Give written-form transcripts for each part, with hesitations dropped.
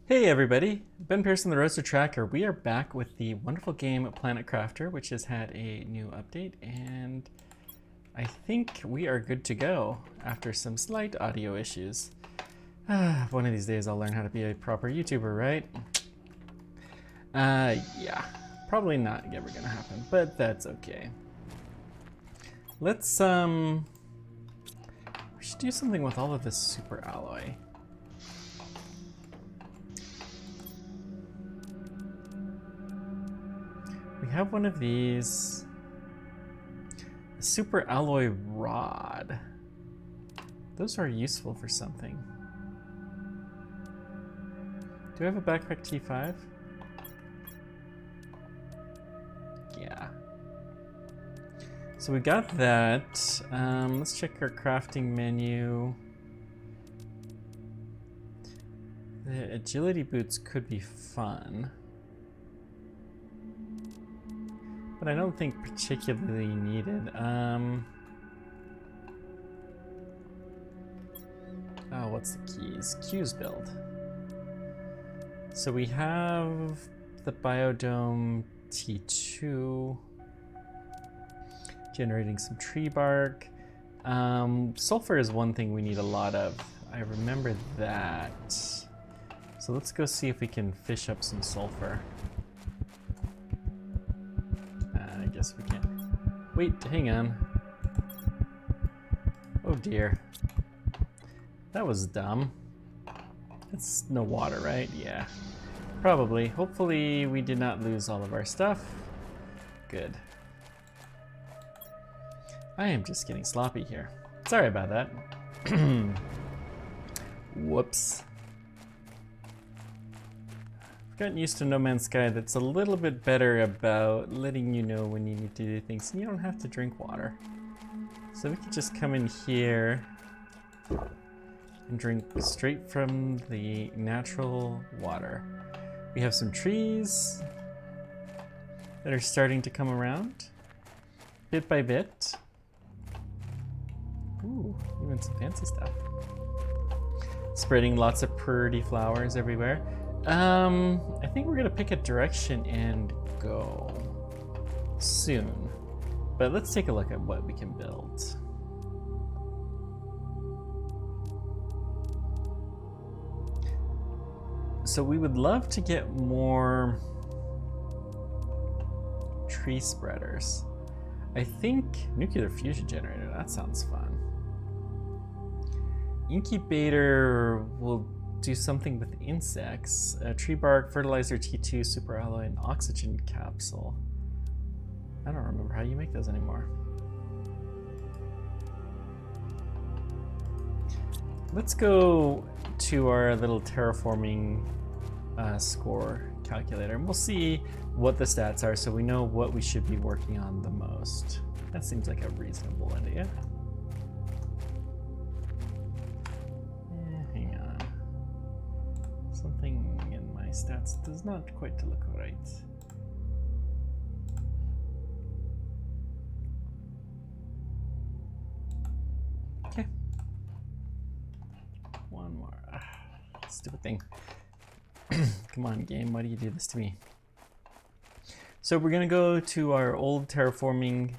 Hey everybody, Ben Pearson, the Roaster Tracker. We are back with the wonderful game Planet Crafter, which has had a new update, and I think we are good to go after some slight audio issues. One of these days I'll learn how to be a proper YouTuber, right? Yeah, probably not ever gonna happen, but that's okay. Let's, we should do something with all of this super alloy. We have one of these, a super alloy rod. Those are useful for something. Do I have a backpack T5? Yeah. So we got that. Let's check our crafting menu. The agility boots could be fun, but I don't think particularly needed. Oh, what's the keys? Q's build. So we have the biodome T2, generating some tree bark. Sulfur is one thing we need a lot of. I remember that. So let's go see if we can fish up some sulfur. I guess we can. Wait, hang on. Oh dear. That was dumb. It's no water, right? Yeah. Probably. Hopefully we did not lose all of our stuff. Good. I am just getting sloppy here. Sorry about that. Whoops. I've gotten used to No Man's Sky that's a little bit better about letting you know when you need to do things, and you don't have to drink water. So we could just come in here and drink straight from the natural water. We have some trees that are starting to come around, bit by bit. Ooh, even some fancy stuff. Spreading lots of pretty flowers everywhere. I think we're gonna pick a direction and go soon. But let's take a look at what we can build. So we would love to get more tree spreaders. I think nuclear fusion generator, that sounds fun. Incubator will do something with insects. Tree bark, fertilizer T2, super alloy, and oxygen capsule. I don't remember how you make those anymore. Let's go to our little terraforming score calculator, and we'll see what the stats are so we know what we should be working on the most. That seems like a reasonable idea. Hang on. Something in my stats does not quite look right. Okay. One more. Stupid thing. Come on, game, why do you do this to me? So we're gonna go to our old terraforming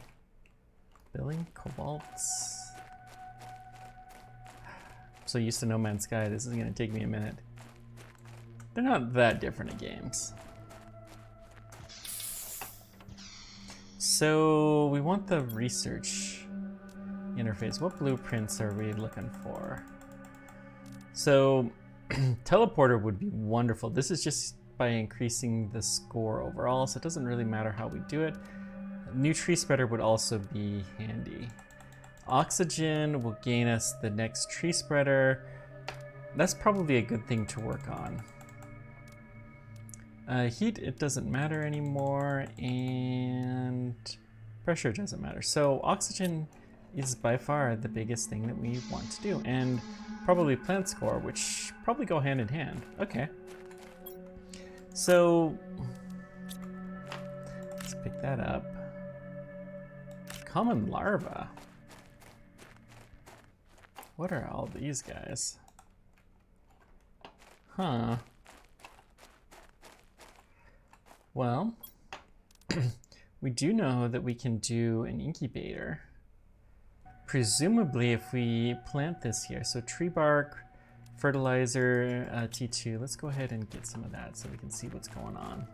billing, Cobalt. I'm so used to No Man's Sky, this is gonna take me a minute. They're not that different in games. So we want the research interface. What blueprints are we looking for? So teleporter would be wonderful. This is just by increasing the score overall, so it doesn't really matter how we do it. New tree spreader would also be handy. Oxygen will gain us the next tree spreader. That's probably a good thing to work on. Heat, it doesn't matter anymore, and pressure doesn't matter. So oxygen is by far the biggest thing that we want to do, and probably plant score, which probably go hand in hand. Okay. So let's pick that up. Common larva. What are all these guys? Huh. Well, we do know that we can do an incubator. Presumably if we plant this here. So tree bark, fertilizer, T2. Let's go ahead and get some of that so we can see what's going on.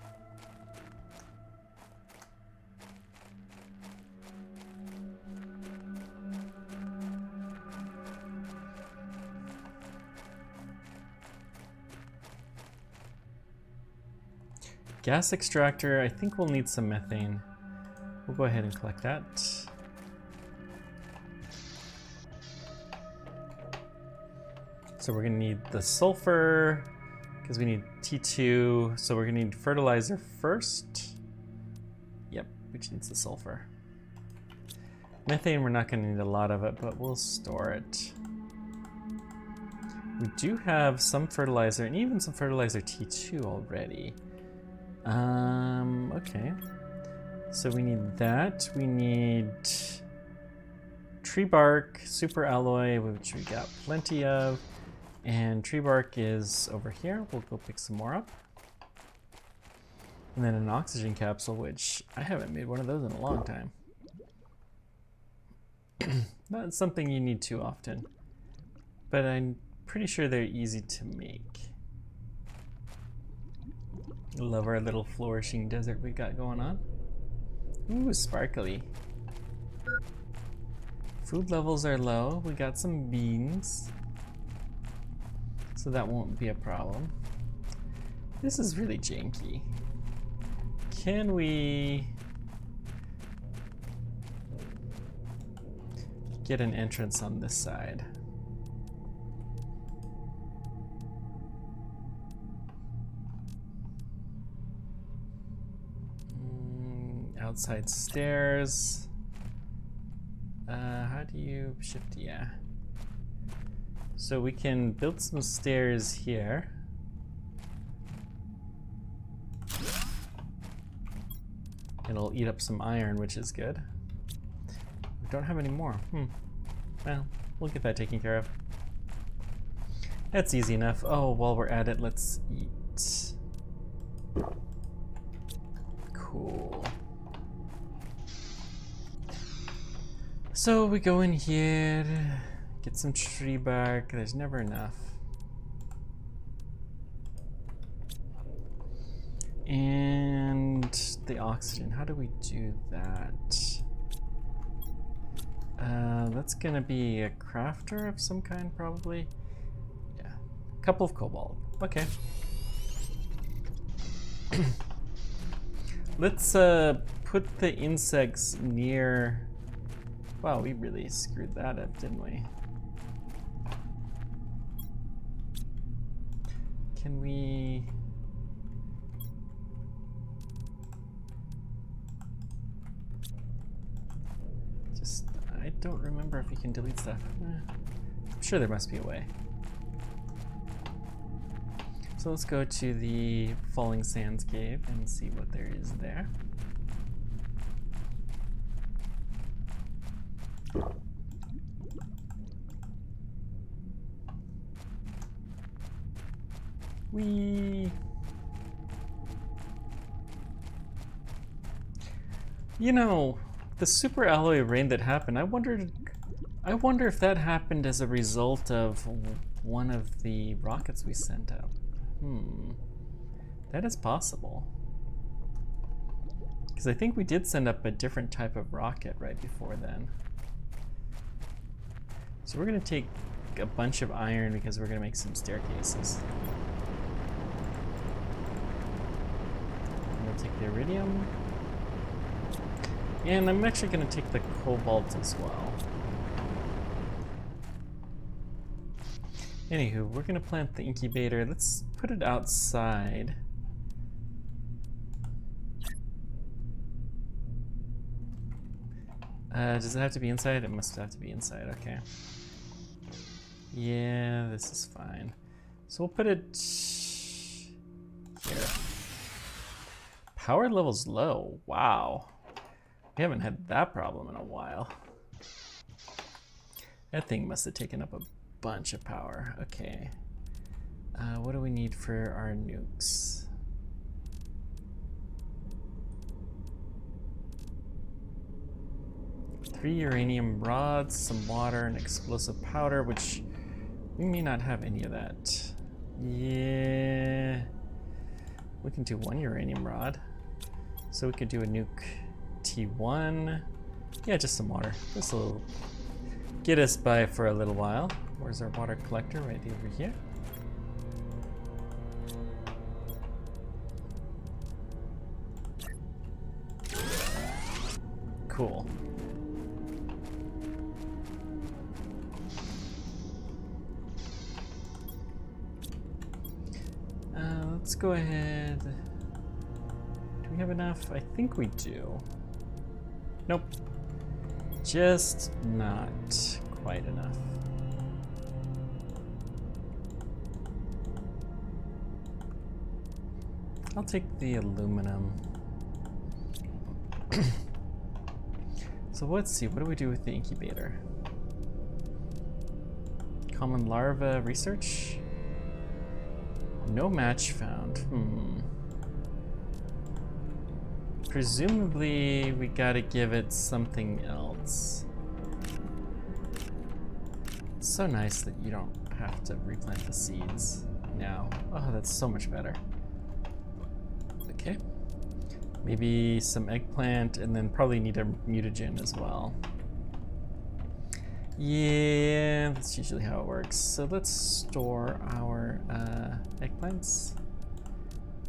Gas extractor, I think we'll need some methane. We'll go ahead and collect that. So we're gonna need the sulfur, because we need T2, so we're gonna need fertilizer first. Yep, which needs the sulfur. Methane, we're not gonna need a lot of it, but we'll store it. We do have some fertilizer, and even some fertilizer T2 already. Okay. So we need that. We need tree bark, super alloy, which we got plenty of. And tree bark is over here. We'll go pick some more up. And then an oxygen capsule, which I haven't made one of those in a long time. Not something you need too often, but I'm pretty sure they're easy to make. Love our little flourishing desert we got going on. Ooh, sparkly. Food levels are low. We got some beans, so that won't be a problem. This is really janky. Can we get an entrance on this side? Outside stairs. How do you shift? Yeah. So we can build some stairs here. It'll eat up some iron, which is good. We don't have any more. Well, we'll get that taken care of. That's easy enough. Oh, while we're at it, let's eat. Cool. So we go in here, get some tree bark. There's never enough. And the oxygen, how do we do that? That's gonna be a crafter of some kind, probably. Yeah, a couple of cobalt. Okay. Let's put the insects near. Wow, we really screwed that up, didn't we? Can we... Just, I don't remember if we can delete stuff. I'm sure there must be a way. So let's go to the Falling Sands cave and see what there is there. You know, the super alloy rain that happened, I wonder if that happened as a result of one of the rockets we sent up. That is possible. Because I think we did send up a different type of rocket right before then. So we're gonna take a bunch of iron because we're gonna make some staircases. I'm gonna take the iridium. And I'm actually gonna take the cobalt as well. Anywho, we're gonna plant the incubator. Let's put it outside. Does it have to be inside? It must have to be inside, okay. Yeah, this is fine. So we'll put it here. Power level's low, wow. We haven't had that problem in a while. That thing must have taken up a bunch of power, okay. What do we need for our nukes? 3 uranium rods, some water, and explosive powder, which we may not have any of that. Yeah. We can do 1 uranium rod. So we could do a nuke T1. Yeah, just some water. This will get us by for a little while. Where's our water collector? Right over here. Cool. Let's go ahead. Do we have enough? I think we do. Nope. Just not quite enough. I'll take the aluminum. So let's see, what do we do with the incubator? Common larva research? No match found. Presumably, we gotta give it something else. It's so nice that you don't have to replant the seeds now. Oh, that's so much better. Okay. Maybe some eggplant, and then probably need a mutagen as well. Yeah, that's usually how it works. So let's store our eggplants.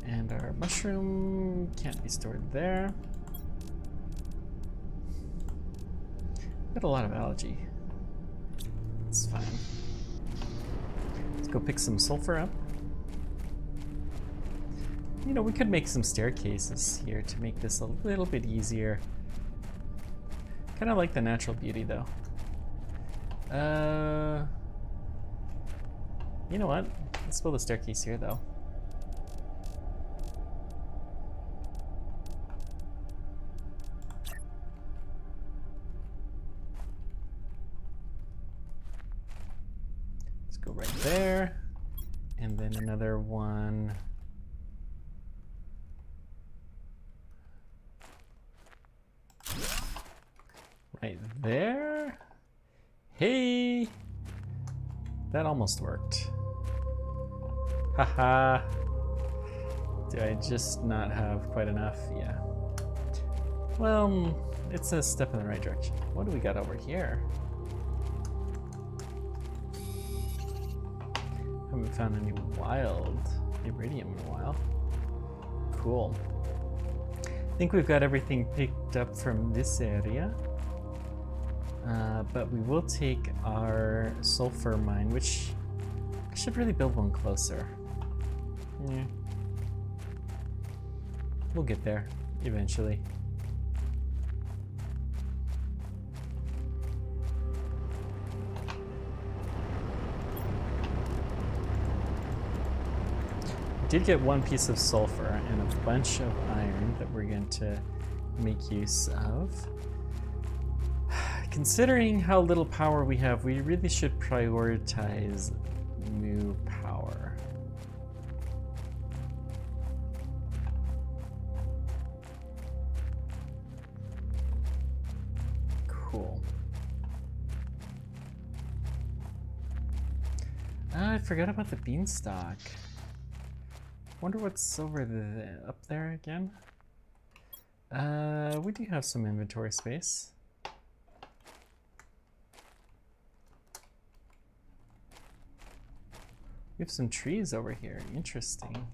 And our mushroom can't be stored there. Got a lot of algae. It's fine. Let's go pick some sulfur up. You know, we could make some staircases here to make this a little bit easier. Kind of like the natural beauty though. You know what? Let's build a staircase here though. Let's go right there. And then another one. Right there. Hey! That almost worked. Haha. Do I just not have quite enough? Yeah. Well, it's a step in the right direction. What do we got over here? Haven't found any wild iridium in a while. Cool. I think we've got everything picked up from this area. But we will take our sulfur mine, which I should really build one closer. Yeah. We'll get there eventually. I did get one piece of sulfur and a bunch of iron that we're going to make use of. Considering how little power we have, we really should prioritize new power. Cool. I forgot about the beanstalk. Wonder what's over up there again. We do have some inventory space. We have some trees over here. Interesting.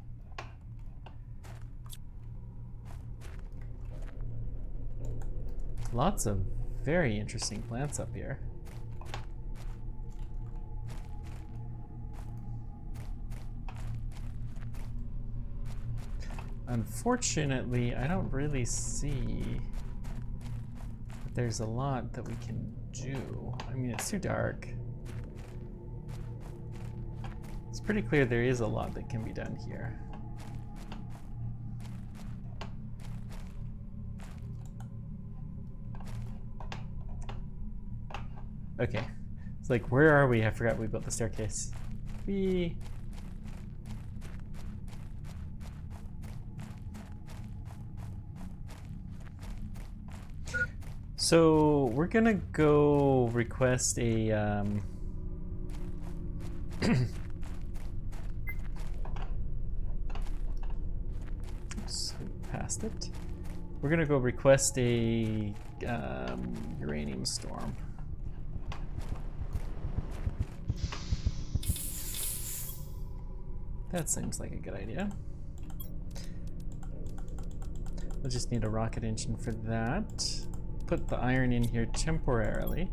Lots of very interesting plants up here. Unfortunately, I don't really see that there's a lot that we can do. I mean, it's too dark. It's pretty clear there is a lot that can be done here. Okay, it's like, where are we? I forgot we built the staircase. So we're gonna go request a oops, we passed it. We're gonna go request a uranium storm. That seems like a good idea. We'll just need a rocket engine for that. Put the iron in here temporarily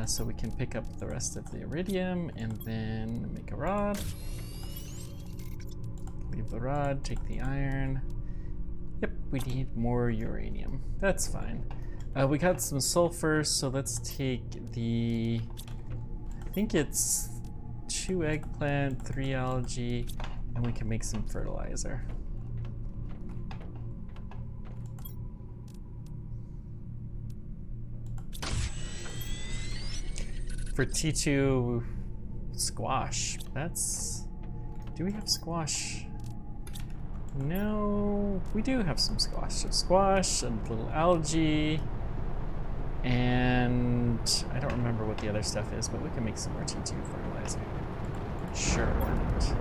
so we can pick up the rest of the iridium and then make a rod. Leave the rod, take the iron. Yep, we need more uranium. That's fine. We got some sulfur, so let's take the, I think it's 2 eggplant, 3 algae, and we can make some fertilizer. For T2, squash. That's, do we have squash? No, we do have some squash. So squash, a little algae, and I don't remember what the other stuff is, but we can make some more T2 fertilizer. Sure, why not?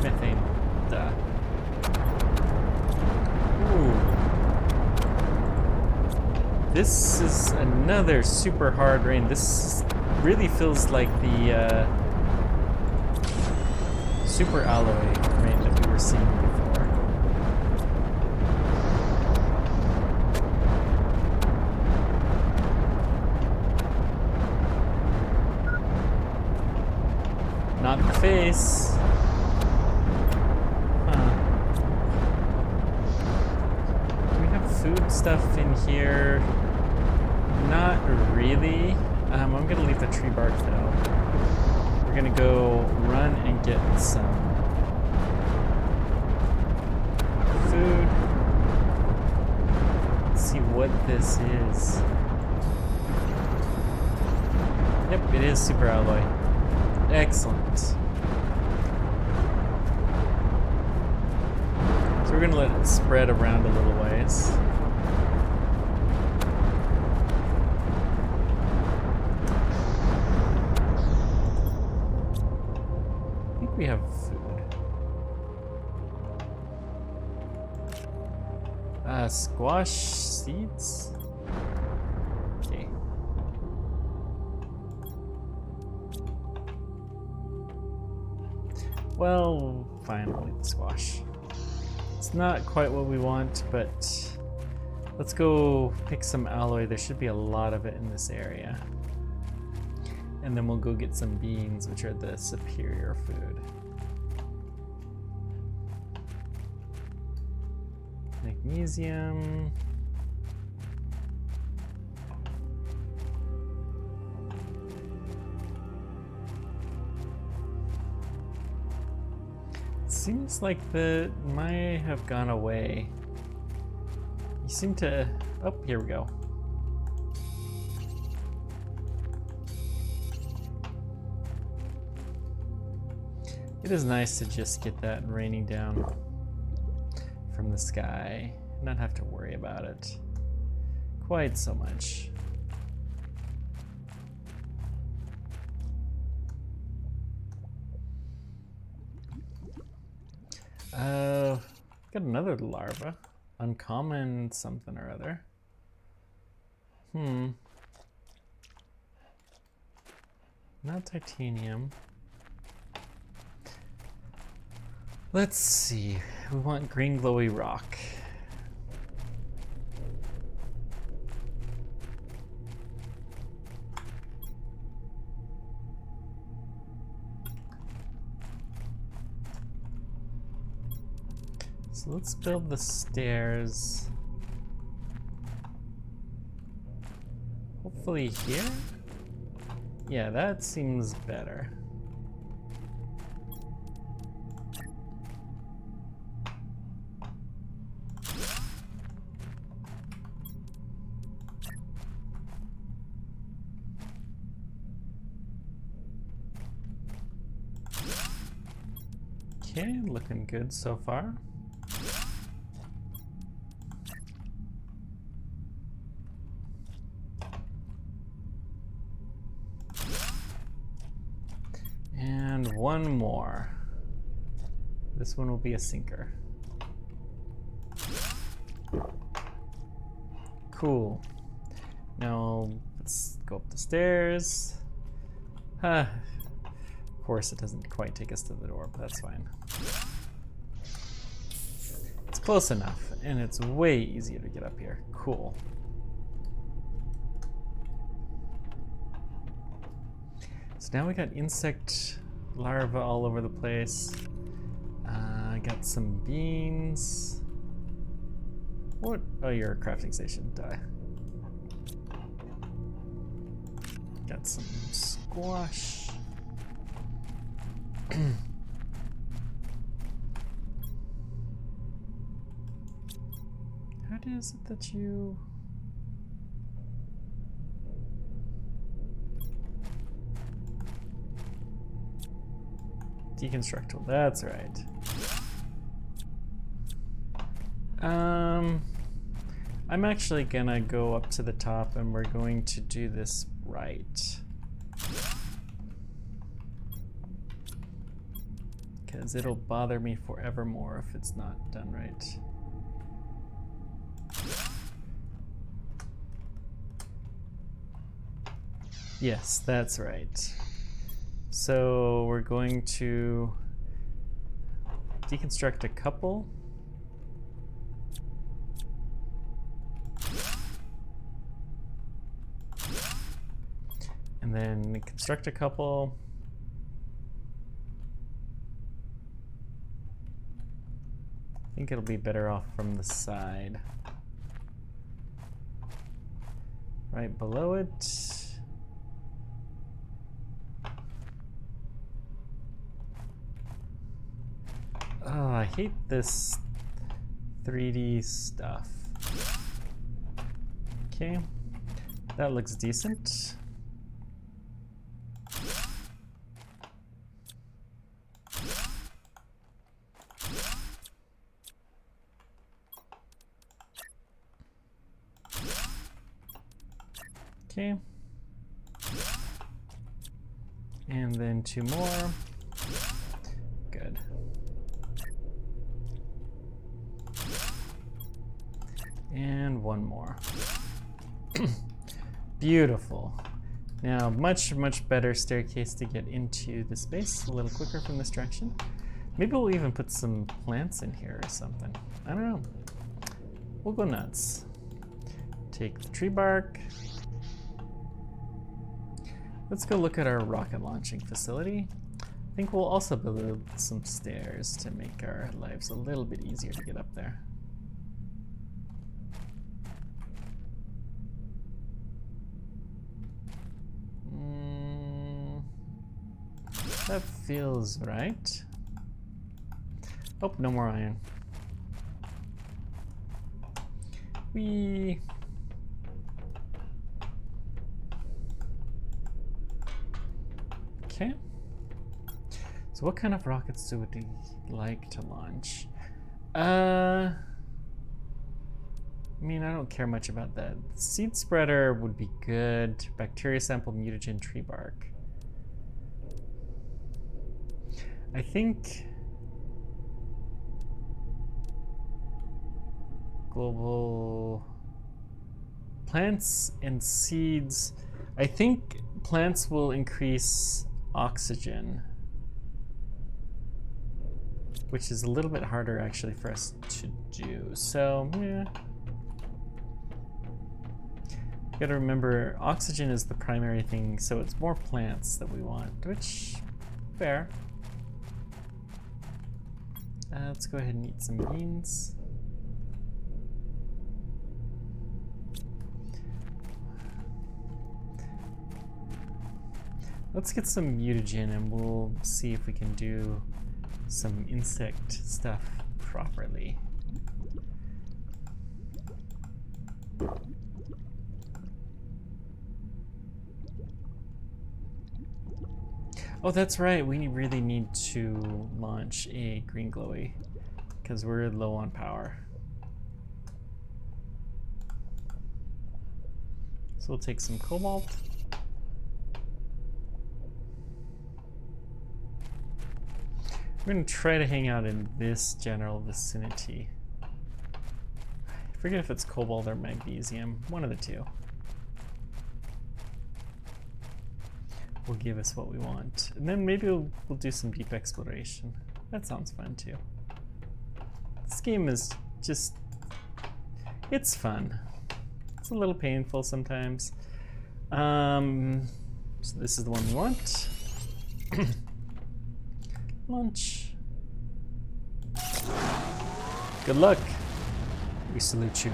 Methane, duh. Ooh. This is another super hard rain. This really feels like the super alloy rain that we were seeing before. Not in the face. Huh. Do we have food stuff in here? Not really. I'm gonna leave the tree bark though. We're gonna go run and get some food. Let's see what this is. Yep, it is super alloy. Excellent. So we're gonna let it spread around a little ways. I think we have food. Squash seeds? Okay. Well, fine, we'll eat the squash. It's not quite what we want, but let's go pick some alloy. There should be a lot of it in this area. And then we'll go get some beans, which are the superior food. Magnesium. Seems like the might have gone away. You seem to, oh, here we go. It is nice to just get that raining down from the sky, not have to worry about it quite so much. Got another larva. Uncommon something or other. Not titanium. Let's see. We want green glowy rock. So let's build the stairs. Hopefully here? Yeah, that seems better. Okay, looking good so far. one more. This one will be a sinker. Cool. Now let's go up the stairs. Of course it doesn't quite take us to the door, but that's fine. It's close enough, and it's way easier to get up here. Cool. So now we got insect larvae all over the place. I got some beans. What? Oh, you're a crafting station. Die. Got some squash. How is it that you... Deconstructable, that's right. I'm actually gonna go up to the top and we're going to do this right. Because it'll bother me forevermore if it's not done right. Yes, that's right. So we're going to deconstruct a couple. And then construct a couple. I think it'll be better off from the side. Right below it. Oh, I hate this 3D stuff. Okay, that looks decent. Okay. And then 2 more. Good. And 1 more. Beautiful. Now, much better staircase to get into the space, a little quicker from this direction. Maybe we'll even put some plants in here or something. I don't know. We'll go nuts. Take the tree bark. Let's go look at our rocket launching facility. I think we'll also build some stairs to make our lives a little bit easier to get up there. That feels right. Oh, no more iron. Okay. So what kind of rockets do we like to launch? I mean, I don't care much about that. Seed spreader would be good. Bacteria sample, mutagen, tree bark. I think global plants and seeds. I think plants will increase oxygen, which is a little bit harder actually for us to do. So, yeah. You gotta remember, oxygen is the primary thing, so it's more plants that we want, which, fair. Let's go ahead and eat some beans. Let's get some mutagen and we'll see if we can do some insect stuff properly. Oh, that's right. We really need to launch a green glowy because we're low on power. So we'll take some cobalt. We're gonna try to hang out in this general vicinity. I forget if it's cobalt or magnesium, one of the two. Will give us what we want. And then maybe we'll do some deep exploration. That sounds fun too. This game is just, it's fun. It's a little painful sometimes. So this is the one we want. Launch. Good luck. We salute you.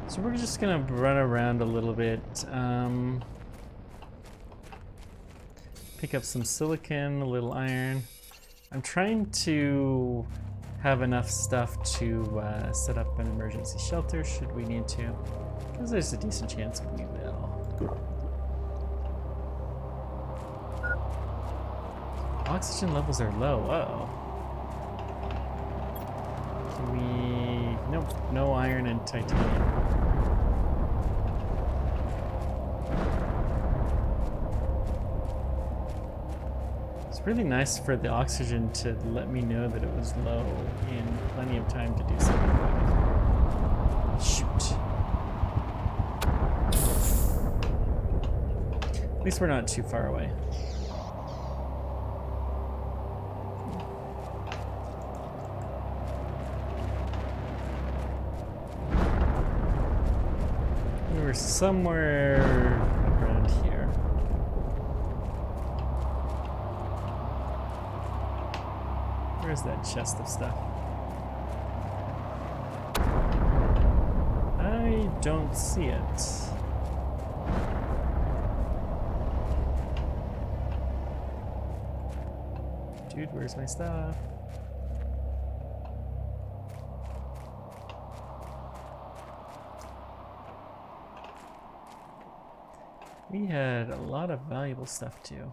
So we're just gonna run around a little bit. Pick up some silicon, a little iron. I'm trying to have enough stuff to set up an emergency shelter should we need to, because there's a decent chance we will. Oxygen levels are low. Uh-oh. Can we... Nope, no iron and titanium. Really nice for the oxygen to let me know that it was low in plenty of time to do something about it. Shoot. At least we're not too far away. We were somewhere around here. Where's that chest of stuff? I don't see it. Dude, where's my stuff? We had a lot of valuable stuff too.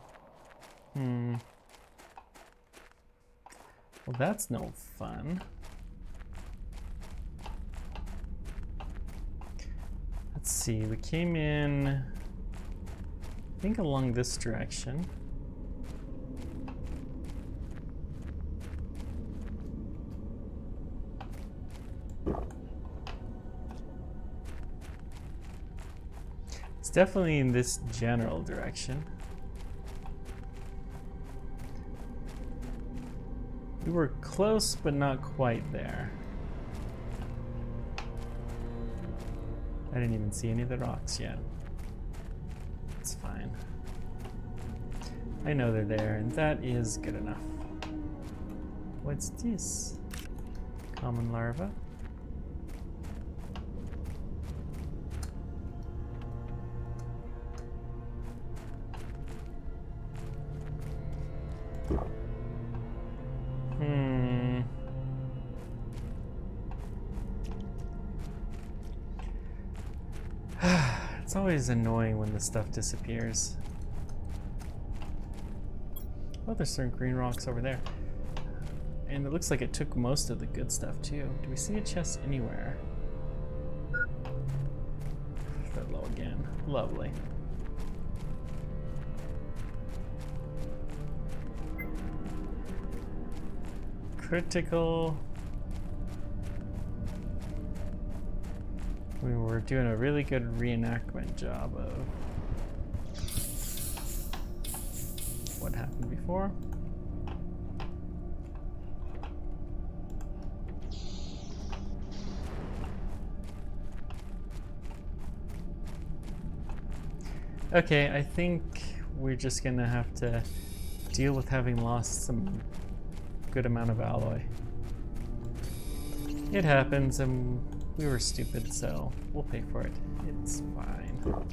Well, that's no fun. Let's see, we came in, I think along this direction. It's definitely in this general direction. We were close, but not quite there. I didn't even see any of the rocks yet. It's fine. I know they're there, and that is good enough. What's this? Common larva. It's always annoying when the stuff disappears. Oh, there's some green rocks over there. And it looks like it took most of the good stuff too. Do we see a chest anywhere? That low again. Lovely. Critical. We were doing a really good reenactment job of what happened before. Okay, I think we're just gonna have to deal with having lost some good amount of alloy. It happens, and we were stupid, so we'll pay for it. It's fine.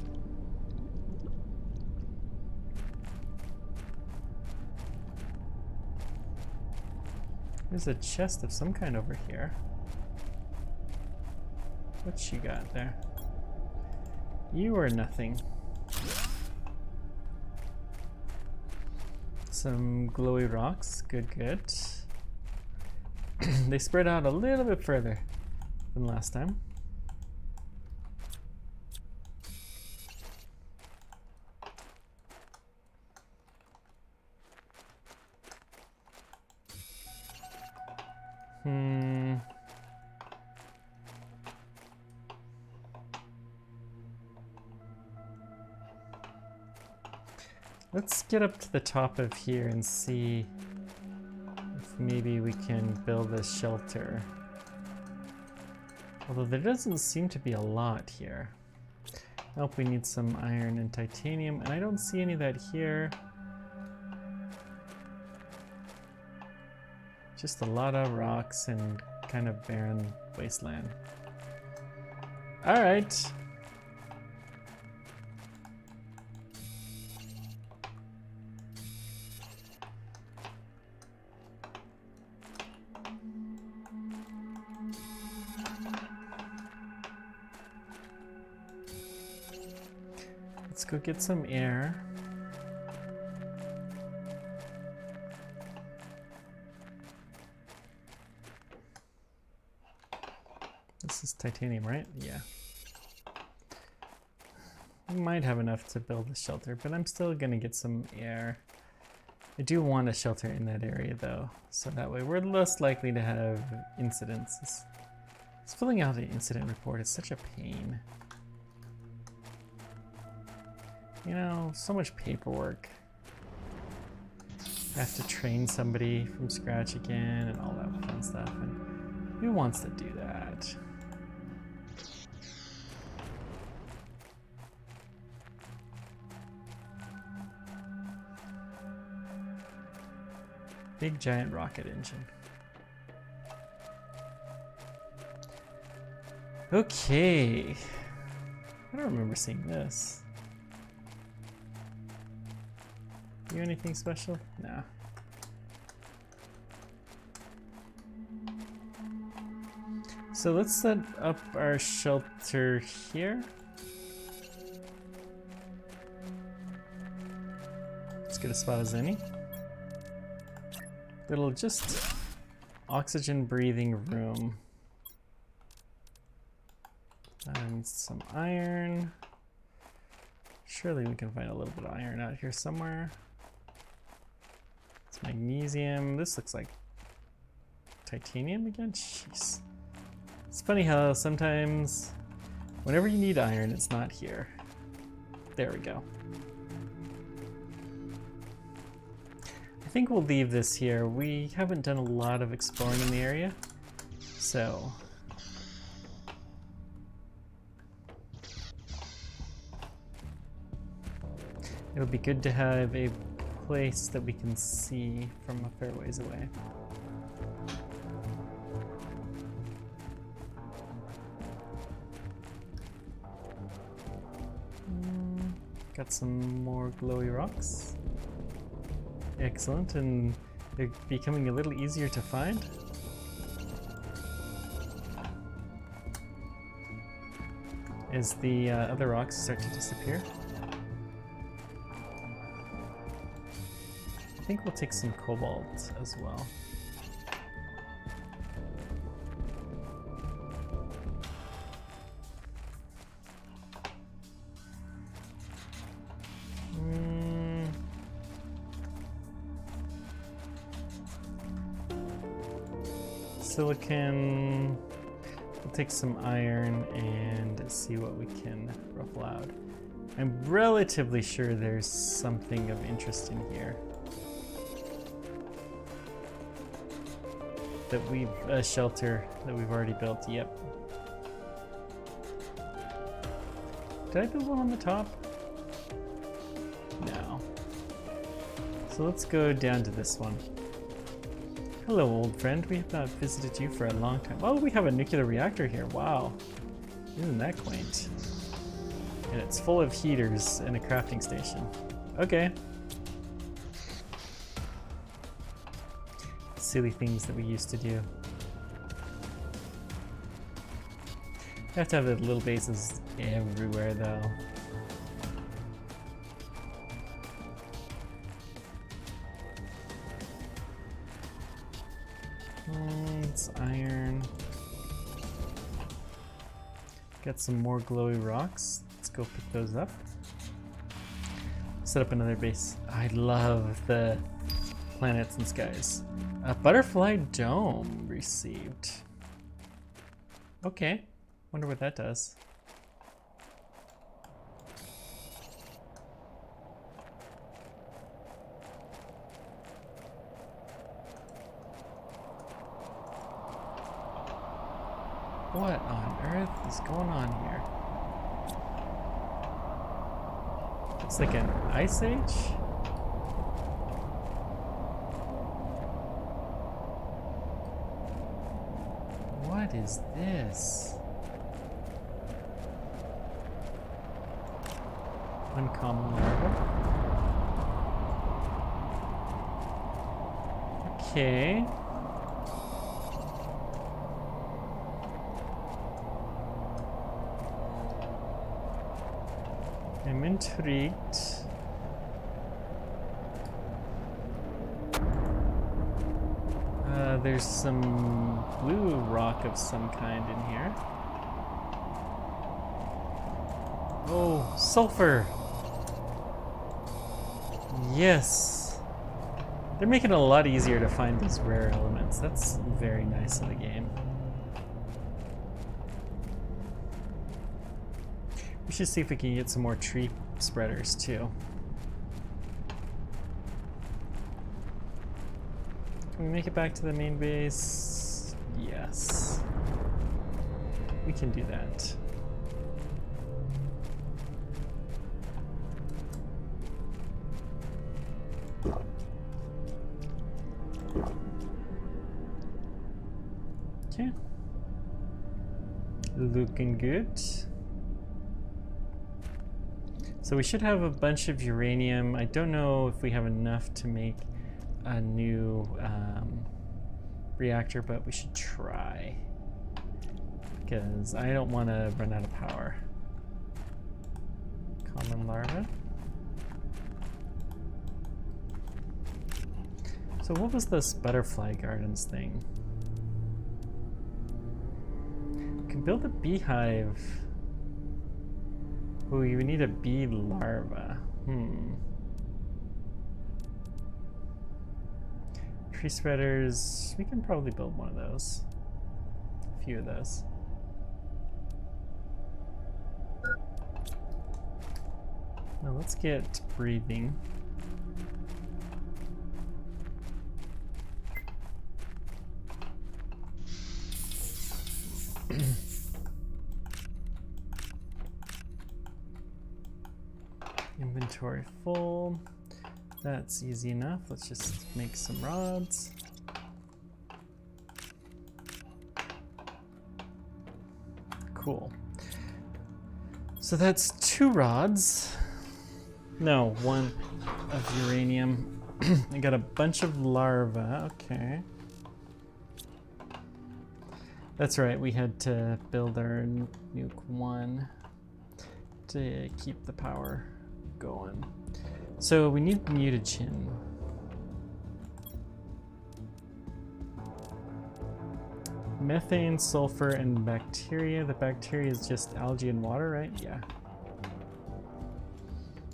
There's a chest of some kind over here. What's she got there? You are nothing. Some glowy rocks. Good, good. They spread out a little bit further than last time. Let's get up to the top of here and see if maybe we can build a shelter. Although there doesn't seem to be a lot here. Nope, we need some iron and titanium, and I don't see any of that here. Just a lot of rocks and kind of barren wasteland. All right. Let's go get some air. This is titanium, right? Yeah. We might have enough to build a shelter, but I'm still gonna get some air. I do want a shelter in that area though, so that way we're less likely to have incidents. It's filling out the incident report is such a pain. You know, so much paperwork. I have to train somebody from scratch again and all that fun stuff, and who wants to do that? Big giant rocket engine. Okay. I don't remember seeing this. You anything special? No. So let's set up our shelter here. Let's get a spot as any. Little just oxygen breathing room. And some iron. Surely we can find a little bit of iron out here somewhere. It's magnesium. This looks like titanium again? Jeez. It's funny how sometimes whenever you need iron, it's not here. There we go. I think we'll leave this here. We haven't done a lot of exploring in the area, so it'll be good to have a place that we can see from a fair ways away. Got some more glowy rocks. Excellent, and they're becoming a little easier to find. As the other rocks start to disappear. I think we'll take some cobalt as well. Silicon. We'll take some iron and see what we can ruffle out. I'm relatively sure there's something of interest in here. That we've a shelter that we've already built. Yep. Did I build one on the top? No. So let's go down to this one. Hello, old friend. We have not visited you for a long time. Oh, we have a nuclear reactor here. Wow. Isn't that quaint? And it's full of heaters and a crafting station. Okay. Silly things that we used to do. You have to have the little bases everywhere, though. It's iron. Got some more glowy rocks. Let's go pick those up. Set up another base. I love the planets and skies. A butterfly dome received. Okay, wonder what that does. What on earth is going on here? It's like an ice age? What is this? Uncommon larva. Okay. I'm intrigued. There's some blue rock of some kind in here. Oh, sulfur! Yes! They're making it a lot easier to find these rare elements. That's very nice of the game. We should see if we can get some more tree spreaders too. Can we make it back to the main base? Yes. We can do that. Okay. Looking good. So we should have a bunch of uranium. I don't know if we have enough to make a new reactor, but we should try, because I don't want to run out of power. Common larva. So what was this butterfly gardens thing? We can build a beehive. Oh, you need a bee larva. Tree spreaders, we can probably build one of those. A few of those. Now let's get breathing. Inventory full. That's easy enough. Let's just make some rods. Cool. So that's 2 rods. No, 1 of uranium. I got a bunch of larvae. Okay. That's right, we had to build our nuke 1 to keep the power going. So we need mutagen. Methane, sulfur, and bacteria. The bacteria is just algae and water, right? Yeah.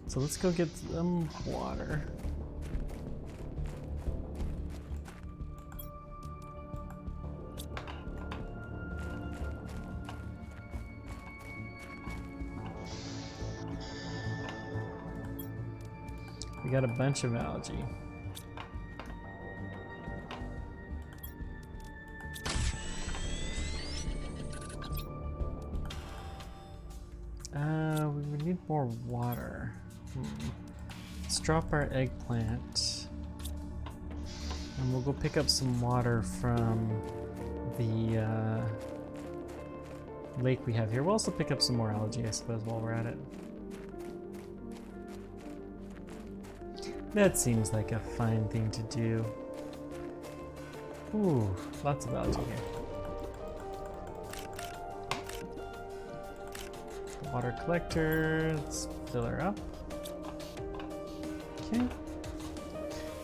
So let's go get some water. We got a bunch of algae. We need more water. Let's drop our eggplant. And we'll go pick up some water from the lake we have here. We'll also pick up some more algae, I suppose, while we're at it. That seems like a fine thing to do. Ooh, lots of algae here. Water collector, let's fill her up. Okay.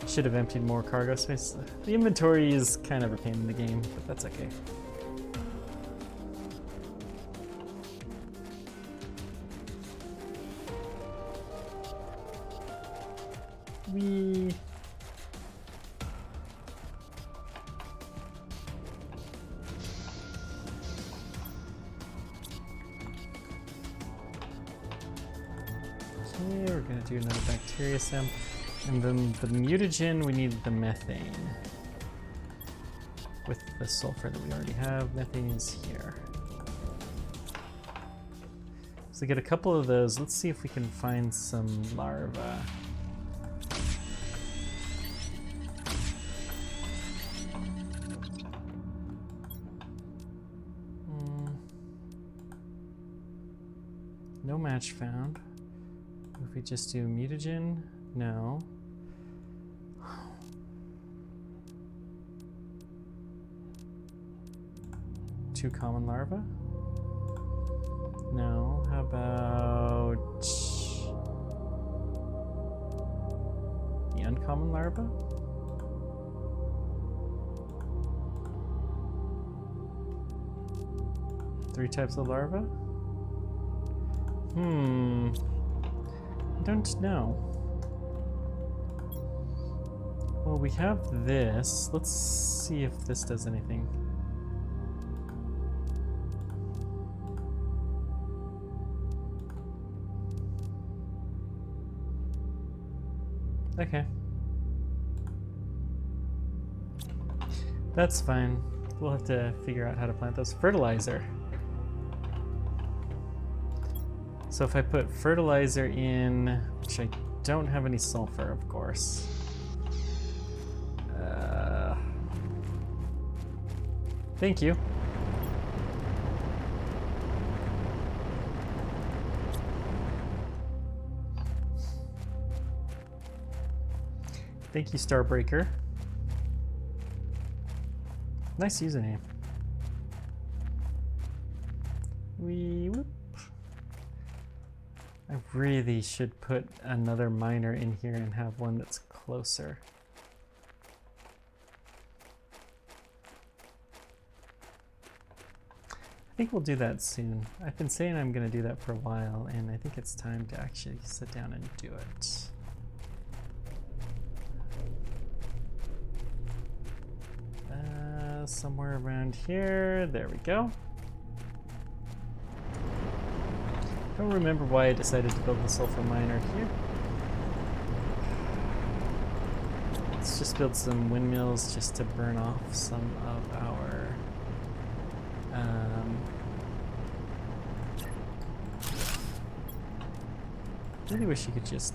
Should have emptied more cargo space. The inventory is kind of a pain in the game, but that's okay. do another bacteria sample. And then the mutagen, we need the methane. With the sulfur that we already have, methane is here. So get a couple of those. Let's see if we can find some larvae. No match found. If we just do mutagen, no. Two common larvae? No. How about the uncommon larva? Three types of larvae? I don't know. Well, we have this. Let's see if this does anything. Okay. That's fine. We'll have to figure out how to plant those. Fertilizer. So if I put fertilizer in, which I don't have any sulfur, of course. Thank you. Thank you, Starbreaker. Nice username. Whoop. I really should put another miner in here and have one that's closer. I think we'll do that soon. I've been saying I'm going to do that for a while, and I think it's time to actually sit down and do it. Somewhere around here. There we go. I don't remember why I decided to build the sulfur miner here. Let's just build some windmills just to burn off some of our really wish you could just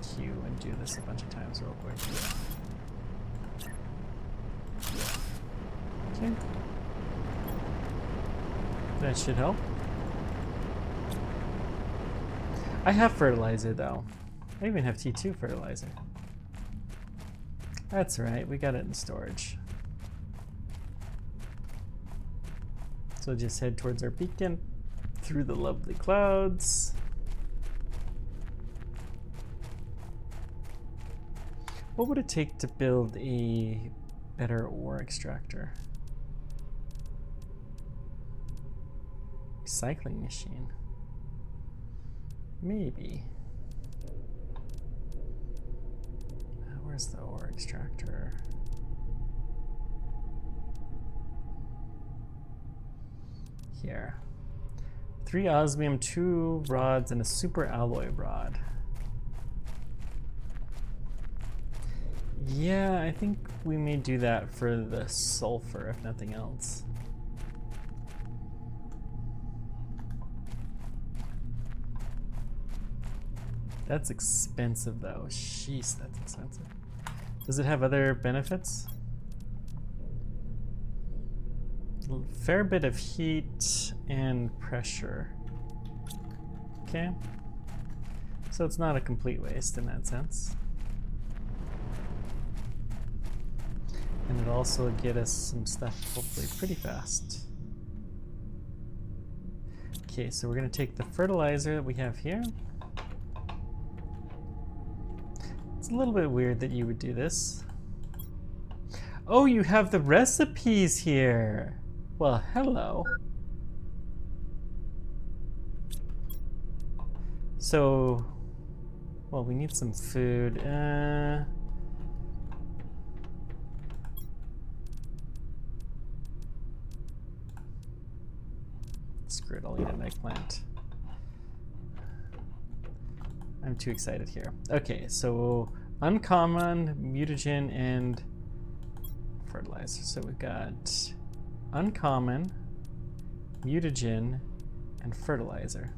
queue and do this a bunch of times real quick. Okay. That should help. I have fertilizer though. I even have T2 fertilizer. That's right, we got it in storage. So just head towards our beacon through the lovely clouds. What would it take to build a better ore extractor? Recycling machine. Maybe. Where's the ore extractor? Here. 3 osmium, 2 rods, and a super alloy rod. Yeah, I think we may do that for the sulfur, if nothing else. That's expensive though. Jeez, that's expensive. Does it have other benefits? A fair bit of heat and pressure. Okay. So it's not a complete waste in that sense. And it'll also get us some stuff hopefully pretty fast. Okay, so we're gonna take the fertilizer that we have here. It's a little bit weird that you would do this. Oh, you have the recipes here. Well, hello. So, well, we need some food. Screw it, I'll eat an eggplant. I'm too excited here. Okay, so uncommon, mutagen, and fertilizer. So we've got uncommon, mutagen, and fertilizer.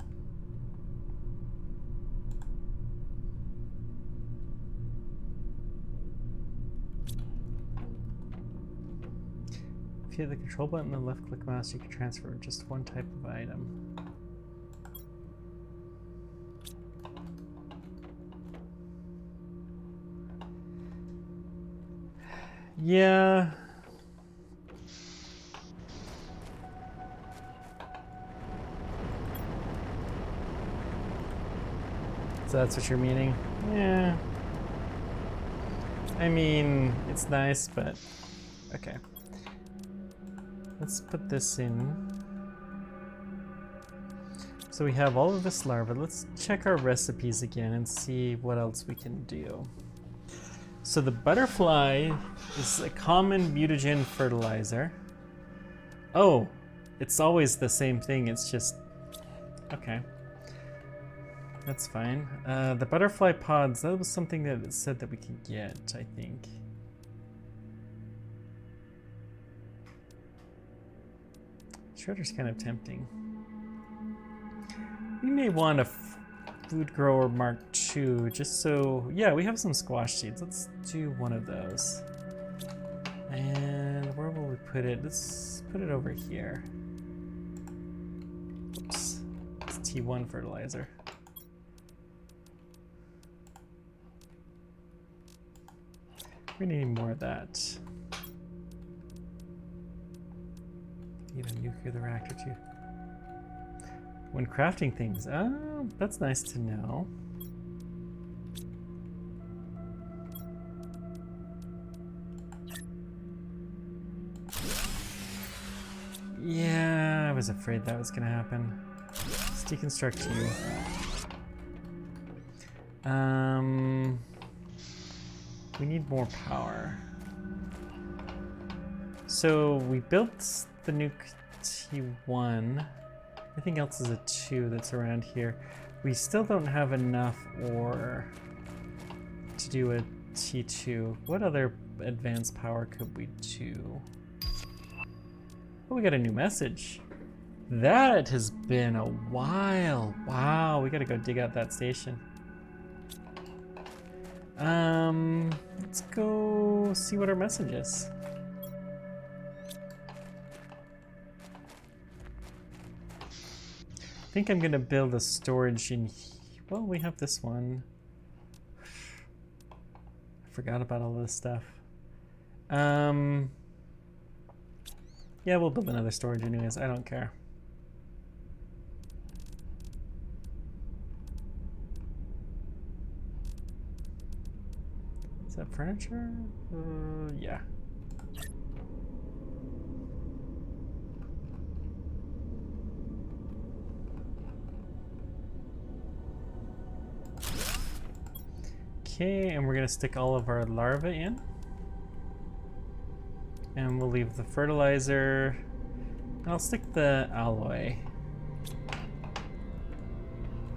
If you hit the control button and left click mouse, you can transfer just one type of item. Yeah. So that's what you're meaning? Yeah. I mean, it's nice, but okay. Let's put this in. So we have all of this larva. Let's check our recipes again and see what else we can do. So the butterfly is a common mutagen fertilizer. Oh, it's always the same thing. It's just, okay. That's fine. The butterfly pods, that was something that it said that we could get, I think. Shredder's kind of tempting. We may want a food grower Mark II, just so, yeah, we have some squash seeds. Let's do one of those. And where will we put it? Let's put it over here. Oops, it's T1 fertilizer. We need more of that. Need a nuclear reactor too. When crafting things, oh, that's nice to know. Yeah, I was afraid that was gonna happen. Let's deconstruct you. We need more power. So we built the nuke T1. Everything else is a 2 that's around here. We still don't have enough ore to do a T2. What other advanced power could we do? Oh, we got a new message. That has been a while. Wow, we gotta go dig out that station. Let's go see what our message is. I think I'm gonna build a storage in here. Well, we have this one. I forgot about all this stuff. Yeah, we'll build another storage anyways. I don't care. Is that furniture? Yeah. Okay, and we're gonna stick all of our larvae in. And we'll leave the fertilizer. I'll stick the alloy.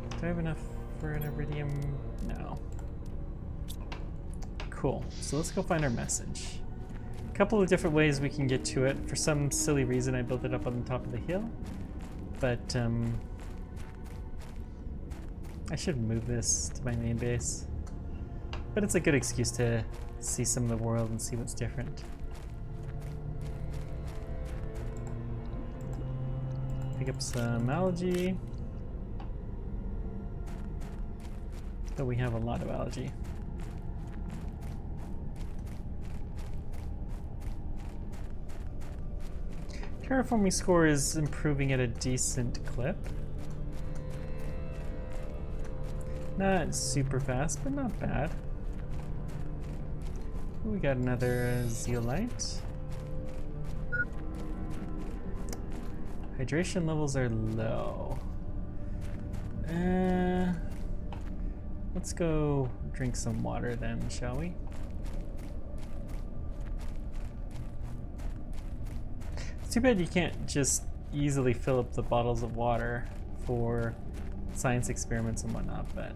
Do I have enough for an iridium? No. Cool, so let's go find our message. A couple of different ways we can get to it. For some silly reason I built it up on the top of the hill. But I should move this to my main base. But it's a good excuse to see some of the world and see what's different. Pick up some algae. Though we have a lot of algae. Terraforming score is improving at a decent clip. Not super fast, but not bad. We got another zeolite. Hydration levels are low. Let's go drink some water then, shall we? It's too bad you can't just easily fill up the bottles of water for science experiments and whatnot, but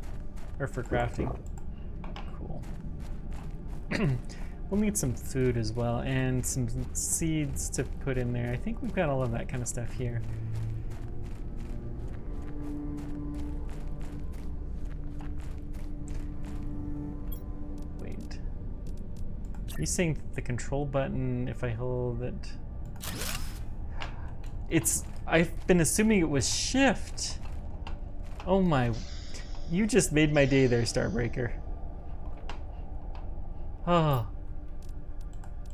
or for crafting. Cool. We'll need some food as well, and some seeds to put in there. I think we've got all of that kind of stuff here. Wait. Are you saying the control button, if I hold it? I've been assuming it was shift. Oh my, you just made my day there, Starbreaker. Oh.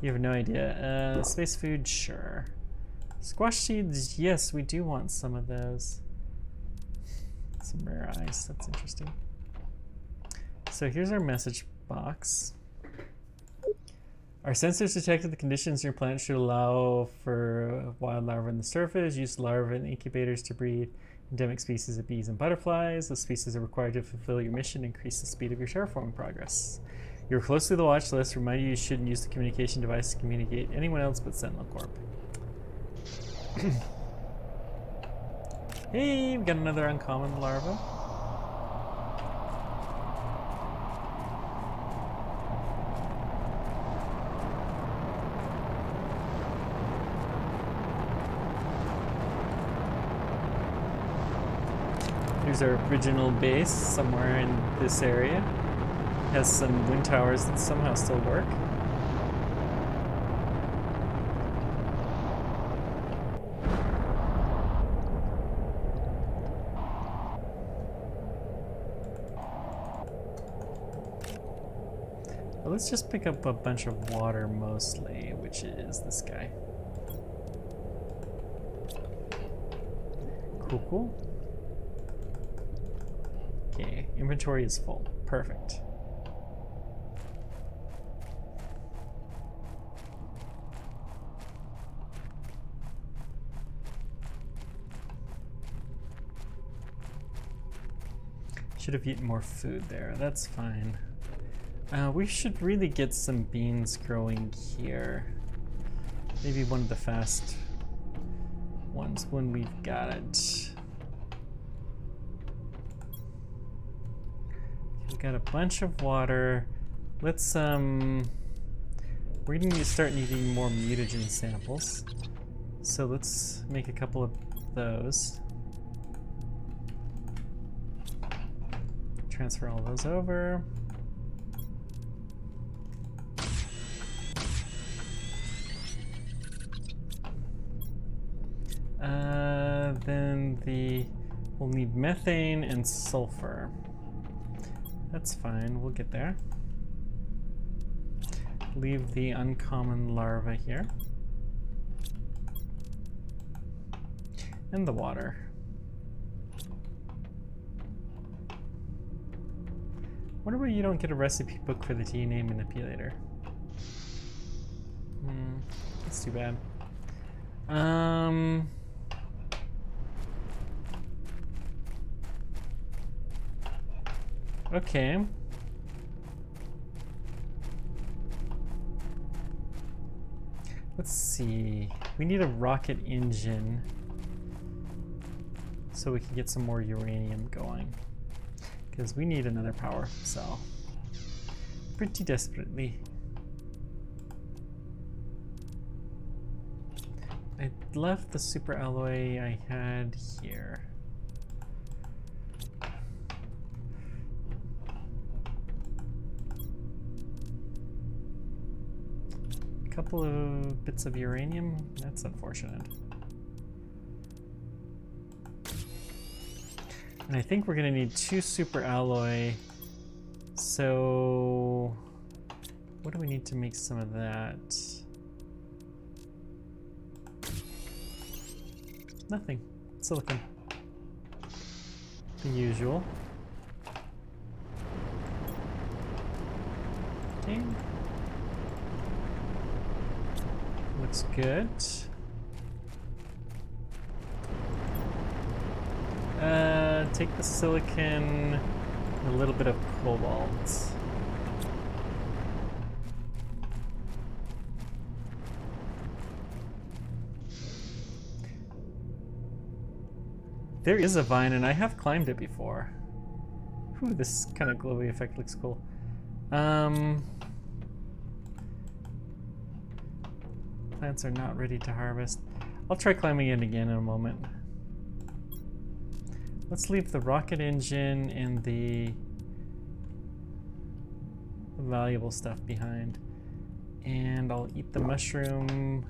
You have no idea. Space food, sure. Squash seeds, yes, we do want some of those. Some rare ice, that's interesting. So here's our message box. Our sensors detected the conditions in your planet should allow for wild larvae on the surface. Use larvae and incubators to breed endemic species of bees and butterflies. Those species are required to fulfill your mission and increase the speed of your terraforming progress. You're close to the watch list. Remind you shouldn't use the communication device to communicate anyone else but Sentinel Corp. Hey, we got another uncommon larva. Here's our original base somewhere in this area. Has some wind towers that somehow still work. Well, let's just pick up a bunch of water mostly, which is this guy. Cool. Okay, inventory is full. Perfect. Should have eaten more food there. That's fine. We should really get some beans growing here. Maybe one of the fast ones when we've got it. We've got a bunch of water. Let's we're gonna need to start needing more mutagen samples. So let's make a couple of those. Transfer all those over. Then we'll need methane and sulfur. That's fine, we'll get there. Leave the uncommon larva here. And the water. Wonder why you don't get a recipe book for the DNA manipulator. That's too bad. Okay. Let's see. We need a rocket engine so we can get some more uranium going. Because we need another power cell. Pretty desperately. I left the super alloy I had here. A couple of bits of uranium, that's unfortunate. And I think we're gonna need 2 super alloy. So what do we need to make some of that? Nothing. Silicon. The usual. Okay. Looks good. Take the silicon and a little bit of cobalt. There is a vine and I have climbed it before. Ooh, this kind of glowy effect looks cool. Plants are not ready to harvest. I'll try climbing it again in a moment. Let's leave the rocket engine and the valuable stuff behind. And I'll eat the mushroom.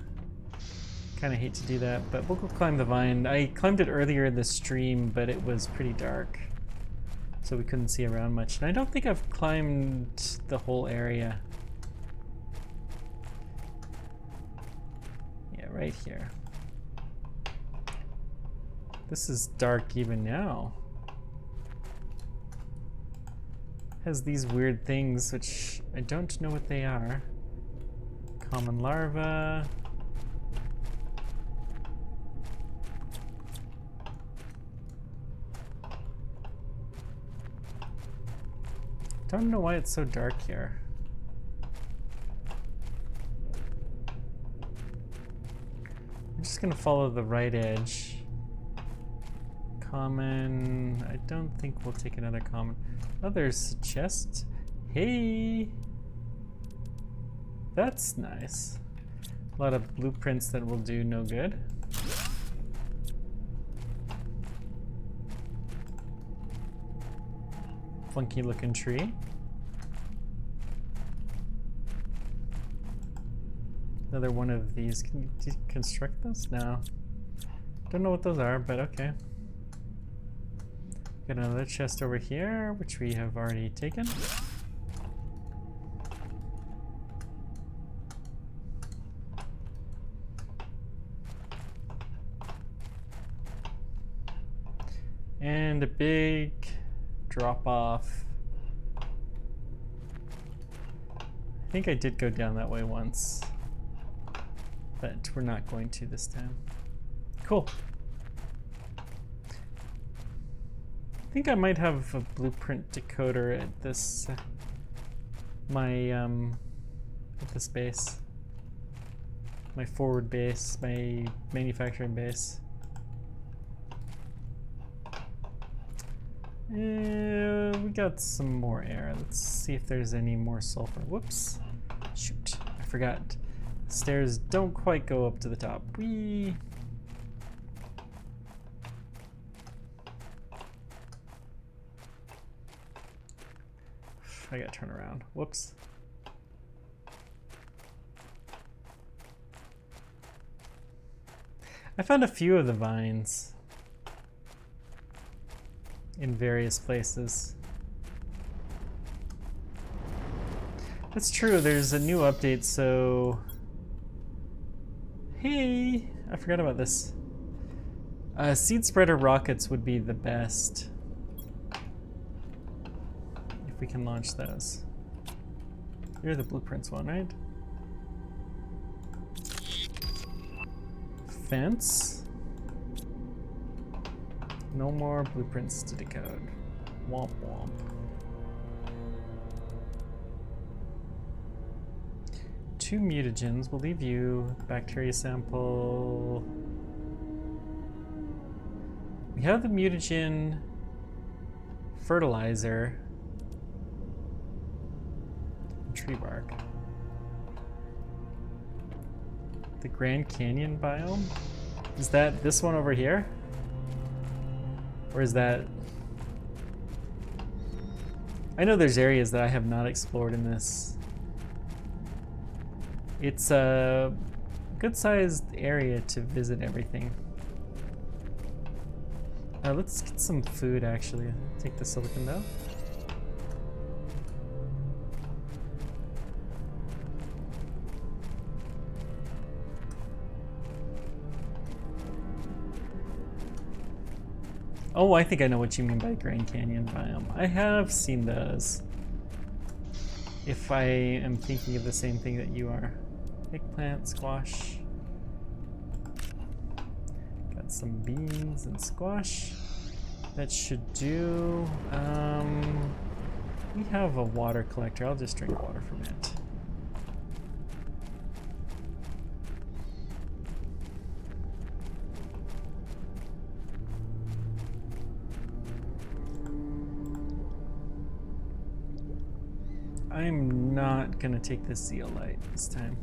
Kind of hate to do that, but we'll go climb the vine. I climbed it earlier in the stream, but it was pretty dark, so we couldn't see around much. And I don't think I've climbed the whole area. Yeah, right here. This is dark even now. Has these weird things, which I don't know what they are. Common larva. Don't know why it's so dark here. I'm just gonna follow the right edge. Common. I don't think we'll take another common. Oh, there's a chest. Hey! That's nice. A lot of blueprints that will do no good. Funky looking tree. Another one of these. Can you deconstruct those? No. Don't know what those are, but okay. Got another chest over here, which we have already taken. And a big drop off. I think I did go down that way once, but we're not going to this time. Cool. I think I might have a blueprint decoder at this at this base, my forward base, my manufacturing base. We got some more air. Let's see if there's any more sulfur. Whoops. Shoot. I forgot. The stairs don't quite go up to the top. Whee! I gotta turn around. Whoops. I found a few of the vines in various places. That's true, there's a new update, so... Hey! I forgot about this. Seed spreader rockets would be the best. If we can launch those. You're the blueprints one, right? Fence. No more blueprints to decode. Womp womp. Two mutagens. We'll leave you. Bacteria sample. We have the mutagen fertilizer. Tree bark. The Grand Canyon biome? Is that this one over here? Or is that... I know there's areas that I have not explored in this. It's a good-sized area to visit everything. Let's get some food, actually. Take the silicon though. Oh, I think I know what you mean by Grand Canyon biome. I have seen those. If I am thinking of the same thing that you are. Eggplant, squash. Got some beans and squash. That should do. We have a water collector. I'll just drink water from it. I'm not gonna take the zeolite this time.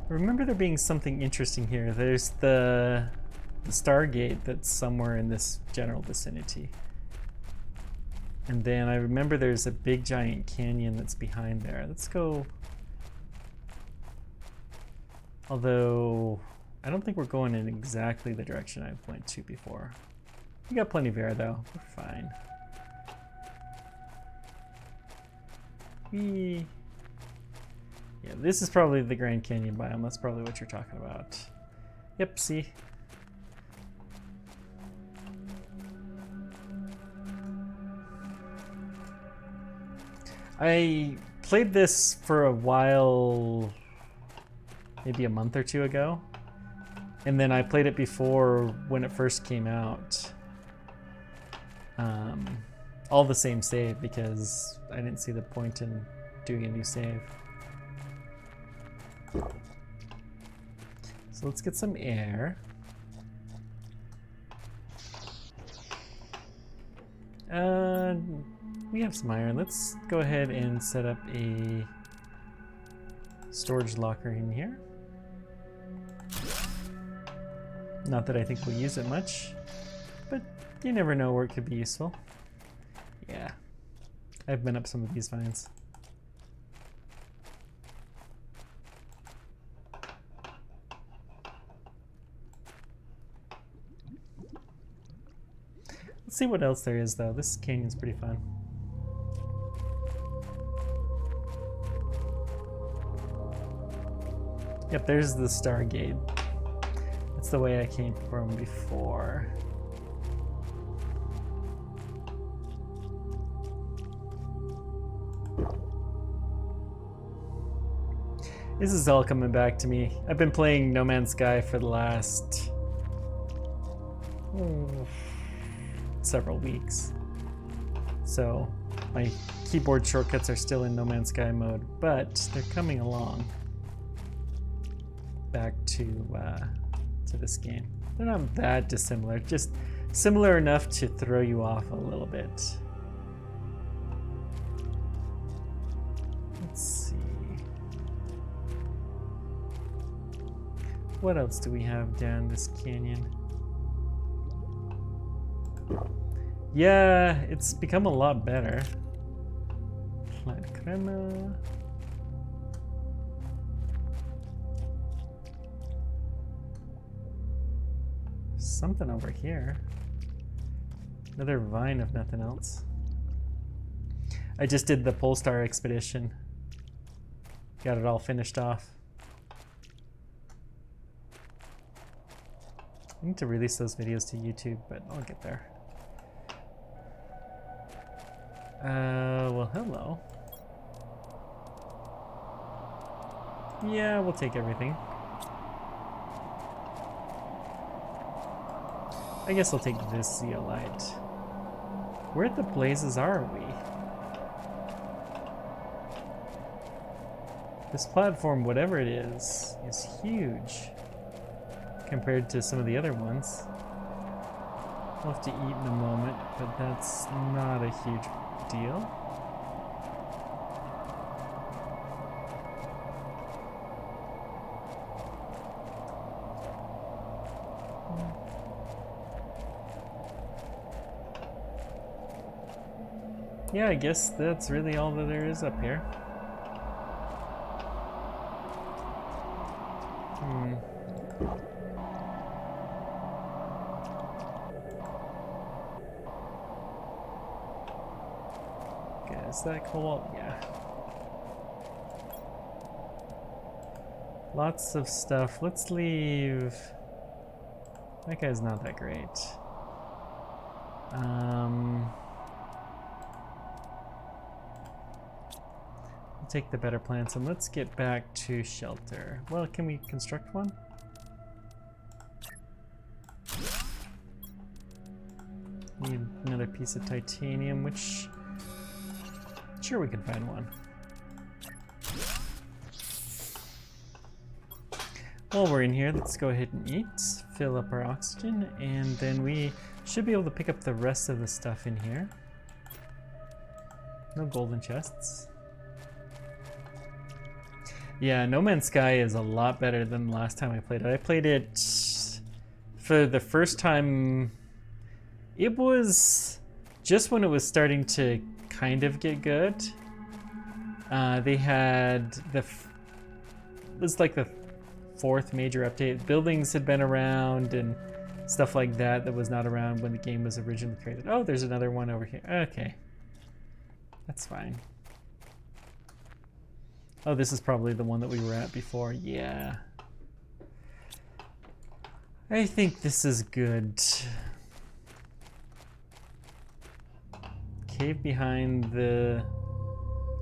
Remember there being something interesting here. There's the Stargate that's somewhere in this general vicinity. And then I remember there's a big giant canyon that's behind there. Let's go. Although, I don't think we're going in exactly the direction I went to before. We got plenty of air though, we're fine. Yeah, this is probably the Grand Canyon biome. That's probably what you're talking about. Yep, see? I played this for a while, maybe a month or two ago. And then I played it before when it first came out. All the same save because I didn't see the point in doing a new save. So let's get some air. We have some iron. Let's go ahead and set up a storage locker in here. Not that I think we'll use it much, but you never know where it could be useful. Yeah, I've been up some of these vines. Let's see what else there is though. This canyon's pretty fun. Yep, there's the Stargate. That's the way I came from before. This is all coming back to me. I've been playing No Man's Sky for the last several weeks. So my keyboard shortcuts are still in No Man's Sky mode, but they're coming along back to this game. They're not that dissimilar, just similar enough to throw you off a little bit. Let's see. What else do we have down this canyon? Yeah, it's become a lot better. Plant crema. Something over here. Another vine if nothing else. I just did the Polestar expedition. Got it all finished off. I need to release those videos to YouTube, but I'll get there. Well, hello. Yeah, we'll take everything. I guess I'll take this zeolite. Where the blazes are we? This platform, whatever it is huge compared to some of the other ones. I'll have to eat in a moment, but that's not a huge deal. Yeah, I guess that's really all that there is up here. Okay, is that cobalt? Yeah. Lots of stuff. Let's leave. That guy's not that great. Take the better plants and let's get back to shelter. Well, can we construct one? Need another piece of titanium, which sure we can find one. While we're in here, let's go ahead and eat, fill up our oxygen, and then we should be able to pick up the rest of the stuff in here. No golden chests. Yeah, No Man's Sky is a lot better than the last time I played it. I played it for the first time. It was just when it was starting to kind of get good. They had it was like the 4th major update. Buildings had been around and stuff like that that was not around when the game was originally created. Oh, there's another one over here. Okay. That's fine. Oh, this is probably the one that we were at before. Yeah. I think this is good. Cave behind the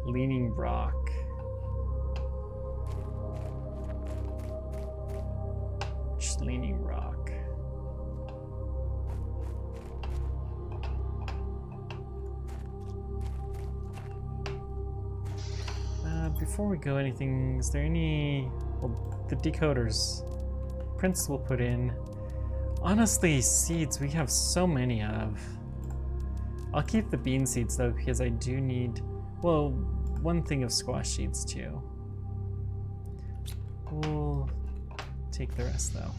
leaning rock. Just leaning rock. Before we go anything, is there any... Well, the decoders. Prints we'll put in. Honestly, seeds we have so many of. I'll keep the bean seeds though, because I do need... Well, one thing of squash seeds too. We'll take the rest though.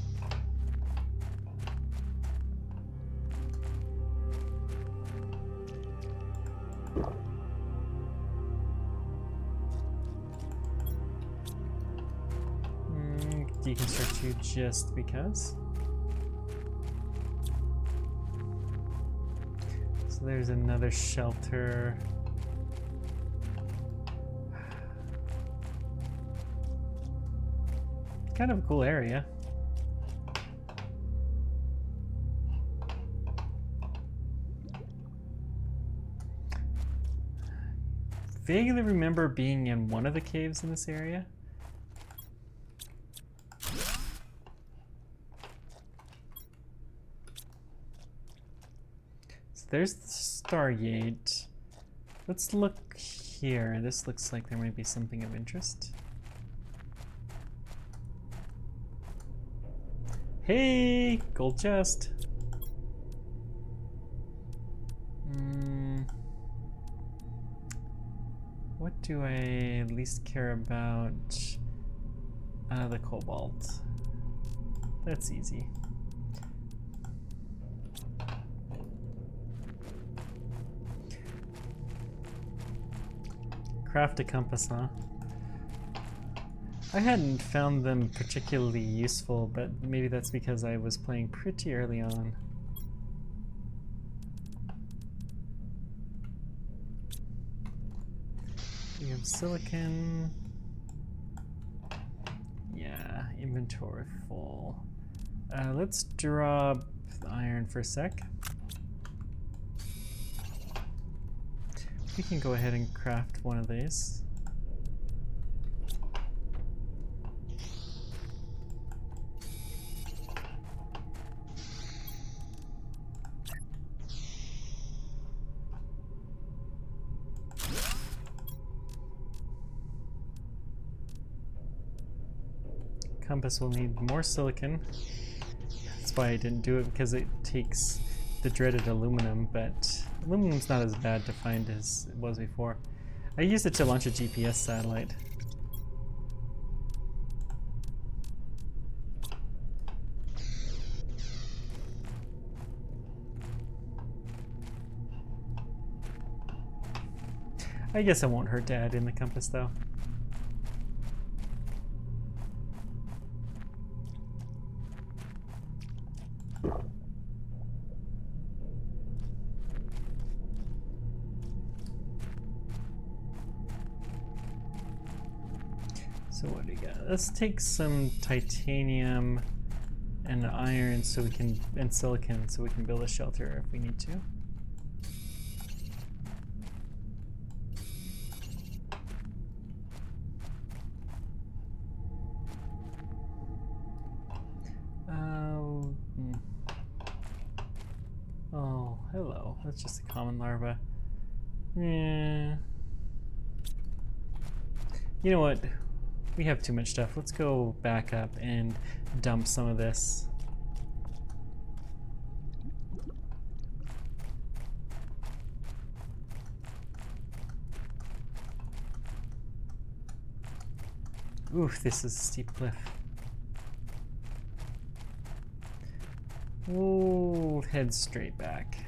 Deconstruct you just because. So there's another shelter. Kind of a cool area. Vaguely remember being in one of the caves in this area. There's the Stargate. Let's look here. This looks like there might be something of interest. Hey! Gold chest! What do I least care about? The Cobalt. That's easy. Craft a compass, huh? I hadn't found them particularly useful, but maybe that's because I was playing pretty early on. We have silicon. Yeah, inventory full. Let's drop the iron for a sec. We can go ahead and craft one of these. Compass will need more silicon. That's why I didn't do it, because it takes the dreaded aluminum, but aluminum's not as bad to find as it was before. I used it to launch a GPS satellite. I guess it won't hurt to add in the compass though. So what do we got? Let's take some titanium and iron so we can, and silicon so we can build a shelter if we need to. Oh, hello. That's just a common larva. Yeah. You know what? We have too much stuff. Let's go back up and dump some of this. Oof, this is a steep cliff. We'll head straight back.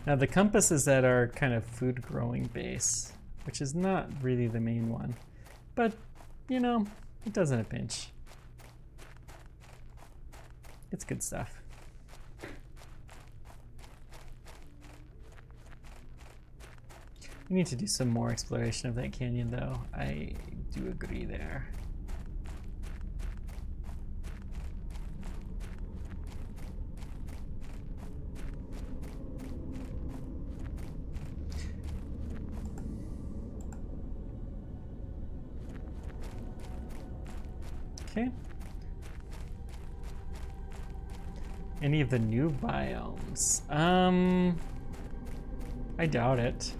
Now the compass is at our kind of food growing base, which is not really the main one, but you know, it does in a pinch. It's good stuff. We need to do some more exploration of that canyon though. I do agree there. Okay. Any of the new biomes? I doubt it.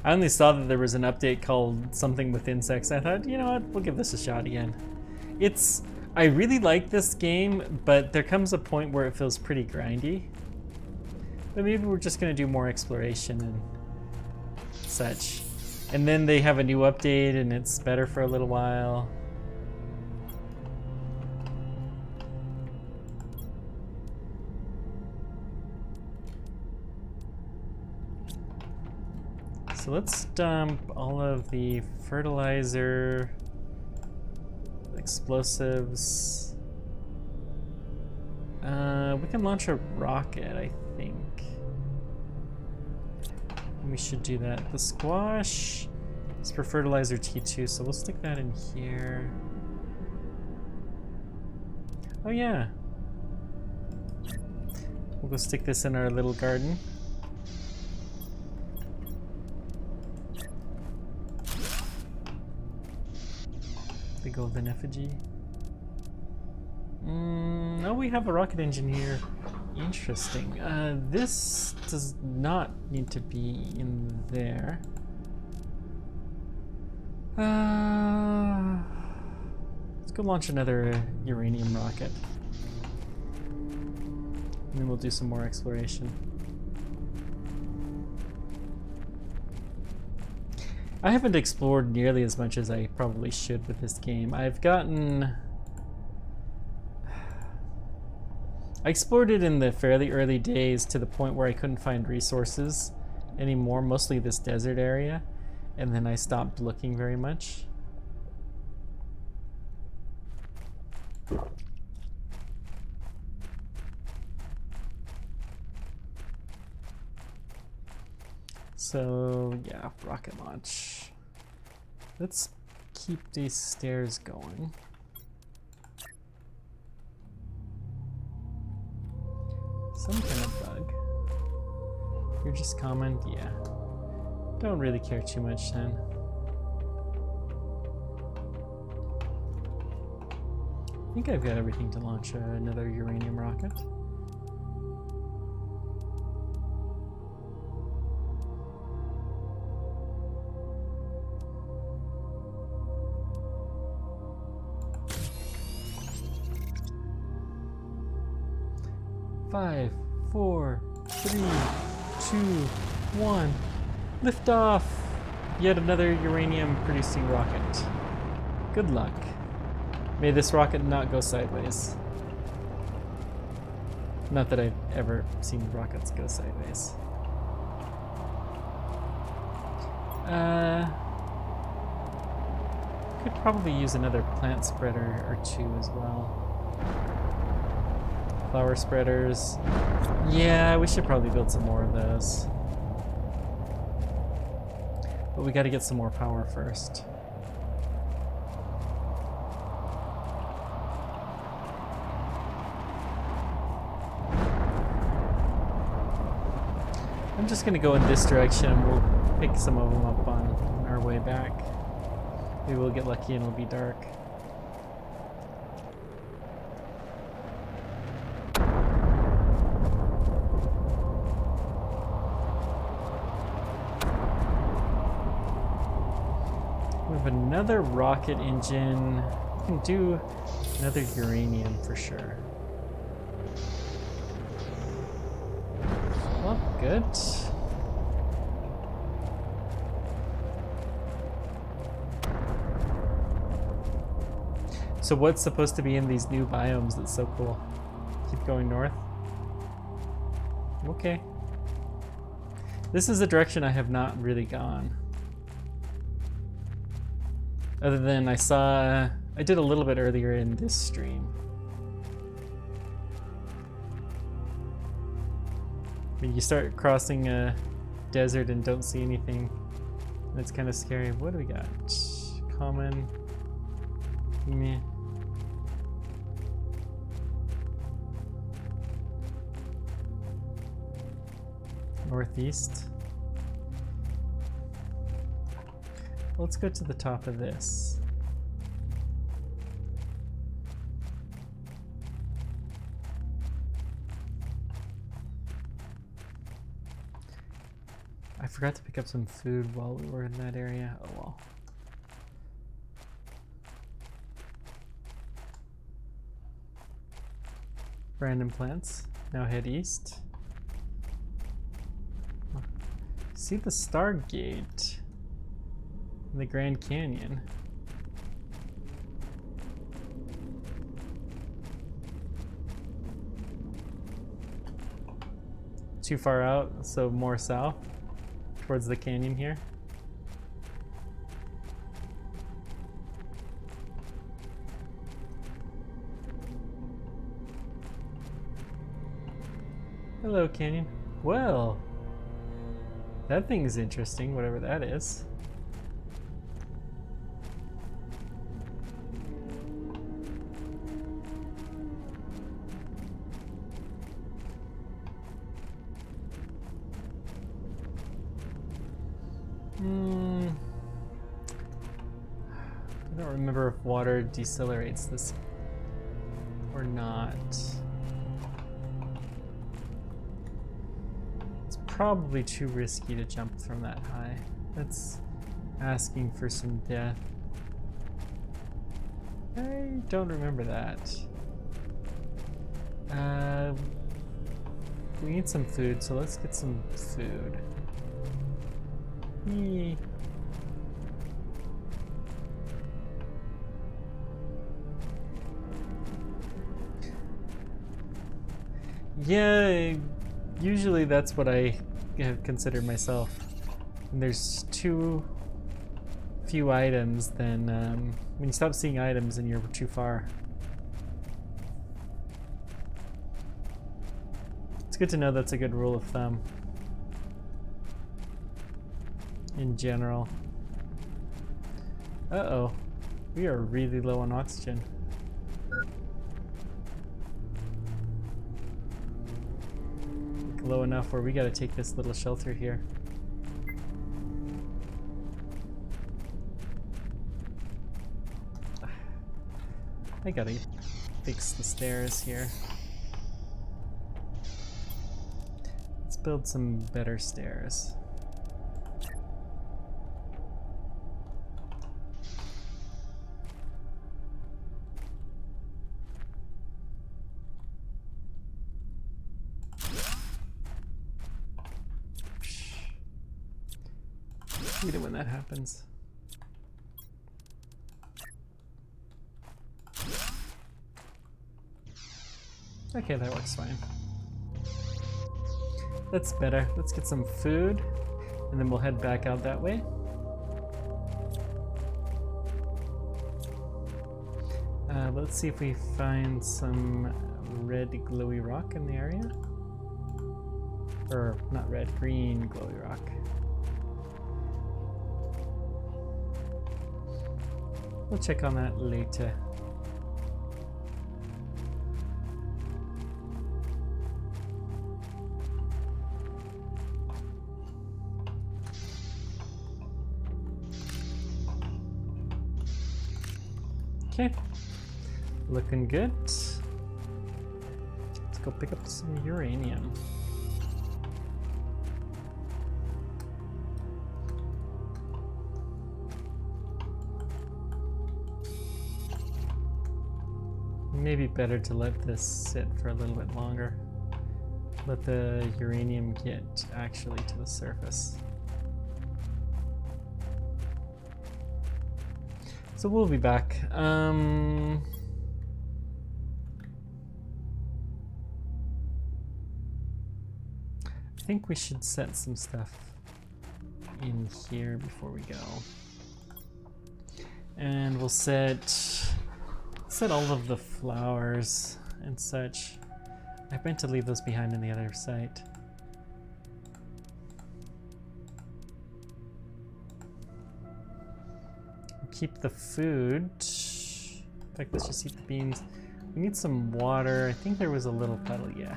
I only saw that there was an update called something with insects. I thought, you know what, we'll give this a shot again. I really like this game, but there comes a point where it feels pretty grindy. But maybe we're just gonna do more exploration and such. And then they have a new update and it's better for a little while. So let's dump all of the fertilizer, explosives. We can launch a rocket, I think. We should do that. The squash is for fertilizer T2, so we'll stick that in here. Oh yeah. We'll go stick this in our little garden. The golden effigy. Oh, we have a rocket engine here. Interesting. This does not need to be in there. Let's go launch another uranium rocket. And then we'll do some more exploration. I haven't explored nearly as much as I probably should with this game. I explored it in the fairly early days to the point where I couldn't find resources anymore, mostly this desert area, and then I stopped looking very much. So yeah, rocket launch. Let's keep these stairs going. Some kind of bug. You're just common? Yeah. Don't really care too much then. I think I've got everything to launch another uranium rocket. Five, 4, 3, 2, 1. Lift off! Yet another uranium producing rocket. Good luck. May this rocket not go sideways. Not that I've ever seen rockets go sideways. Could probably use another plant spreader or two as well. Flower spreaders. Yeah, we should probably build some more of those. But we gotta get some more power first. I'm just gonna go in this direction and we'll pick some of them up on our way back. Maybe we'll get lucky and it'll be dark. We have another rocket engine. We can do another uranium for sure. Well, good. So what's supposed to be in these new biomes that's so cool? Keep going north. Okay. This is a direction I have not really gone. Other than I did a little bit earlier in this stream. You start crossing a desert and don't see anything. It's kind of scary. What do we got? Common. Meh. Northeast. Let's go to the top of this. I forgot to pick up some food while we were in that area. Oh well. Random plants. Now head east. See the Stargate in the Grand Canyon. Too far out, so more south towards the canyon here. Hello, canyon. Well, that thing's interesting, whatever that is. I don't remember if water decelerates this or not. It's probably too risky to jump from that high. That's asking for some death. I don't remember that. We need some food, so let's get some food. Yee. Yeah, usually that's what I have considered myself. When there's too few items, then when you stop seeing items and you're too far. It's good to know that's a good rule of thumb in general. Uh-oh, we are really low on oxygen. Low enough where we gotta take this little shelter here. I gotta fix the stairs here. Let's build some better stairs. Hate it when that happens. Okay, that works fine. That's better. Let's get some food, and then we'll head back out that way. Let's see if we find some red glowy rock in the area. Or, not red, green glowy rock. We'll check on that later. Okay, looking good. Let's go pick up some uranium. Maybe better to let this sit for a little bit longer. Let the uranium get actually to the surface. So we'll be back. I think we should set some stuff in here before we go. And we'll set all of the flowers and such. I meant to leave those behind in the other site. Keep the food. In fact, let's just eat the beans. We need some water. I think there was a little puddle, yeah.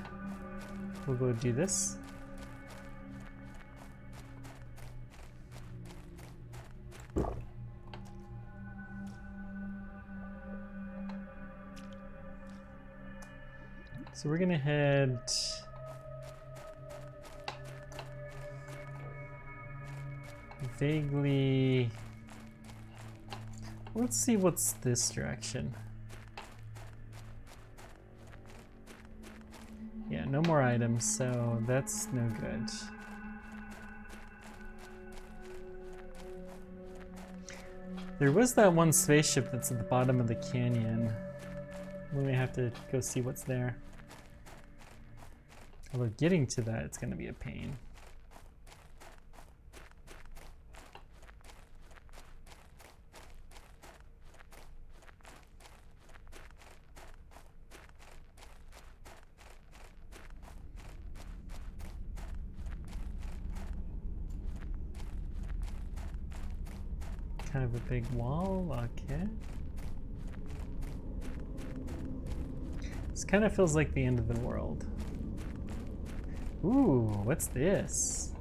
We'll go do this. So we're gonna head vaguely. Let's see what's this direction. Yeah, no more items, so that's no good. There was that one spaceship that's at the bottom of the canyon. We may have to go see what's there. Although getting to that, it's going to be a pain. Kind of a big wall, okay. This kind of feels like the end of the world. Ooh, what's this?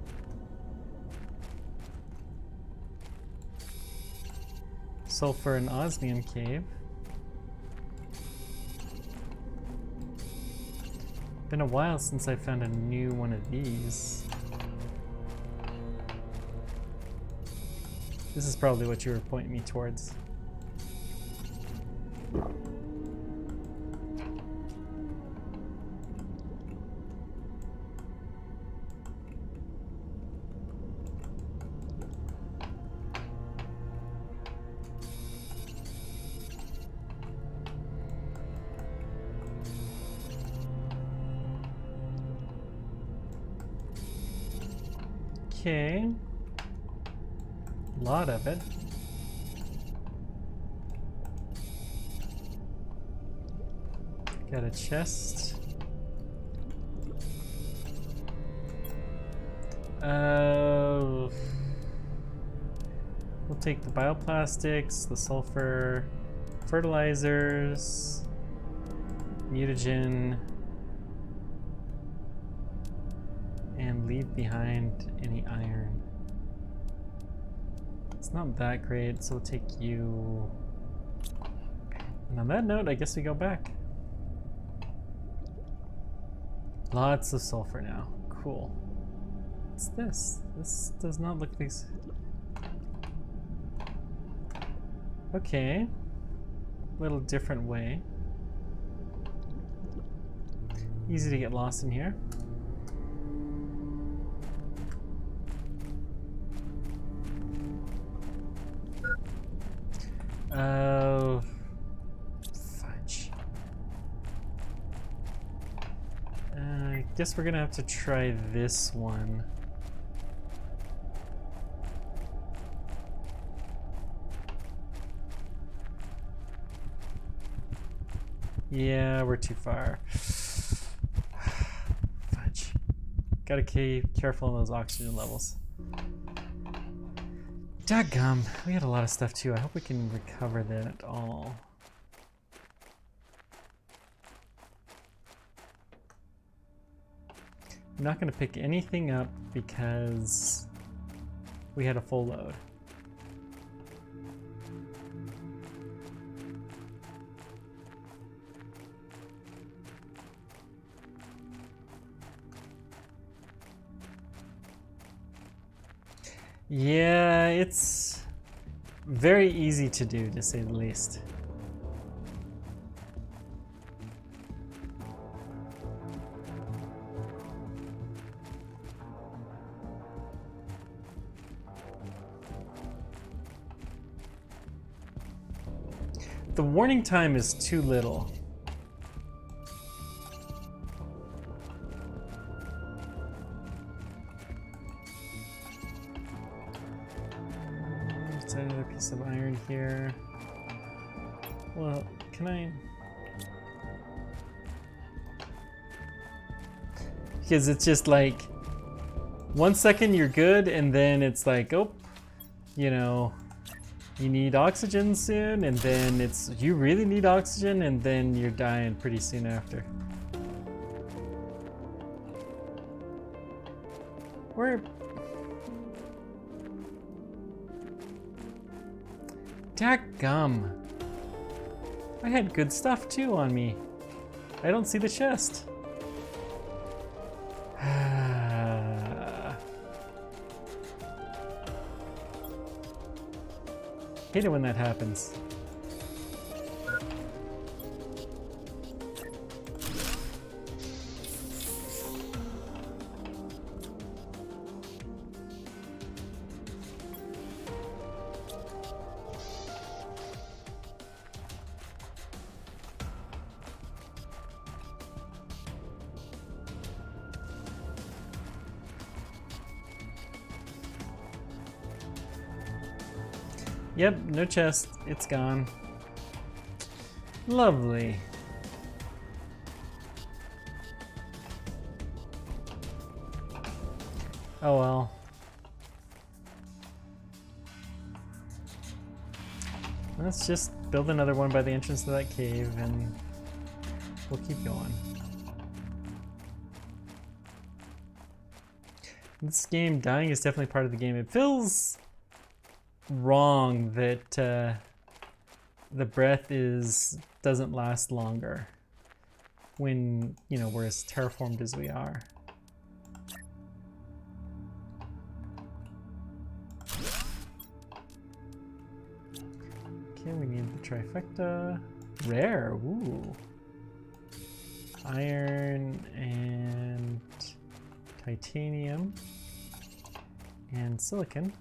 Sulfur and osmium cave. Been a while since I found a new one of these. This is probably what you were pointing me towards. Okay. A lot of it. Got a chest. We'll take the bioplastics, the sulfur, fertilizers, mutagen, and leave behind any iron. It's not that great, so we'll take you. And on that note, I guess we go back. Lots of sulfur now. Cool. What's this? This does not look these. Okay. Little different way. Easy to get lost in here. Fudge. I guess we're gonna have to try this one. Yeah, we're too far. Fudge. Gotta be careful on those oxygen levels. Daggum, we had a lot of stuff too. I hope we can recover that all. I'm not going to pick anything up because we had a full load. Yeah, it's very easy to do, to say the least. The warning time is too little. Let's add another piece of iron here. Well, can I? Because it's just like 1 second you're good, and then it's like, oh, you know, you need oxygen soon, and then it's you really need oxygen, and then you're dying pretty soon after. Where? Dadgum. I had good stuff too on me. I don't see the chest. Hate it when that happens. Yep, no chest. It's gone. Lovely. Oh well. Let's just build another one by the entrance to that cave and we'll keep going. This game, dying is definitely part of the game. It feels wrong that the breath doesn't last longer when, you know, we're as terraformed as we are. Okay, we need the trifecta. Rare, ooh. Iron and titanium and silicon.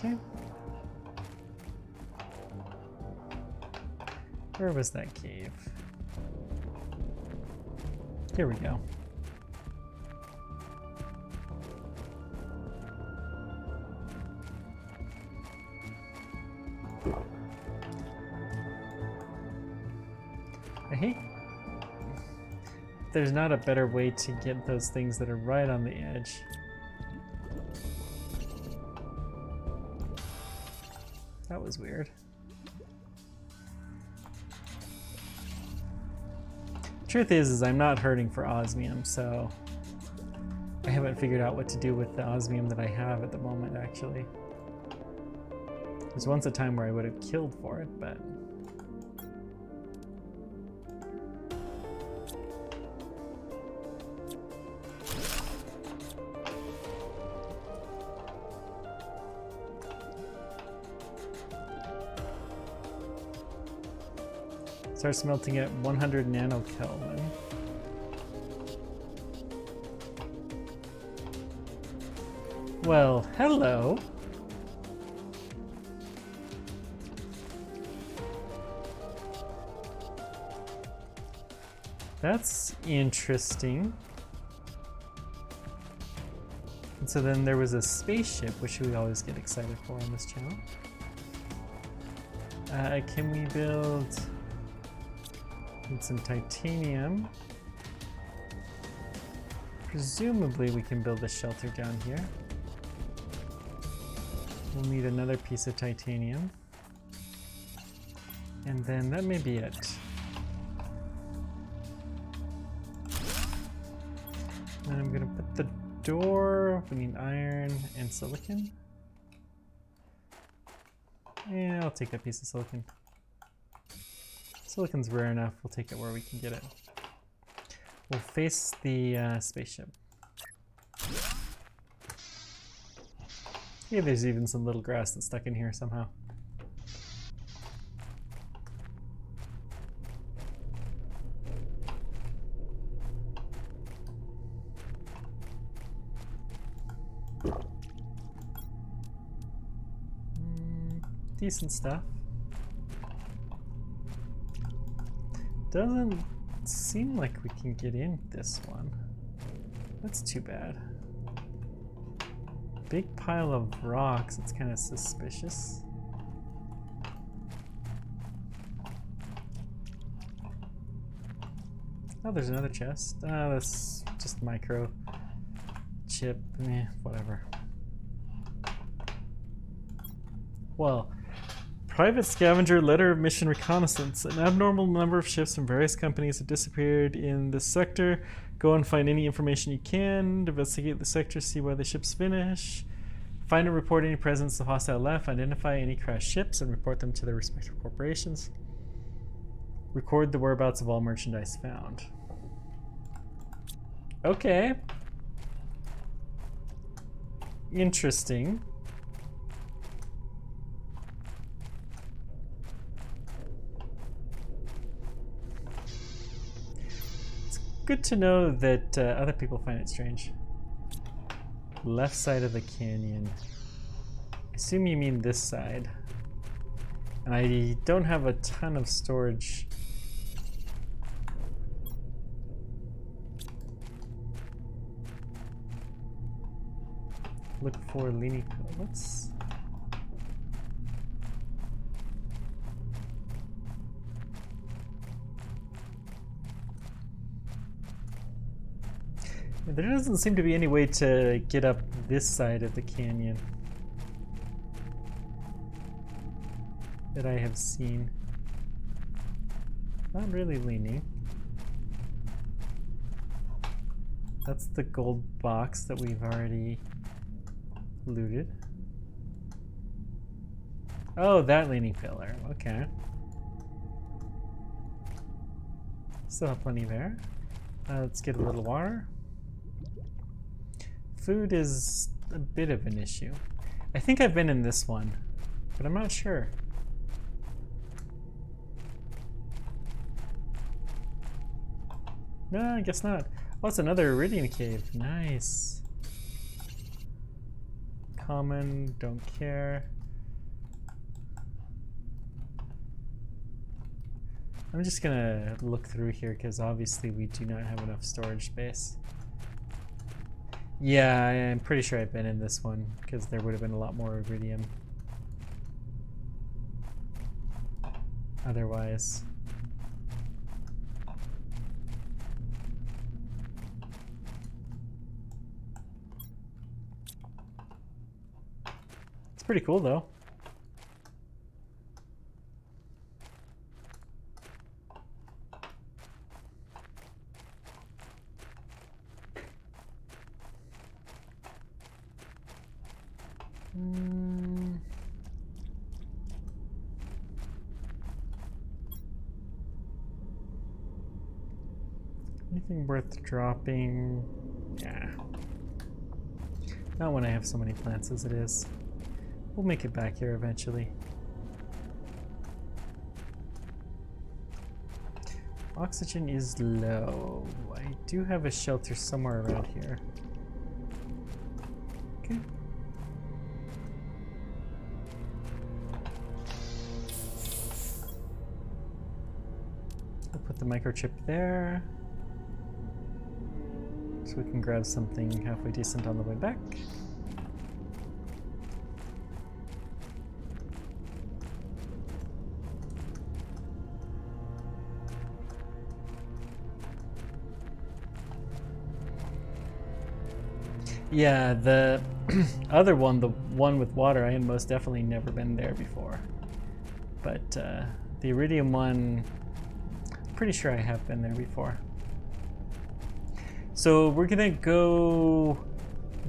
Okay. Where was that cave? Here we go. I hate there's not a better way to get those things that are right on the edge. That was weird. Truth is I'm not hurting for osmium, so I haven't figured out what to do with the osmium that I have at the moment, actually. There's once a time where I would have killed for it, but... Starts melting at 100 nanokelvin. Well, hello. That's interesting. And so then there was a spaceship, which we always get excited for on this channel. Can we build... Need some titanium. Presumably we can build a shelter down here. We'll need another piece of titanium. And then that may be it. And I'm gonna put the door, we need iron and silicon. Yeah, I'll take that piece of silicon. Silicon's rare enough, we'll take it where we can get it. We'll face the spaceship. Yeah, there's even some little grass that's stuck in here somehow. Decent stuff. Doesn't seem like we can get in this one. That's too bad. Big pile of rocks, it's kind of suspicious. Oh, there's another chest. Oh, that's just micro chip, whatever. Well, private scavenger letter of mission reconnaissance. An abnormal number of ships from various companies have disappeared in this sector. Go and find any information you can. Investigate the sector, see why the ships vanish. Find and report any presence of hostile life. Identify any crashed ships and report them to their respective corporations. Record the whereabouts of all merchandise found. Okay. Interesting. Good to know that other people find it strange. Left side of the canyon. I assume you mean this side. And I don't have a ton of storage. Look for leaning pellets. There doesn't seem to be any way to get up this side of the canyon that I have seen. Not really leaning. That's the gold box that we've already looted. Oh, that leaning pillar. Okay. Still have plenty there. Let's get a little water. Food is a bit of an issue. I think I've been in this one, but I'm not sure. No, I guess not. Oh, it's another Iridian cave. Nice. Common, don't care. I'm just gonna look through here because obviously we do not have enough storage space. Yeah, I'm pretty sure I've been in this one because there would have been a lot more iridium otherwise. It's pretty cool though. Anything worth dropping? Yeah. Not when I have so many plants as it is. We'll make it back here eventually. Oxygen is low. I do have a shelter somewhere around here. Okay. We'll put the microchip there. So we can grab something halfway decent on the way back. Yeah, the other one, the one with water, I had most definitely never been there before. But the iridium one, pretty sure I have been there before. So we're gonna go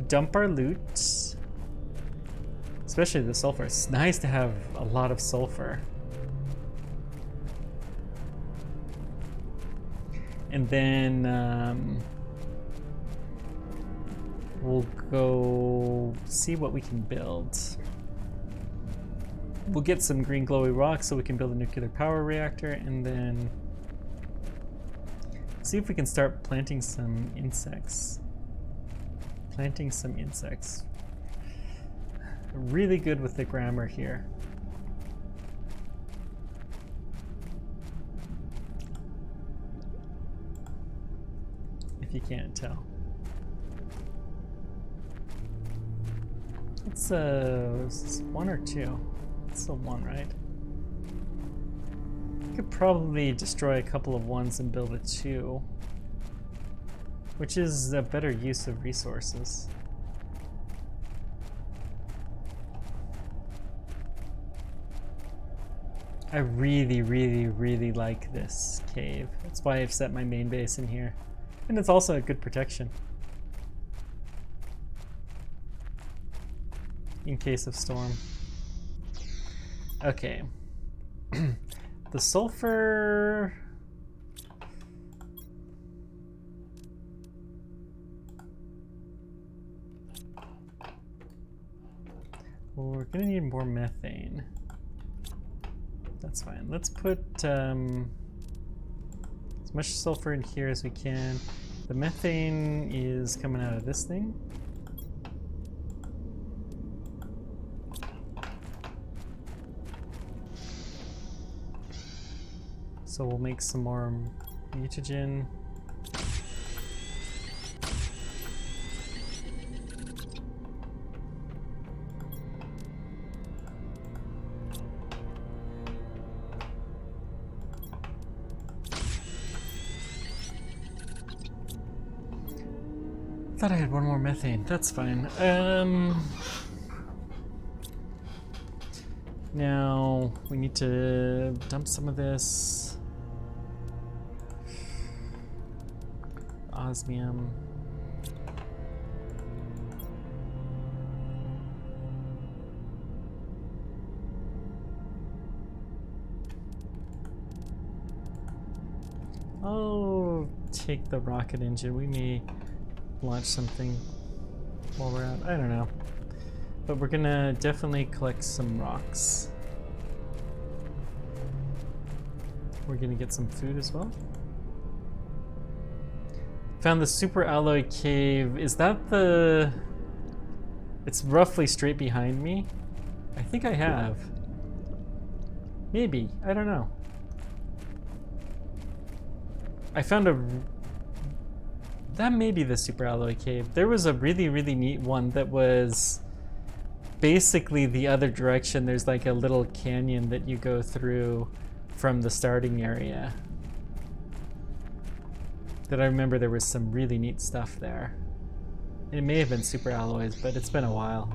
dump our loot. Especially the sulfur. It's nice to have a lot of sulfur. And then we'll go see what we can build. We'll get some green glowy rocks so we can build a nuclear power reactor, and then see if we can start planting some insects. Planting some insects. Really good with the grammar here. If you can't tell. It's one or two. It's a one, right? You could probably destroy a couple of ones and build a two, which is a better use of resources. I really, really, really like this cave. That's why I've set my main base in here. And it's also a good protection in case of storm. Okay. The sulfur... Well, we're gonna need more methane. That's fine. Let's put as much sulfur in here as we can. The methane is coming out of this thing. So we'll make some more mutagen. Thought I had one more methane. That's fine. Now we need to dump some of this osmium. I'll take the rocket engine. We may launch something while we're out. I don't know. But we're gonna definitely collect some rocks. We're gonna get some food as well. Found the super alloy cave. Is that the... It's roughly straight behind me. I think I have. Maybe. I don't know. I found a... That may be the super alloy cave. There was a really, really neat one that was basically the other direction. There's like a little canyon that you go through from the starting area. That I remember there was some really neat stuff there. It may have been super alloys, but it's been a while.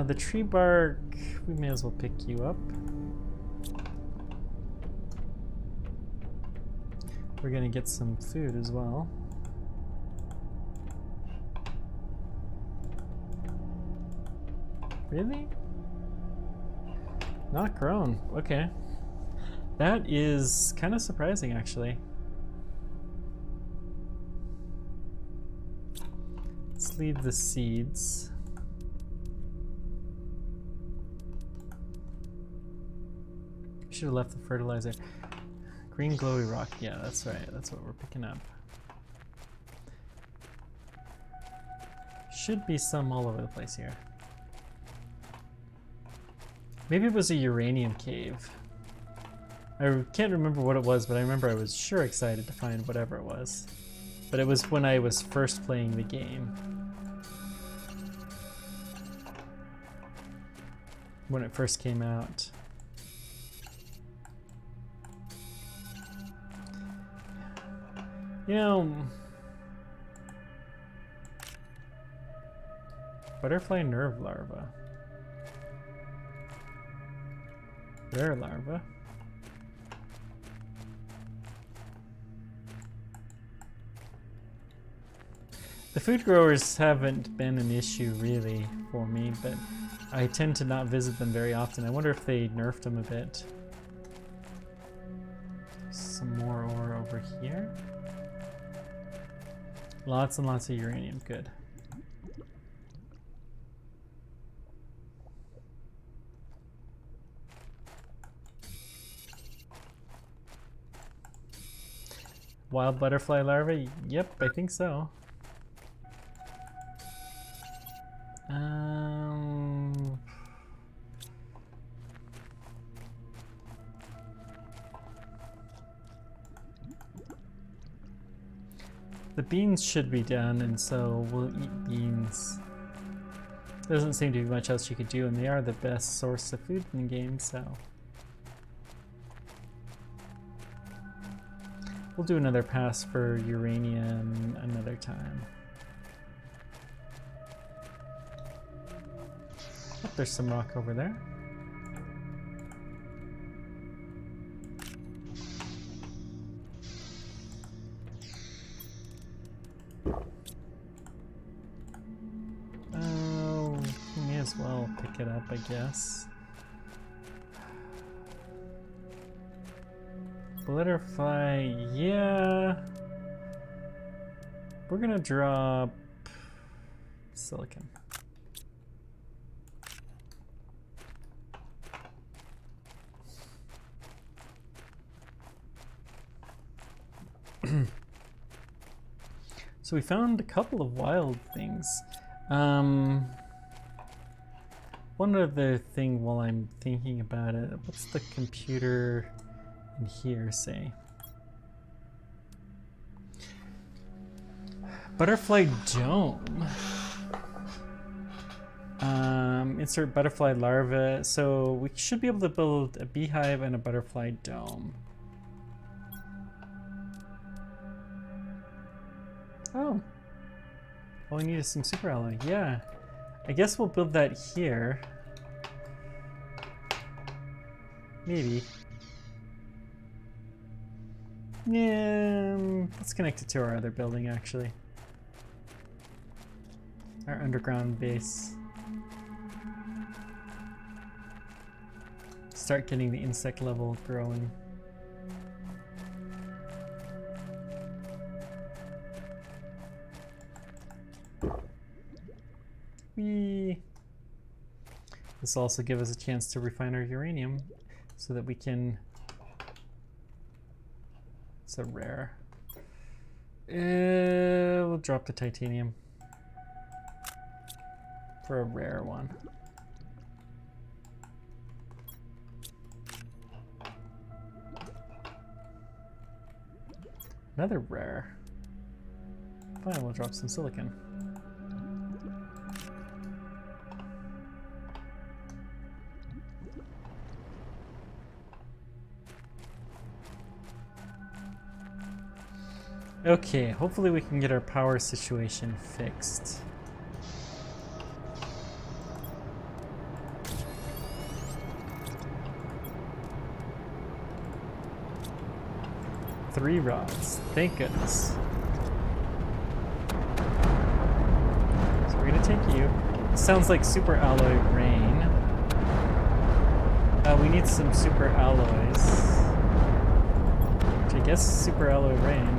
The tree bark, we may as well pick you up. We're gonna get some food as well. Really? Not grown. Okay. That is kind of surprising, actually. Let's leave the seeds. Should have left the fertilizer. Green glowy rock. Yeah, that's right. That's what we're picking up. Should be some all over the place here. Maybe it was a uranium cave. I can't remember what it was, but I remember I was sure excited to find whatever it was. But it was when I was first playing the game. When it first came out. You know, butterfly nerve larva. Rare larva. The food growers haven't been an issue really for me, but I tend to not visit them very often. I wonder if they nerfed them a bit. Some more ore over here. Lots and lots of uranium, good. Wild butterfly larvae? Yep, I think so. The beans should be done, and so we'll eat beans. There doesn't seem to be much else you could do, and they are the best source of food in the game, so. We'll do another pass for uranium another time. Oh, there's some rock over there. May as well pick it up, I guess. Butterfly, yeah. We're gonna drop silicon. So we found a couple of wild things. One other thing while I'm thinking about it, what's the computer in here say? Butterfly dome. Insert butterfly larva. So we should be able to build a beehive and a butterfly dome. Oh. All we need is some super alloy. Yeah. I guess we'll build that here. Maybe. Yeah, let's connect it to our other building actually. Our underground base. Start getting the insect level growing. This will also give us a chance to refine our uranium so that we can. It's a rare. We'll drop the titanium for a rare one. Another rare. Fine, we'll drop some silicon. Okay, hopefully we can get our power situation fixed. Three rods, thank goodness. So we're gonna take you. Sounds like super alloy rain. We need some super alloys. Which I guess super alloy rain.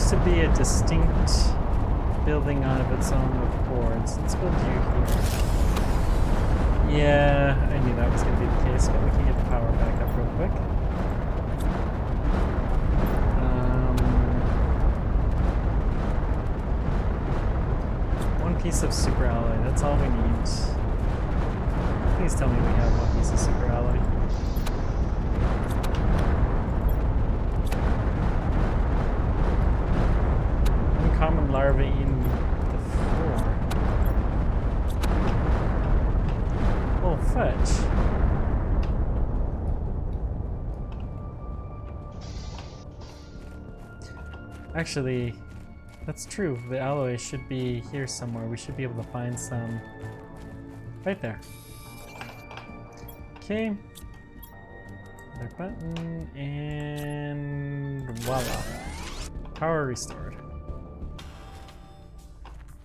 To be a distinct building on of its own with boards. Let's build you here. Yeah, I knew that was going to be the case, but we can get the power back up real quick. One piece of super alloy, that's all we need. Please tell me we have one piece of super alloy. Common larvae in the floor. Oh, fetch. Actually, that's true. The alloy should be here somewhere. We should be able to find some right there. Okay. Another button, and voila. Power restored.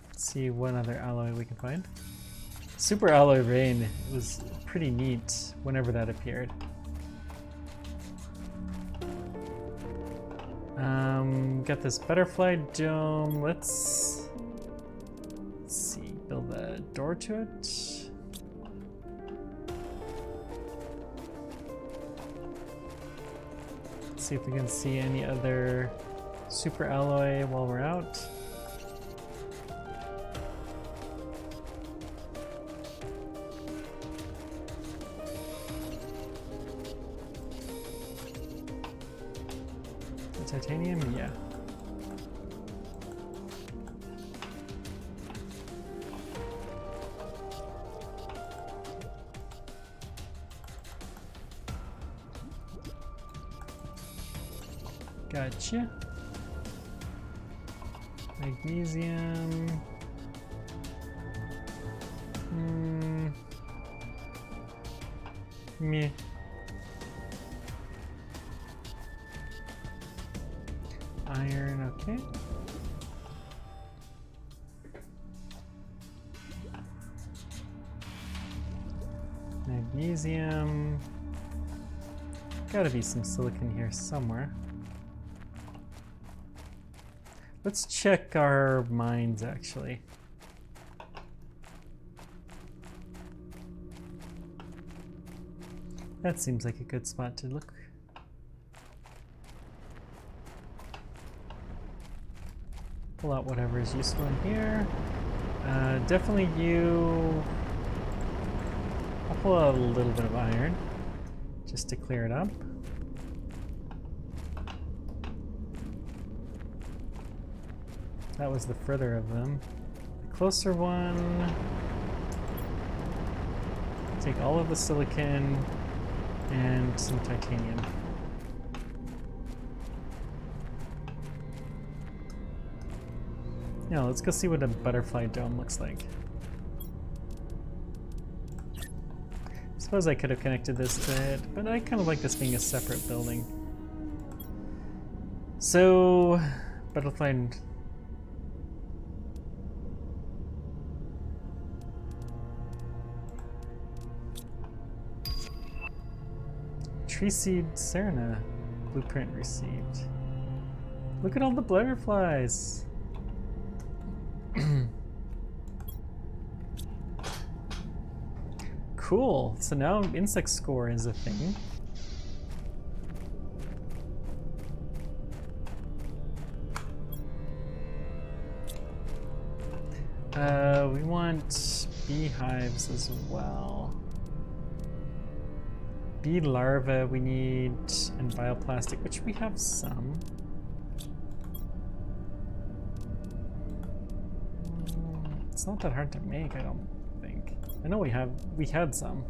Let's see what other alloy we can find. Super Alloy Rain was pretty neat whenever that appeared. Got this butterfly dome. Let's see, build a door to it. See if we can see any other super alloy while we're out. The titanium, yeah. Gotcha. Magnesium. Meh. Iron, okay. Magnesium. Gotta be some silicon here somewhere. Let's check our mines, actually. That seems like a good spot to look. Pull out whatever is useful in here. Definitely you... I'll pull out a little bit of iron, just to clear it up. That was the further of them. The closer one. Take all of the silicon and some titanium. Now let's go see what a butterfly dome looks like. Suppose I could have connected this to it, but I kind of like this being a separate building. So, butterfly. Tree Seed Serena blueprint received. Look at all the butterflies. Cool. So now insect score is a thing. We want beehives as well. Bee larvae we need, and bioplastic, which we have some. It's not that hard to make, I don't think. I know we had some.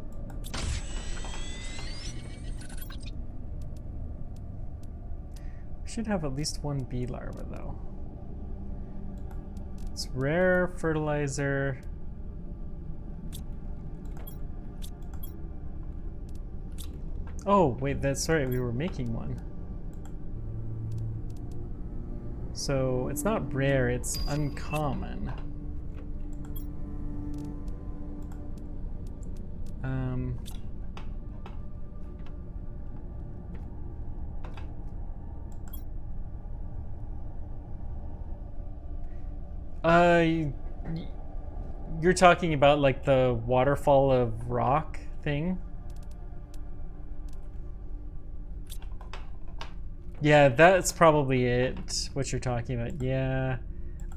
We should have at least one bee larva though. It's rare fertilizer. Oh, wait, that's right, we were making one. So it's not rare, it's uncommon. You're talking about like the waterfall of rock thing? Yeah, that's probably it, what you're talking about. Yeah,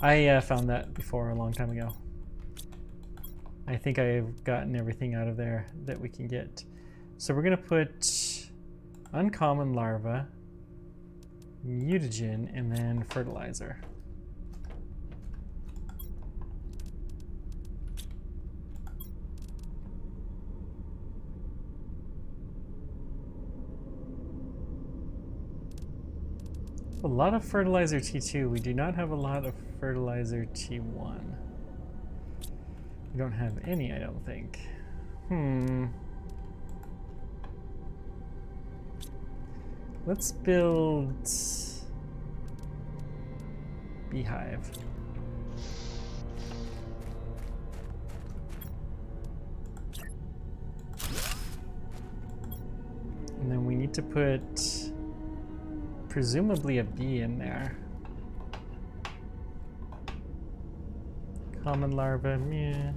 I found that before a long time ago. I think I've gotten everything out of there that we can get. So we're gonna put uncommon larva, mutagen, and then fertilizer. A lot of fertilizer T2. We do not have a lot of fertilizer T1. We don't have any, I don't think. Let's build beehive. And then we need to put presumably a bee in there. Common larva, meh.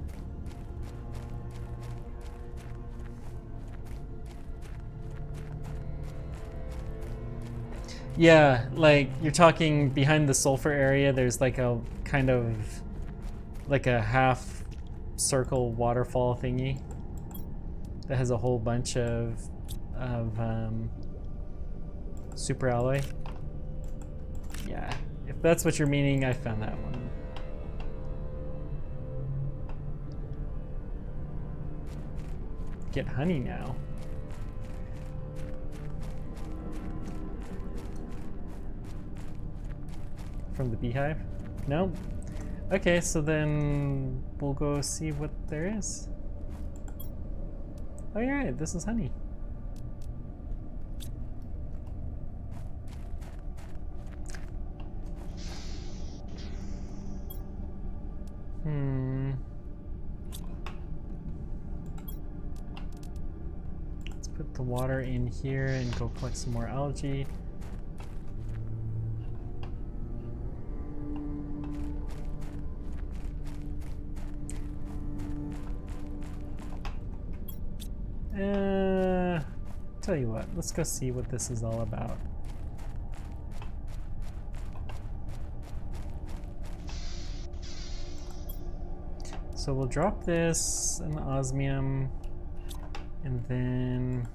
Yeah, like you're talking behind the sulfur area, there's like a kind of like a half circle waterfall thingy that has a whole bunch of super alloy. Yeah, if that's what you're meaning, I found that one. Get honey now. From the beehive? No? Okay, so then we'll go see what there is. Oh, you're right, this is honey. Let's put the water in here and go collect some more algae. Tell you what, let's go see what this is all about. So we'll drop this in the osmium, and then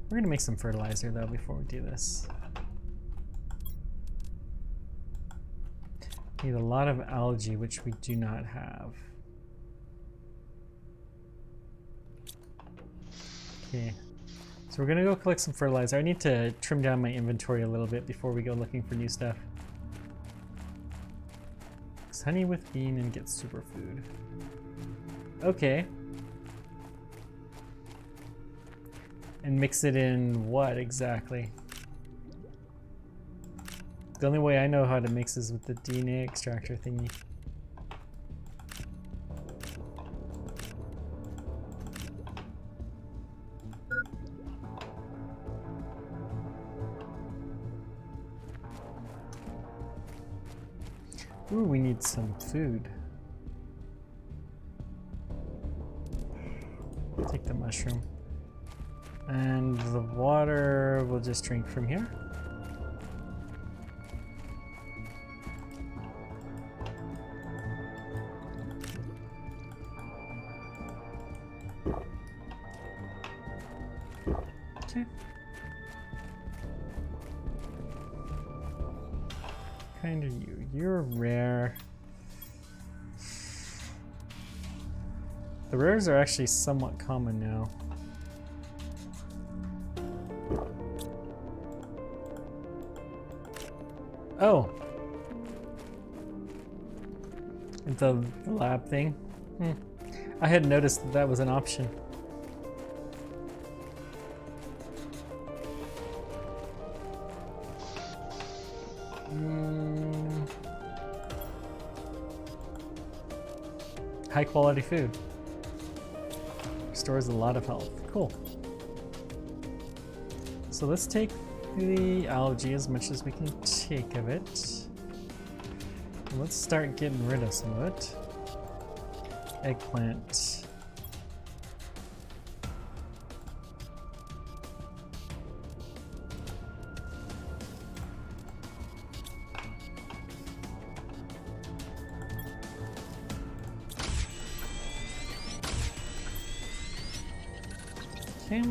we're gonna make some fertilizer though before we do this. Need a lot of algae, which we do not have. Okay, so we're gonna go collect some fertilizer. I need to trim down my inventory a little bit before we go looking for new stuff. It's honey with bean and get superfood. Okay. And mix it in what exactly? The only way I know how to mix is with the DNA extractor thingy. Ooh, we need some food. Take the mushroom. And the water we'll just drink from here. Okay. Kind of you. You're rare. The rares are actually somewhat common now. Oh. The lab thing? I had noticed that that was an option. High quality food. Restores a lot of health. Cool. So let's take the algae as much as we can take of it. And let's start getting rid of some of it. Eggplant. Okay.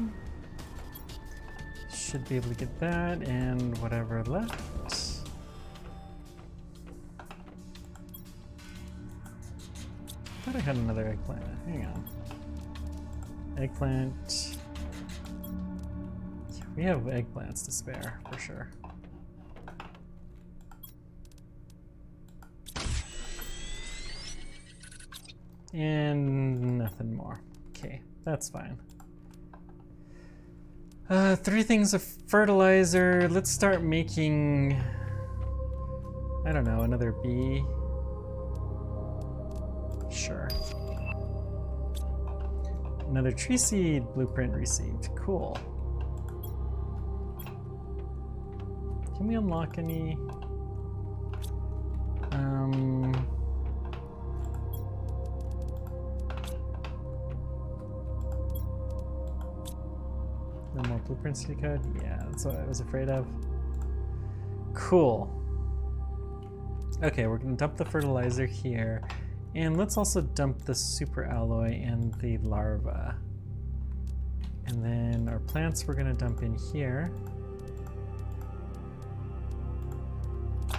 Should be able to get that and whatever left. Thought I had another eggplant. Hang on. Eggplant. Yeah, We have eggplants to spare, for sure. And nothing more. Okay, that's fine. 3 things of fertilizer. Let's start making, I don't know, another bee. Sure. Another tree seed blueprint received. Cool. Can we unlock any? No more blueprints to decode? Yeah, that's what I was afraid of. Cool. Okay, we're gonna dump the fertilizer here. And let's also dump the super alloy and the larva. And then our plants we're gonna dump in here.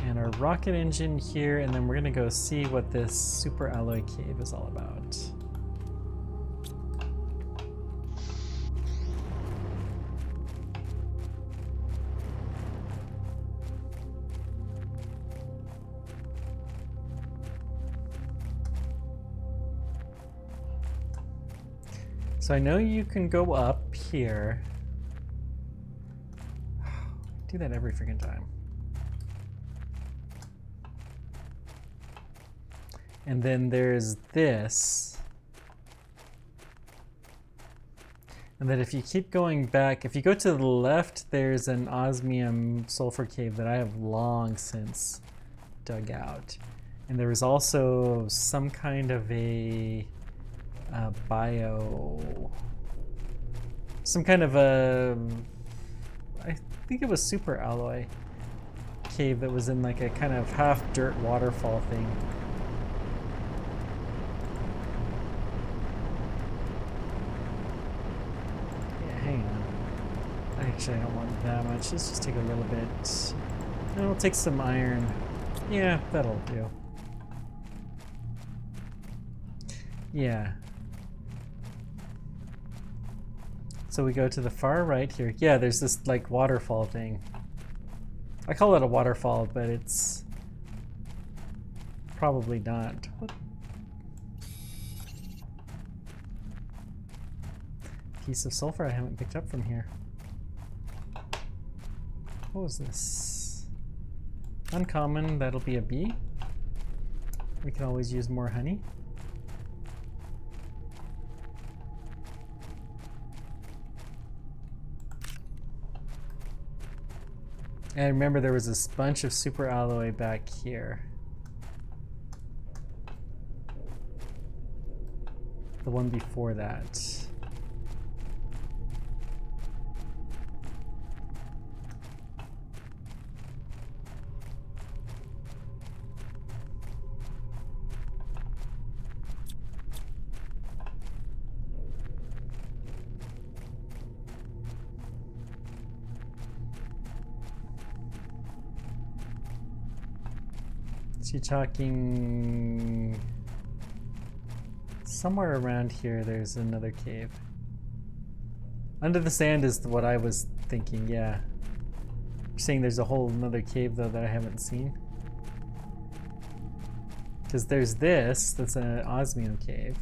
And our rocket engine here, and then we're gonna go see what this super alloy cave is all about. So I know you can go up here. Do that every freaking time. And then there's this. And then if you keep going back, if you go to the left, there's an osmium sulfur cave that I have long since dug out. And there was also some kind of some kind of a, I think it was super alloy cave that was in like a kind of half dirt waterfall thing. Yeah, hang on. Actually, I don't want that much. Let's just take a little bit. And we'll take some iron. Yeah, that'll do. Yeah. So we go to the far right here. Yeah, there's this like waterfall thing. I call it a waterfall, but it's probably not. What? Piece of sulfur I haven't picked up from here. What was this? Uncommon, that'll be a bee. We can always use more honey. And I remember there was this bunch of super alloy back here. The one before that. So you're talking somewhere around here there's another cave. Under the sand is what I was thinking, yeah. You're saying there's a whole another cave though that I haven't seen? Because there's this, that's an osmium cave.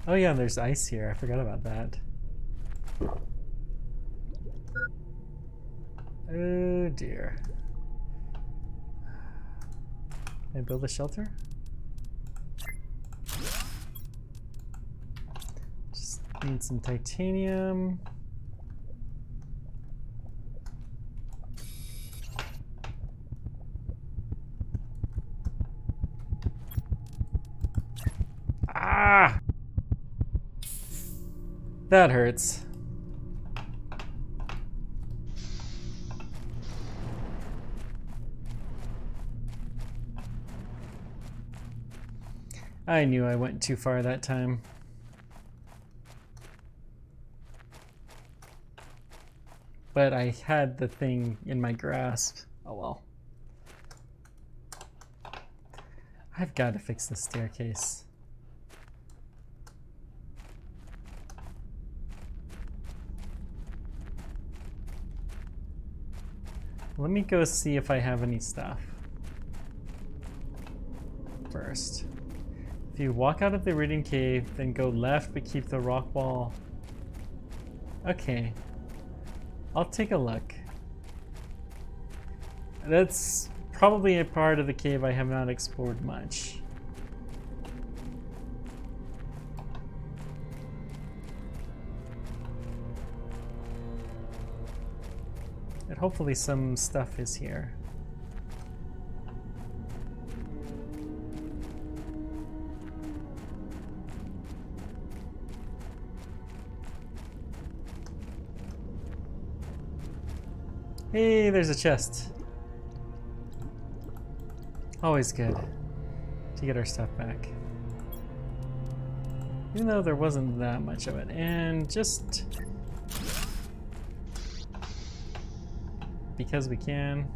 Oh yeah, there's ice here. I forgot about that. Oh dear. Can I build a shelter? Just need some titanium. Ah! That hurts. I knew I went too far that time. But I had the thing in my grasp. Oh well. I've got to fix the staircase. Let me go see if I have any stuff first. If you walk out of the Iridium Cave, then go left but keep the rock wall. Okay. I'll take a look. That's probably a part of the cave I have not explored much. And hopefully some stuff is here. Hey, there's a chest. Always good to get our stuff back. Even though there wasn't that much of it. And just because we can.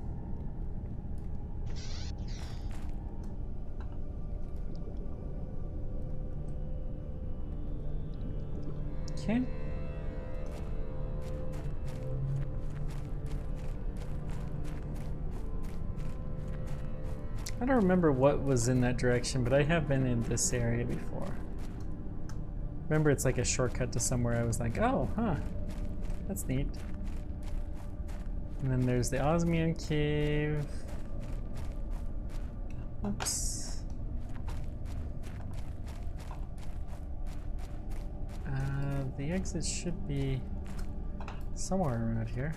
Okay. I don't remember what was in that direction, but I have been in this area before. Remember, it's like a shortcut to somewhere I was like, oh, huh, that's neat. And then there's the Osmium Cave. Oops. The exit should be somewhere around here.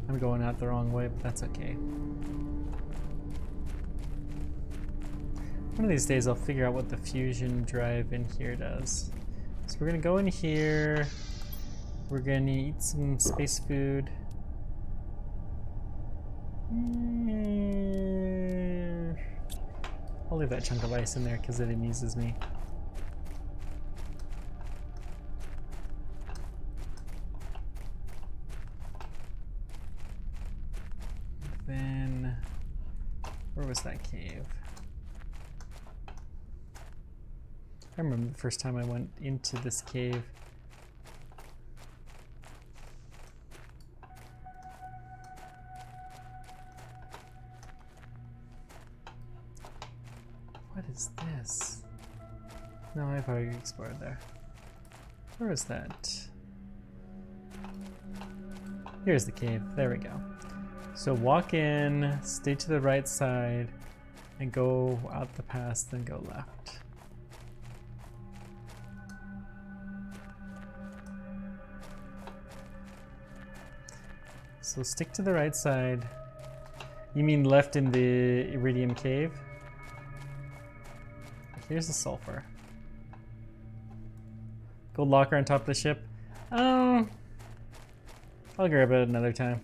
I'm going out the wrong way, but that's okay. One of these days I'll figure out what the fusion drive in here does. So we're gonna go in here. We're gonna eat some space food. I'll leave that chunk of ice in there because it amuses me. Then, where was that cave? I remember the first time I went into this cave. What is this? No, I've already explored there. Where is that? Here's the cave. There we go. So walk in, stay to the right side, and go out the pass, then go left. So stick to the right side. You mean left in the Iridium Cave? Here's the sulfur. Gold locker on top of the ship. Oh, I'll grab it another time.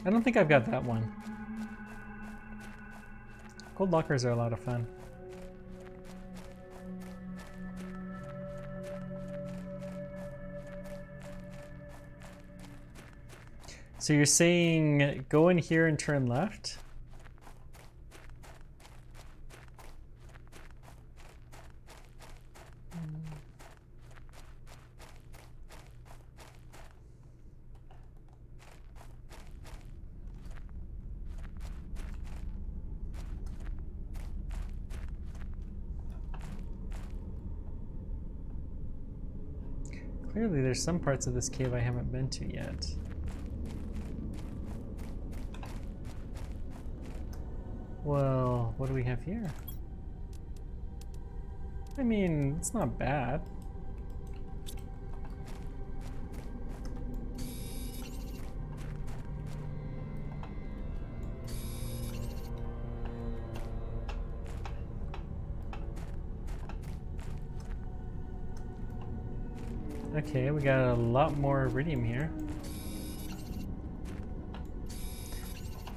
I don't think I've got that one. Gold lockers are a lot of fun. So you're saying go in here and turn left? Clearly there's some parts of this cave I haven't been to yet. Well, what do we have here? I mean, it's not bad. Okay, we got a lot more iridium here.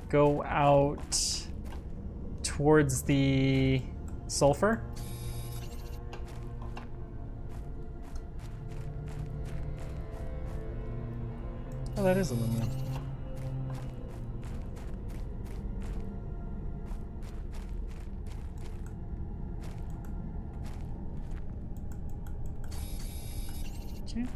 Go out towards the sulfur. Oh, that is aluminum. Okay.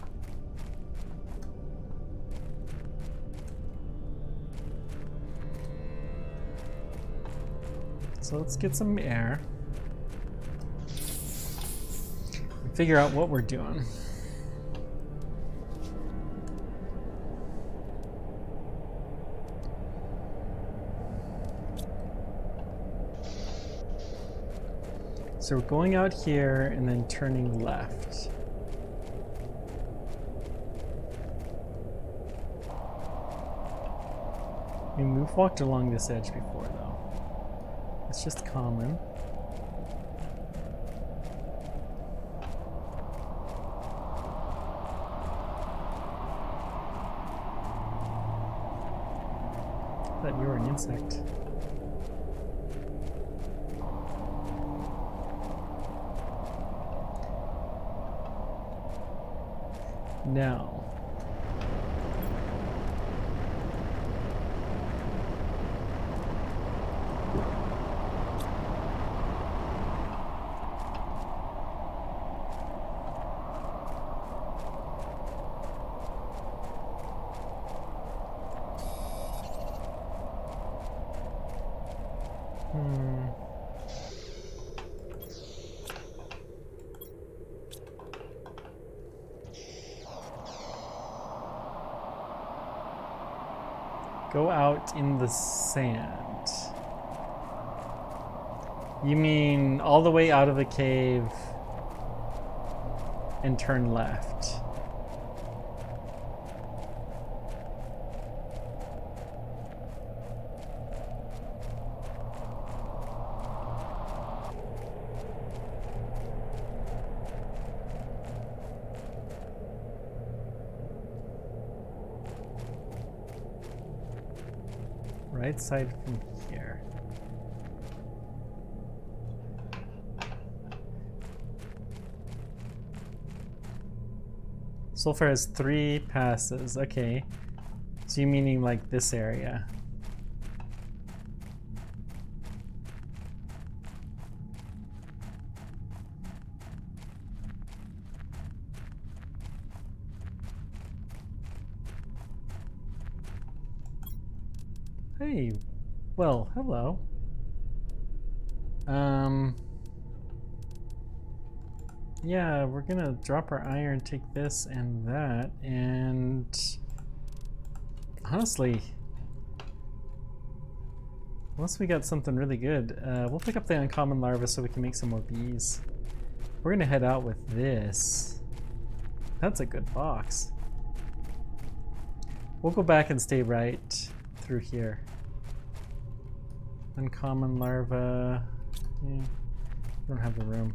So let's get some air. And figure out what we're doing. So we're going out here and then turning left. I mean, we've walked along this edge before though. It's just common. I thought you were an insect. Now, go out in the sand. You mean all the way out of the cave and turn left? Right side from here. Sulfur has 3 passes. Okay. So you meaning like this area? Hey, well, hello. Yeah, we're gonna drop our iron, take this and that, and honestly, unless we got something really good, we'll pick up the uncommon larva so we can make some more bees. We're gonna head out with this. That's a good box. We'll go back and stay right through here. Uncommon larva. Yeah, don't have the room.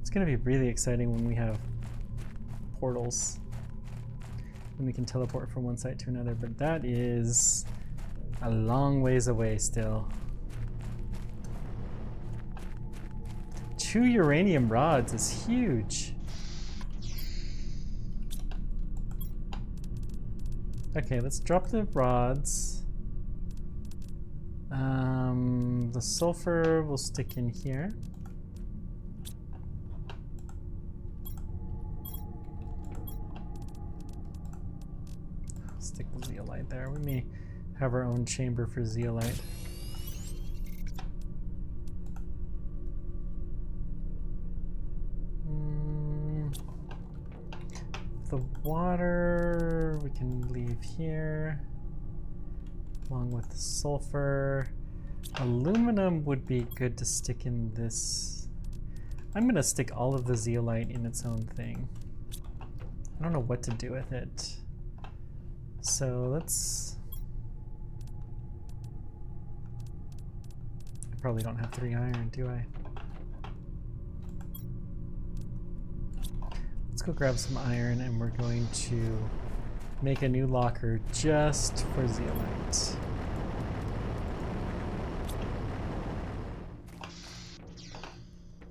It's gonna be really exciting when we have portals. When we can teleport from one site to another, but that is a long ways away still. 2 uranium rods is huge. Okay, let's drop the rods. The sulfur will stick in here. Stick the zeolite there. We may have our own chamber for zeolite. The water we can leave here along with the sulfur. Aluminum would be good to stick in this. I'm gonna stick all of the zeolite in its own thing. I don't know what to do with it. So let's probably don't have 3 iron, do I? Let's go grab some iron, and we're going to make a new locker just for zeolite.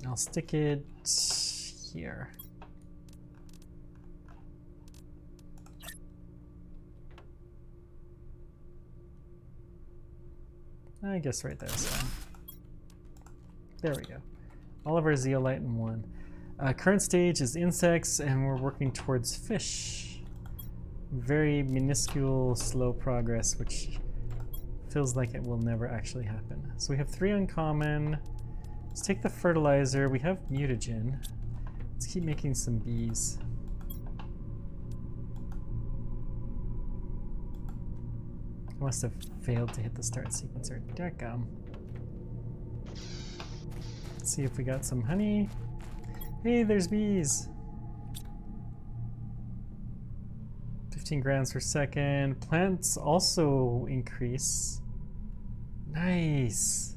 I'll stick it here. I guess right there is fine. There we go. All of our zeolite in one. Current stage is insects, and we're working towards fish. Very minuscule, slow progress, which feels like it will never actually happen. So we have 3 uncommon. Let's take the fertilizer. We have mutagen. Let's keep making some bees. I must have failed to hit the start sequencer. Dadgum. Let's see if we got some honey. Hey, there's bees. 15 grams per second. Plants also increase. Nice.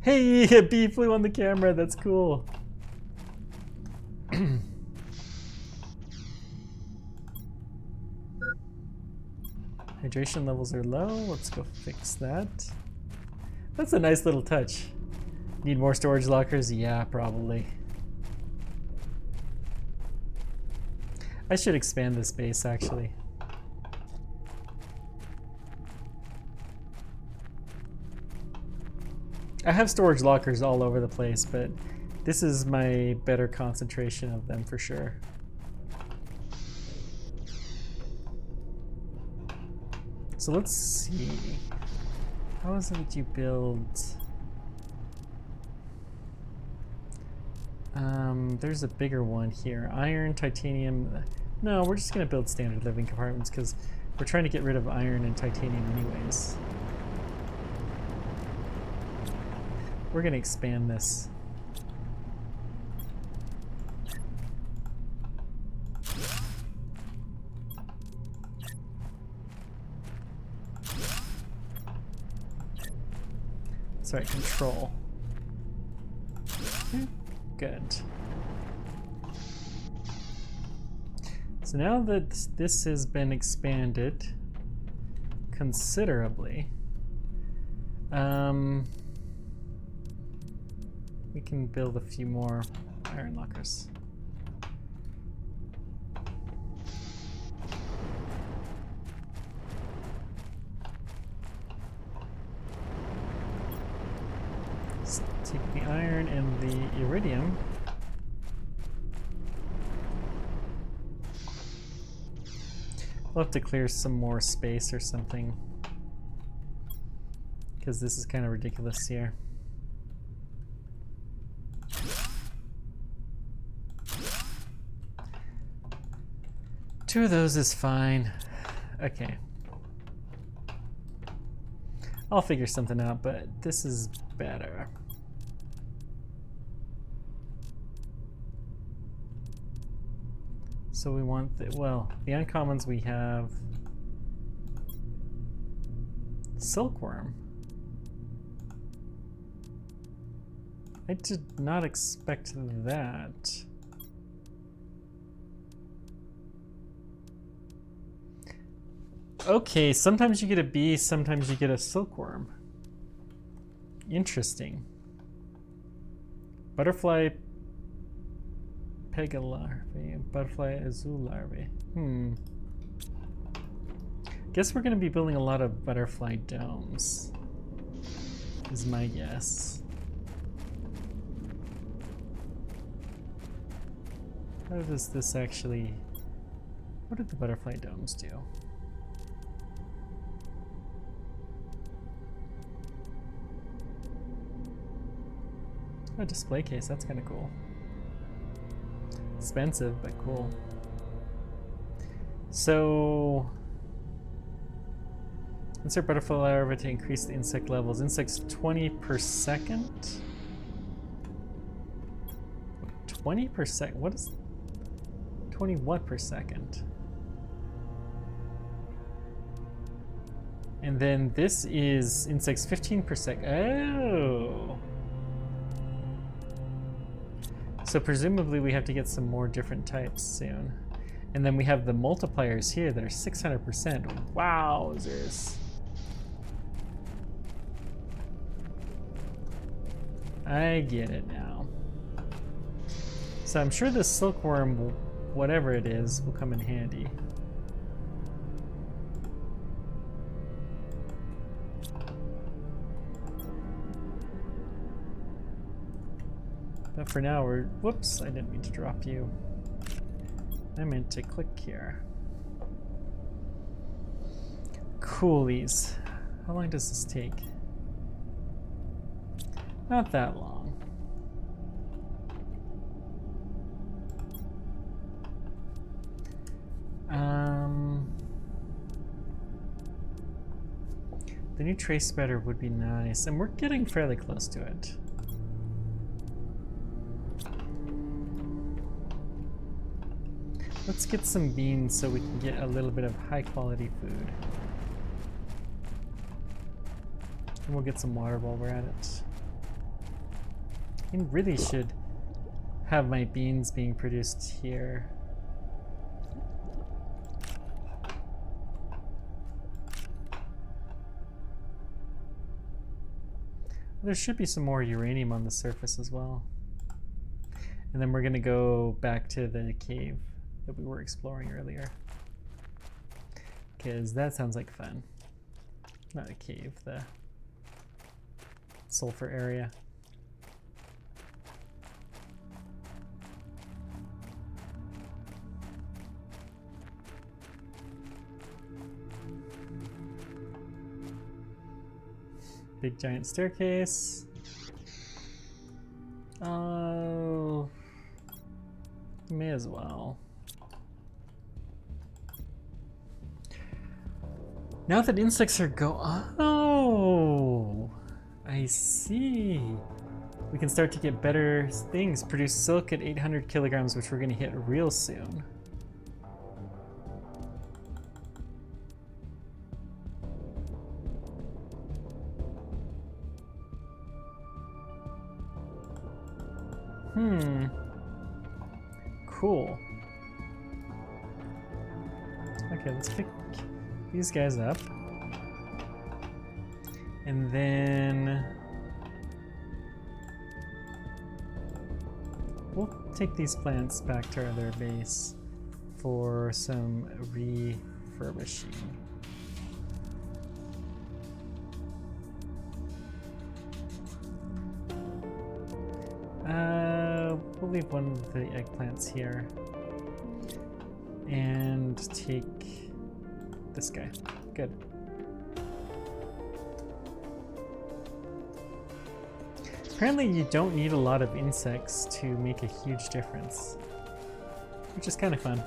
Hey, a bee flew on the camera. That's cool. Hydration levels are low. Let's go fix that. That's a nice little touch. Need more storage lockers? Yeah, probably. I should expand this base, actually. I have storage lockers all over the place, but this is my better concentration of them for sure. So let's see. How is it that you build? There's a bigger one here. Iron, titanium. No, we're just gonna build standard living compartments because we're trying to get rid of iron and titanium anyways. We're gonna expand this. Sorry, control. Good. So now that this has been expanded considerably, we can build a few more iron lockers. Let's take the iron and the iridium. We'll have to clear some more space or something, because this is kind of ridiculous here. Two of those is fine. Okay. I'll figure something out, but this is better. So we want the, well, the uncommons we have silkworm. I did not expect that. Okay, sometimes you get a bee, sometimes you get a silkworm. Interesting. Butterfly pega larvae, butterfly azul larvae. Guess we're gonna be building a lot of butterfly domes, is my guess. How does this actually, what did the butterfly domes do? A display case, that's kind of cool. Expensive, but cool. So, insert butterfly larva to increase the insect levels. Insects 20 per second? 20 per second? What is 20 what per second? And then this is insects 15 per second. Oh! So presumably we have to get some more different types soon. And then we have the multipliers here that are 600%. Wowzers. I get it now. So I'm sure the silkworm, whatever it is, will come in handy. But for now, we're... Whoops, I didn't mean to drop you. I meant to click here. Coolies. How long does this take? Not that long. The new trace spreader would be nice, and we're getting fairly close to it. Let's get some beans so we can get a little bit of high quality food. And we'll get some water while we're at it. I really should have my beans being produced here. There should be some more uranium on the surface as well. And then we're gonna go back to the cave that we were exploring earlier. Because that sounds like fun. Not a cave, the sulfur area. Big giant staircase. Oh, may as well. Now that insects are oh, I see. We can start to get better things. Produce silk at 800 kilograms, which we're going to hit real soon. Cool. Okay, let's pick these guys up. And then we'll take these plants back to their base for some refurbishing. We'll leave one of the eggplants here and take this guy. Good. Apparently you don't need a lot of insects to make a huge difference, which is kind of fun.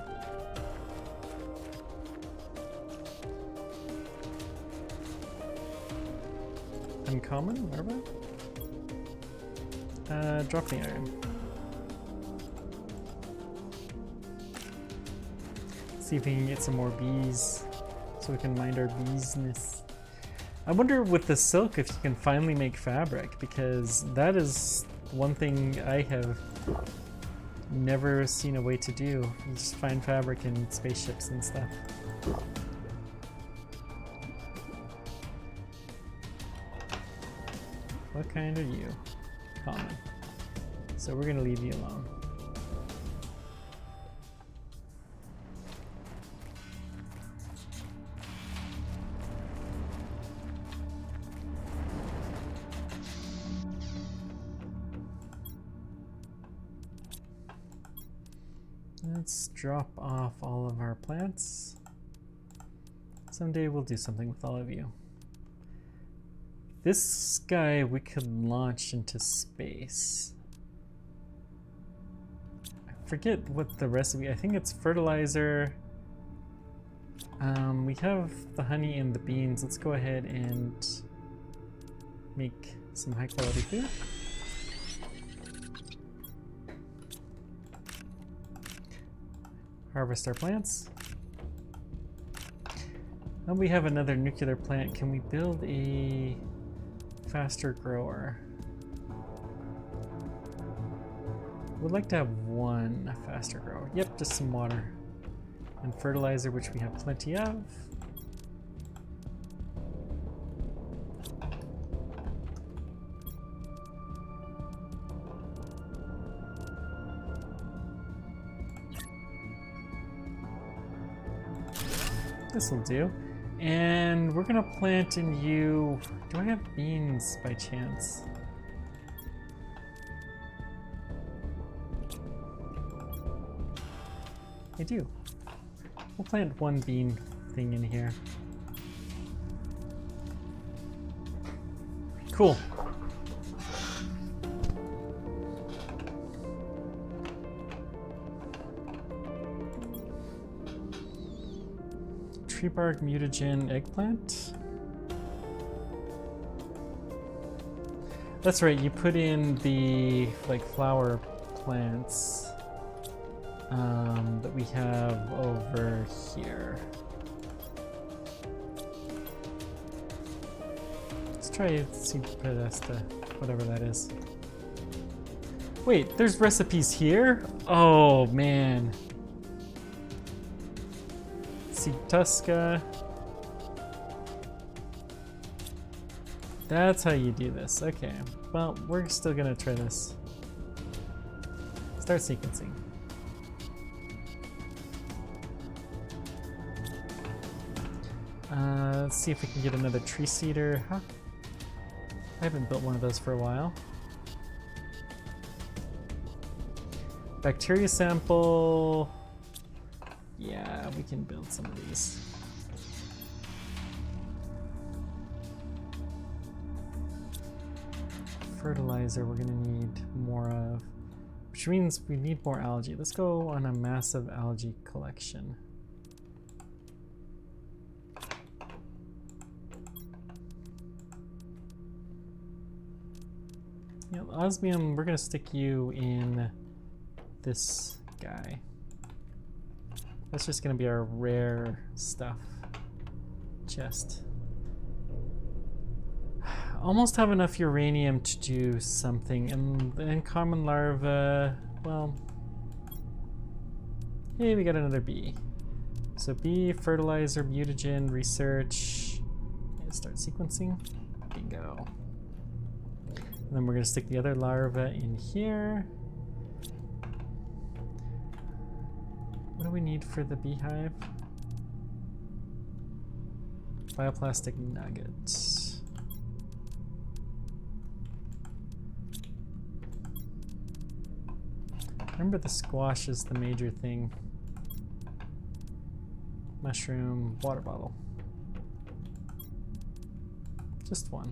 Uncommon, larva? Drop the iron. See if we can get some more bees so we can mind our business. I wonder with the silk if you can finally make fabric, because that is one thing I have never seen a way to do. You just find fabric in spaceships and stuff. What kind are you? Common. So we're gonna leave you alone. Let's drop off all of our plants. Someday we'll do something with all of you. This guy we could launch into space. I forget what the recipe, I think it's fertilizer. We have the honey and the beans. Let's go ahead and make some high quality food. Harvest our plants. Now we have another nuclear plant. Can we build a faster grower? Would like to have one faster grow. Yep, just some water. And fertilizer, which we have plenty of. This'll do. And we're gonna plant in you. Do I have beans by chance? I do. We'll plant one bean thing in here. Cool. Tree bark mutagen eggplant. That's right, you put in the like flower plants that we have over here. Let's try seed pedesta, whatever that is. Wait, there's recipes here? Oh man. Seed Tusca. That's how you do this. Okay. Well, we're still gonna try this. Start sequencing. Let's see if we can get another tree seeder. Huh? I haven't built one of those for a while. Bacteria sample. Yeah, we can build some of these. Fertilizer we're gonna need more of, which means we need more algae. Let's go on a massive algae collection. Yeah, osmium, we're gonna stick you in this guy. That's just gonna be our rare stuff chest. Almost have enough uranium to do something, and then common larva, well, hey, we got another bee. So bee, fertilizer, mutagen, research, and start sequencing. Bingo. And then we're gonna stick the other larva in here. What do we need for the beehive? Bioplastic nuggets. Remember, the squash is the major thing. Mushroom, water bottle. Just one.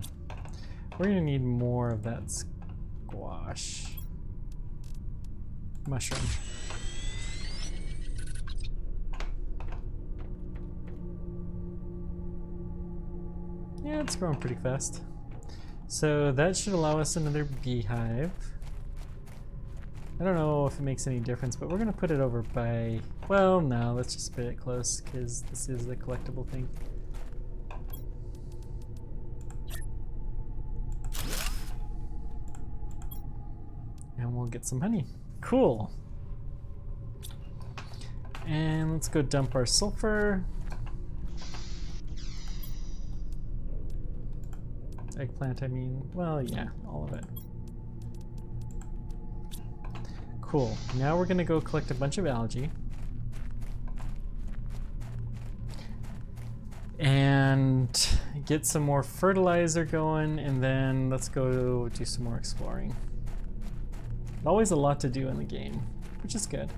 We're gonna need more of that squash. Mushroom. Yeah, it's growing pretty fast. So that should allow us another beehive. I don't know if it makes any difference, but we're gonna put it over by, well, no, let's just put it close because this is a collectible thing. And we'll get some honey. Cool. And let's go dump our sulfur. Eggplant, I mean, well, yeah, all of it. Cool. Now we're gonna go collect a bunch of algae. And get some more fertilizer going, and then let's go do some more exploring. Always a lot to do in the game, which is good.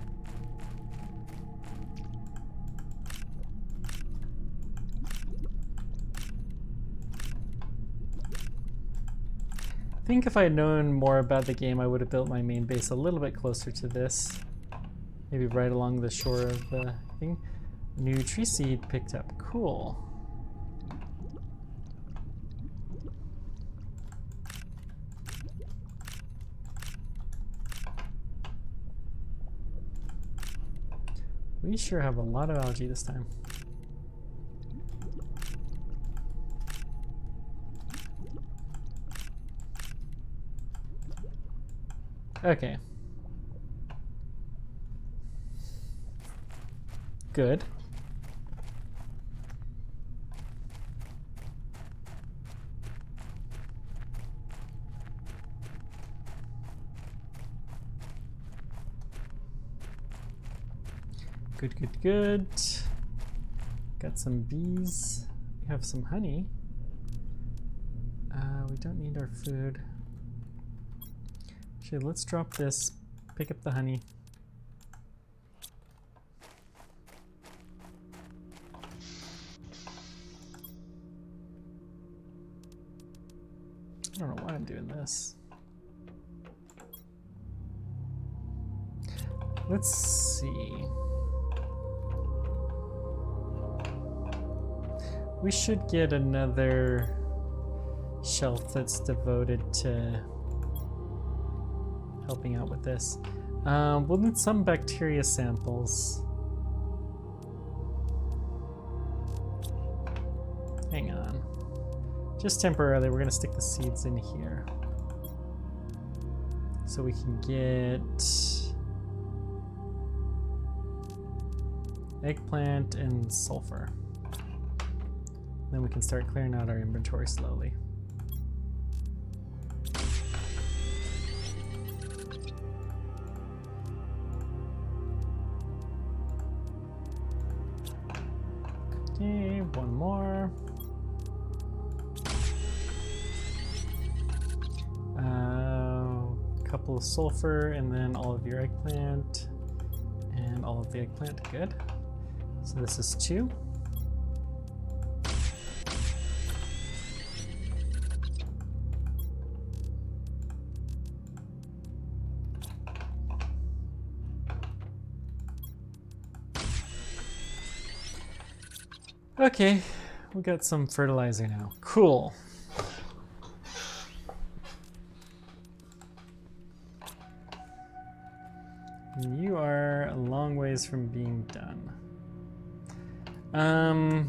I think if I had known more about the game, I would have built my main base a little bit closer to this. Maybe right along the shore of the thing. New tree seed picked up. Cool. We sure have a lot of algae this time. Okay. good. Good, good, good. Got some bees. We have some honey. We don't need our food. Actually, let's drop this, pick up the honey. I don't know why I'm doing this. Let's see. We should get another shelf that's devoted to helping out with this. We'll need some bacteria samples. Hang on. Just temporarily, we're gonna stick the seeds in here. So we can get eggplant and sulfur. Then we can start clearing out our inventory slowly. Okay, one more. Couple of sulfur, and then all of your eggplant, and all of the eggplant. Good. So this is 2. Okay, we got some fertilizer now. Cool. You are a long ways from being done. Can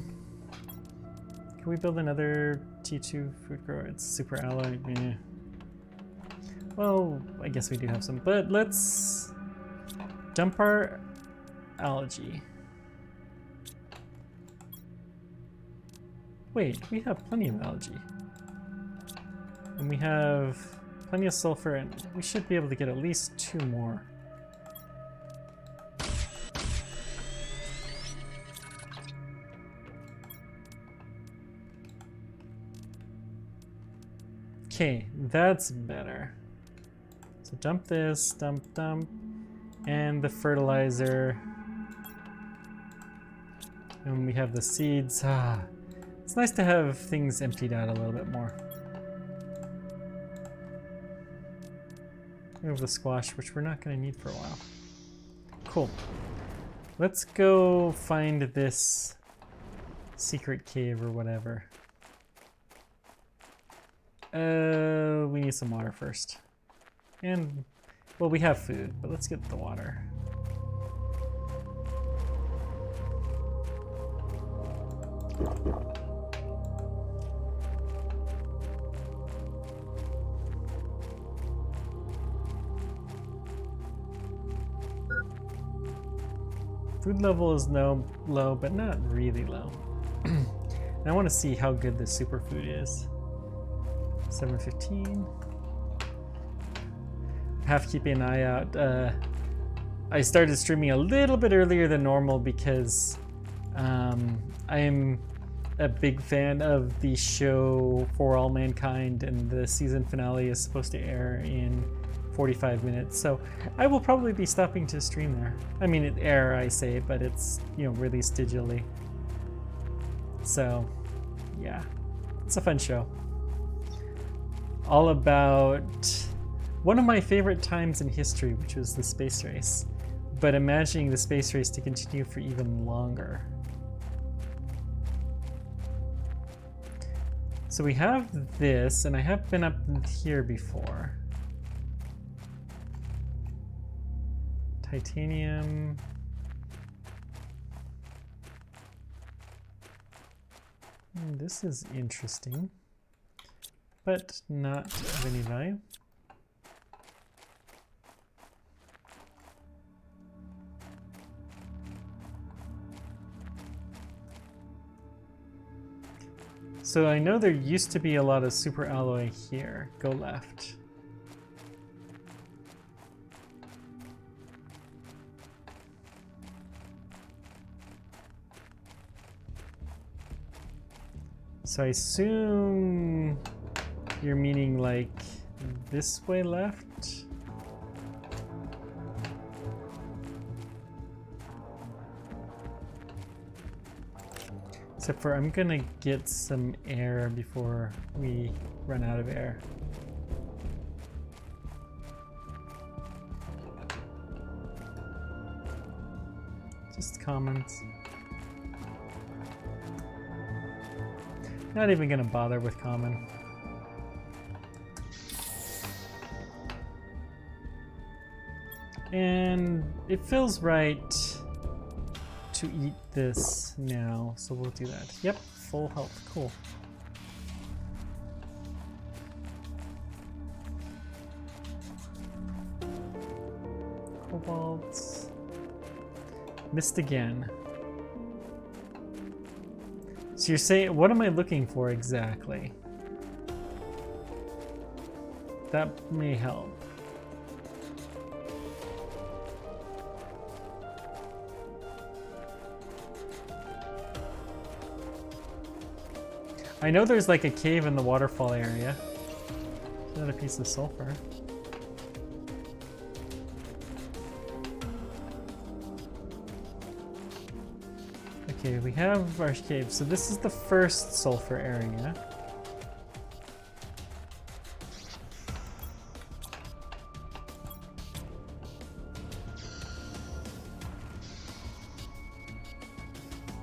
we build another T2 food grower? It's super alloy. Meh. Well, I guess we do have some, but let's dump our algae. Wait, we have plenty of algae. And we have plenty of sulfur, and we should be able to get at least 2 more. Okay, that's better. So dump this, dump, and the fertilizer. And we have the seeds. It's nice to have things emptied out a little bit more. We have the squash, which we're not going to need for a while. Cool. Let's go find this secret cave or whatever. We need some water first. And, well, we have food, but let's get the water. Food level is low, but not really low. And I want to see how good this superfood is. 7:15. Have to keep an eye out. I started streaming a little bit earlier than normal because I am a big fan of the show For All Mankind, and the season finale is supposed to air in 45 minutes. So I will probably be stopping to stream there. I mean, it air, I say, but it's, you know, released digitally. So yeah, it's a fun show. All about one of my favorite times in history, which was the space race, but imagining the space race to continue for even longer. So we have this, and I have been up here before. Titanium. This is interesting, but not of any value. So I know there used to be a lot of super alloy here. Go left. So I assume you're meaning like this way left? Except for I'm gonna get some air before we run out of air. Just comments. Not even gonna bother with common. And it feels right to eat this now, so we'll do that. Yep, full health, cool. Cobalt. Missed again. So you're saying, what am I looking for exactly? That may help. I know there's like a cave in the waterfall area. Another piece of sulfur. Okay, we have our cave. So this is the first sulfur area.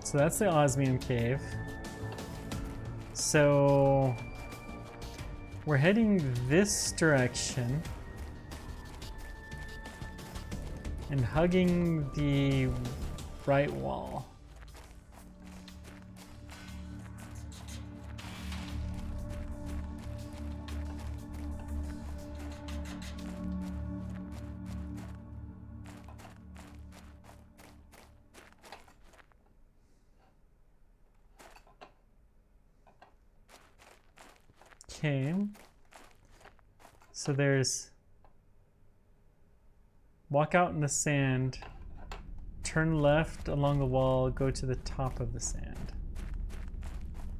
So that's the osmium cave. So we're heading this direction and hugging the right wall. Okay, so there's walk out in the sand, turn left along the wall, go to the top of the sand.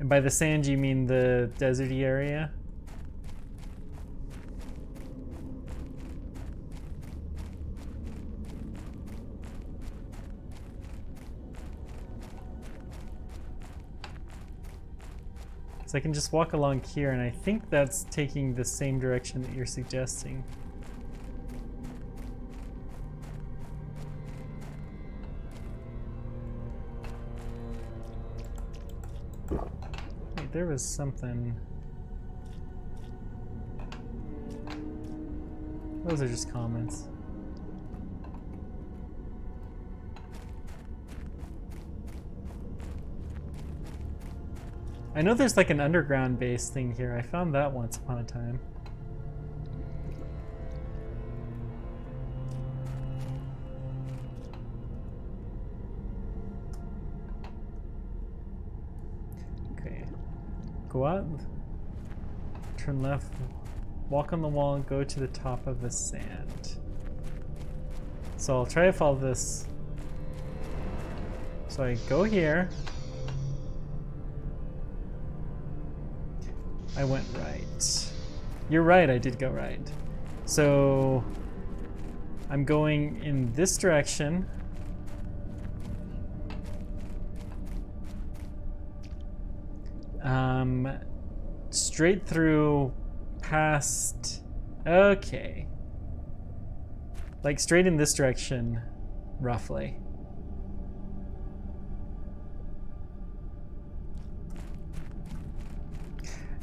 And by the sand you mean the deserty area? So I can just walk along here, and I think that's taking the same direction that you're suggesting. Wait, there was something. Those are just comments. I know there's like an underground base thing here. I found that once upon a time. Okay. Go out, turn left, walk on the wall, and go to the top of the sand. So I'll try to follow this. So I go here. I went right. You're right, I did go right. So I'm going in this direction. Straight through past, okay. Like straight in this direction, roughly.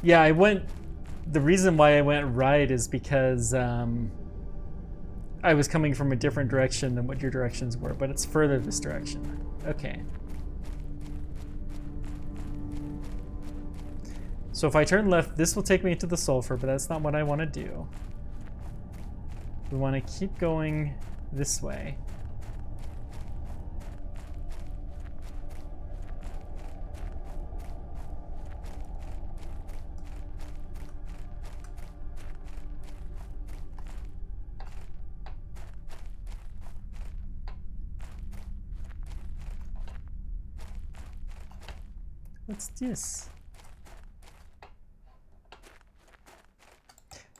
Yeah, I went, the reason why I went right is because I was coming from a different direction than what your directions were, but it's further this direction. Okay. So if I turn left, this will take me to the sulfur, but that's not what I want to do. We want to keep going this way. What's this?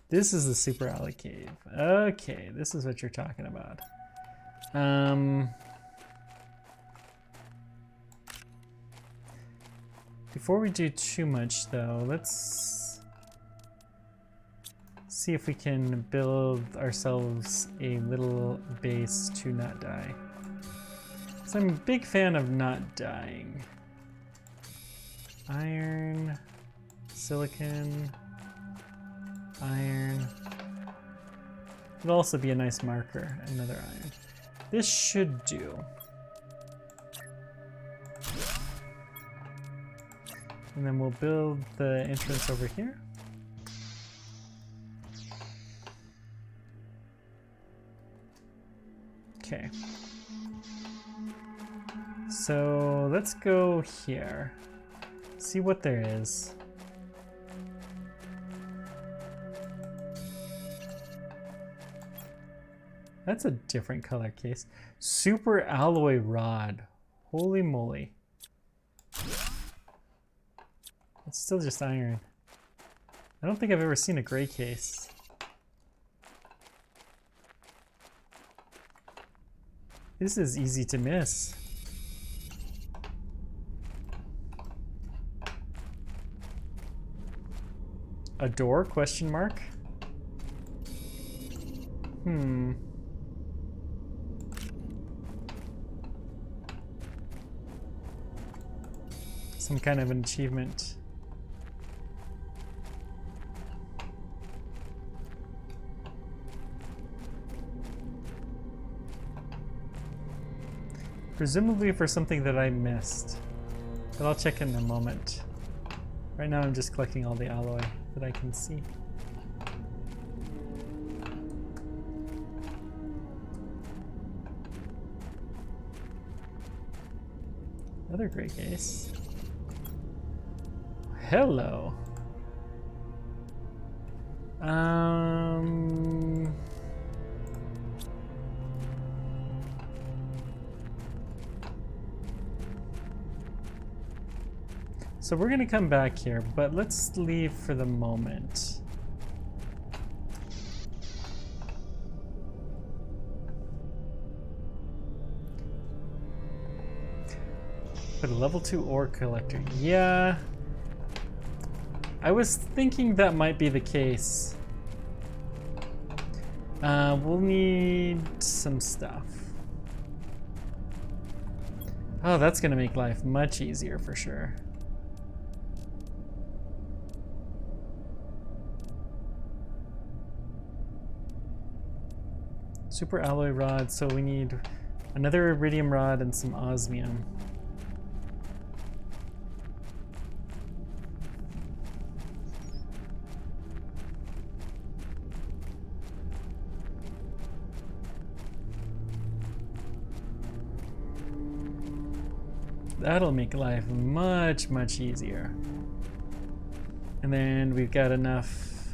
This is the super alley cave. Okay, this is what you're talking about. Before we do too much though, let's see if we can build ourselves a little base to not die. So I'm a big fan of not dying. Iron, silicon, iron. It'll also be a nice marker, another iron. This should do. And then we'll build the entrance over here. Okay. So let's go here. See what there is. That's a different color case. Super alloy rod. Holy moly. It's still just iron. I don't think I've ever seen a gray case. This is easy to miss. A door? Question mark? Some kind of an achievement. Presumably for something that I missed. But I'll check in a moment. Right now I'm just collecting all the alloy that I can see. Another gray case. Hello. So we're gonna come back here, but let's leave for the moment. Put a level 2 ore collector. Yeah. I was thinking that might be the case. We'll need some stuff. Oh, that's gonna make life much easier for sure. Super alloy rod, so we need another iridium rod and some osmium. That'll make life much, much easier. And then we've got enough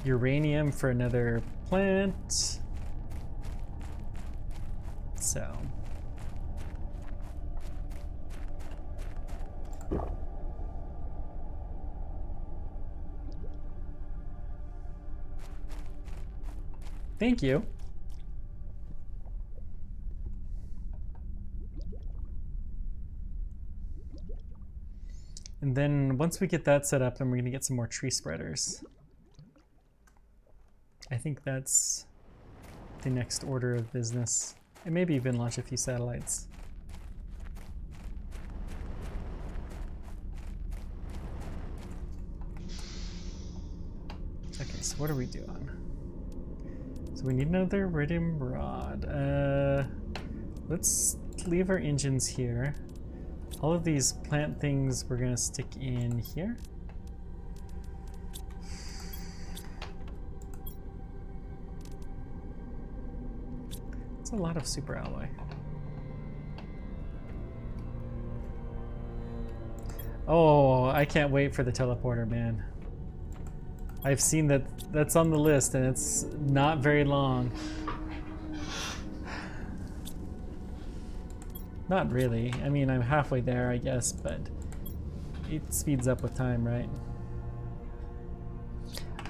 uranium for another plant. So. Thank you. And then once we get that set up, then we're gonna get some more tree spreaders. I think that's the next order of business. And maybe even launch a few satellites. Okay, so what are we doing? So we need another iridium rod. Let's leave our engines here. All of these plant things we're gonna stick in here. It's a lot of super alloy. Oh, I can't wait for the teleporter, man. I've seen that's on the list and it's not very long. Not really. I mean, I'm halfway there, I guess, but it speeds up with time, right?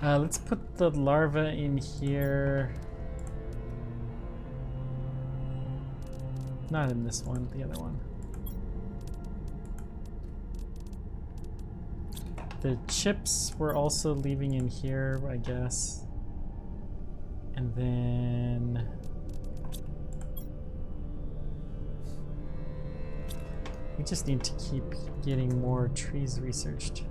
Let's put the larva in here. Not in this one, the other one. The chips we're also leaving in here, I guess. And then we just need to keep getting more trees researched.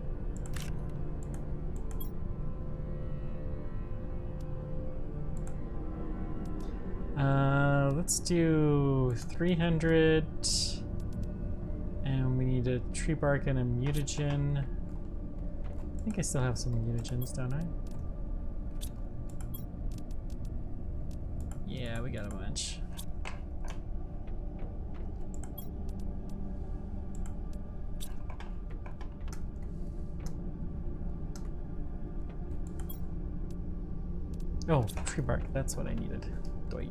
Let's do 300, and we need a tree bark and a mutagen. I think I still have some mutagens, don't I? Yeah, we got a bunch. Oh, tree bark, that's what I needed. Doi.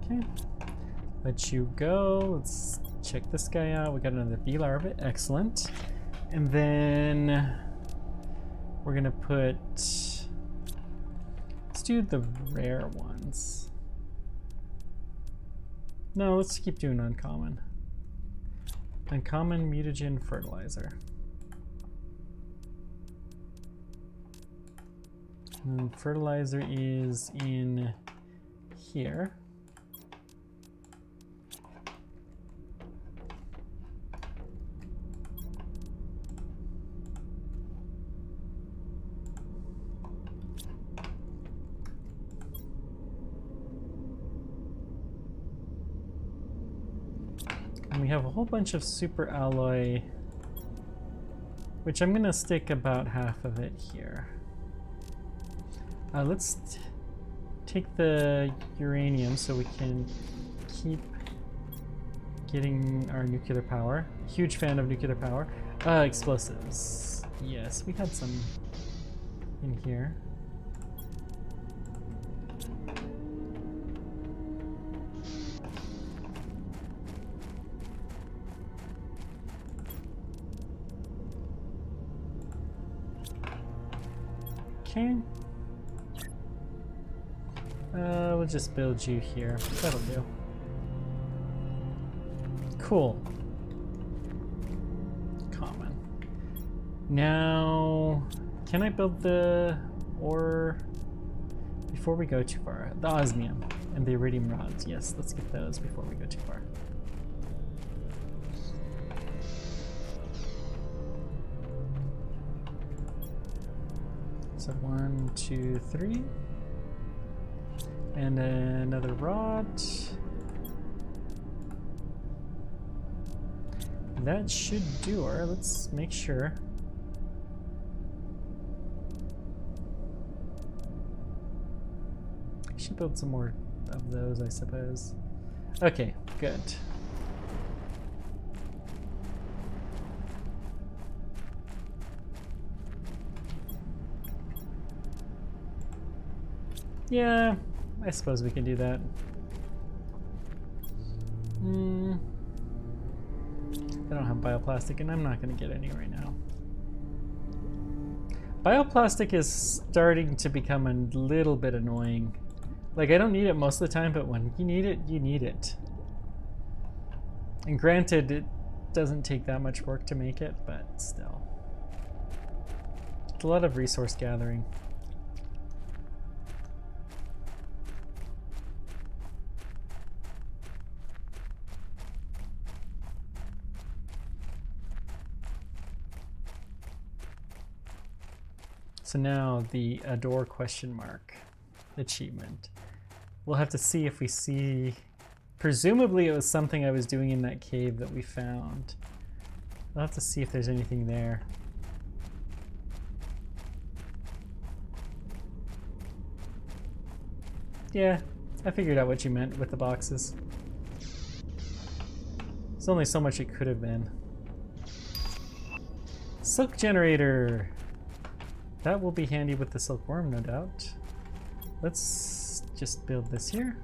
Okay, let you go. Let's check this guy out. We got another bee larva, excellent. And then we're gonna put, let's do the rare ones. No, let's keep doing uncommon. Uncommon mutagen fertilizer. And fertilizer is in here. And we have a whole bunch of super alloy, which I'm gonna stick about half of it here. Let's take the uranium so we can keep getting our nuclear power. Huge fan of nuclear power. Explosives. Yes, we had some in here. Okay. We'll just build you here. That'll do. Cool. Common. Now, can I build the ore before we go too far? The osmium and the iridium rods. Yes, let's get those before we go too far. So 1, 2, 3. And another rod. That should do her. Let's make sure. I should build some more of those, I suppose. Okay, good. Yeah. I suppose we can do that. I don't have bioplastic, and I'm not going to get any right now. Bioplastic is starting to become a little bit annoying. Like, I don't need it most of the time, but when you need it, you need it. And granted, it doesn't take that much work to make it, but still. It's a lot of resource gathering. So now the adore question mark achievement. We'll have to see if we see, presumably it was something I was doing in that cave that we found. We'll have to see if there's anything there. Yeah, I figured out what you meant with the boxes. There's only so much it could have been. Silk generator. That will be handy with the silkworm, no doubt. Let's just build this here.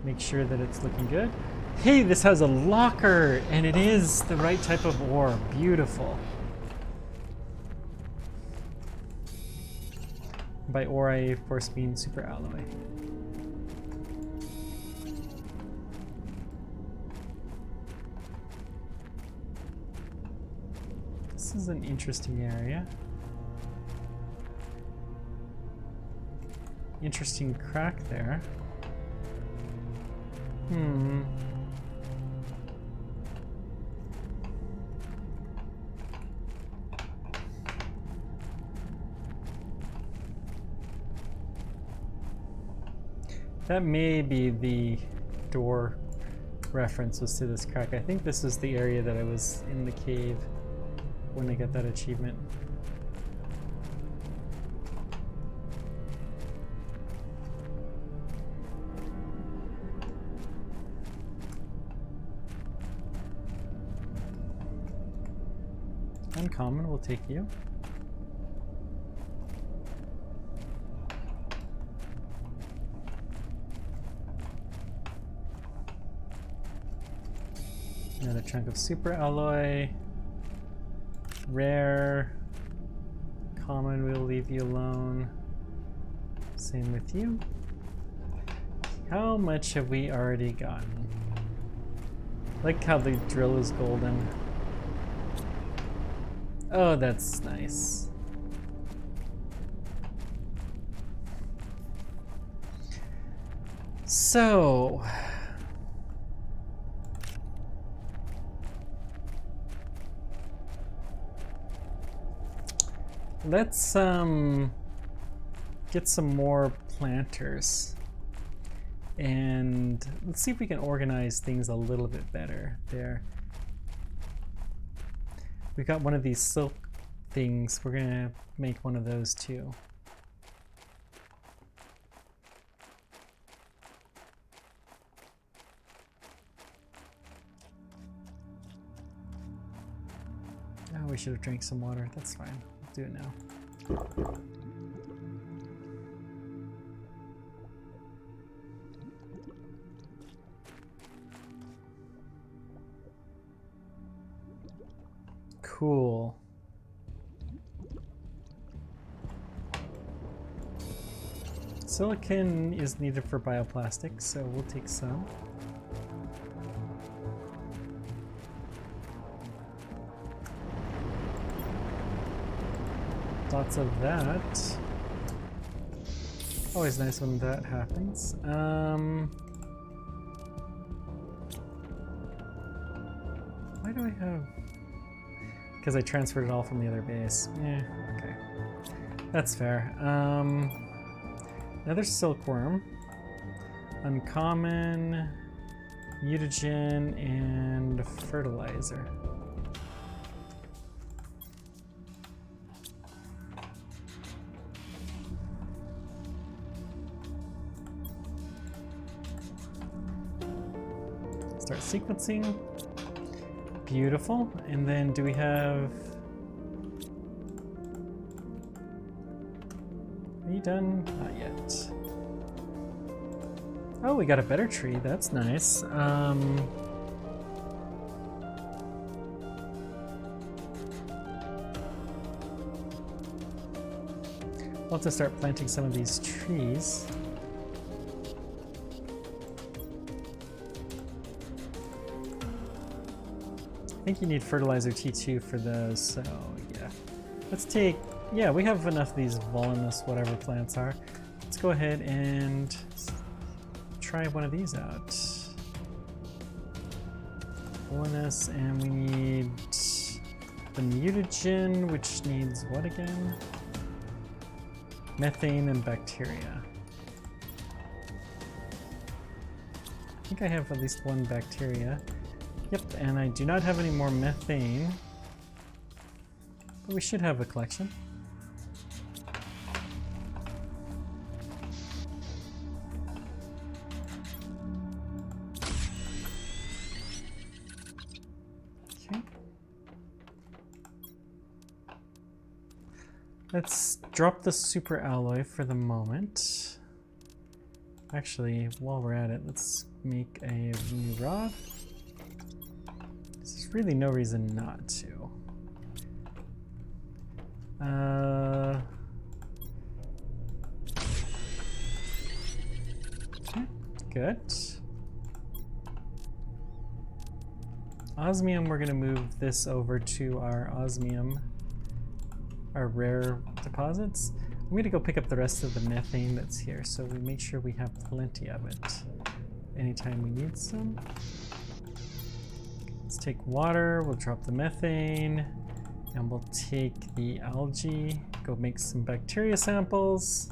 Make sure that it's looking good. Hey, this has a locker, and it is the right type of ore. Beautiful. By ore, I of course mean super alloy. This is an interesting area. Interesting crack there. That may be the door references to this crack. I think this is the area that I was in the cave when I got that achievement. Uncommon, we'll take you. Another chunk of super alloy. Rare. Common, we'll leave you alone. Same with you. How much have we already gotten? Like how the drill is golden. Oh, that's nice. So, let's get some more planters. And let's see if we can organize things a little bit better there. We got one of these silk things. We're gonna make one of those too. Oh, we should have drank some water. That's fine. We'll do it now. Cool. Silicon is needed for bioplastics, so we'll take some. Lots of that. Always nice when that happens. Why do I have... Because I transferred it all from the other base. Yeah, okay. That's fair. Another silkworm. Uncommon, mutagen, and fertilizer. Start sequencing. Beautiful. And then do we have... Are you done? Not yet. Oh, we got a better tree. That's nice. We'll have to start planting some of these trees. I think you need fertilizer T2 for those, so yeah. Let's take, yeah, we have enough of these voluminous whatever plants are. Let's go ahead and try one of these out. Voluminous, and we need the mutagen, which needs what again? Methane and bacteria. I think I have at least one bacteria. Yep, and I do not have any more methane, but we should have a collection. Okay. Let's drop the super alloy for the moment. Actually, while we're at it, let's make a new rod. There's really no reason not to. Okay, good. Osmium, we're gonna move this over to our osmium, our rare deposits. I'm gonna go pick up the rest of the methane that's here, so we make sure we have plenty of it anytime we need some. Let's take water, we'll drop the methane, and we'll take the algae, go make some bacteria samples.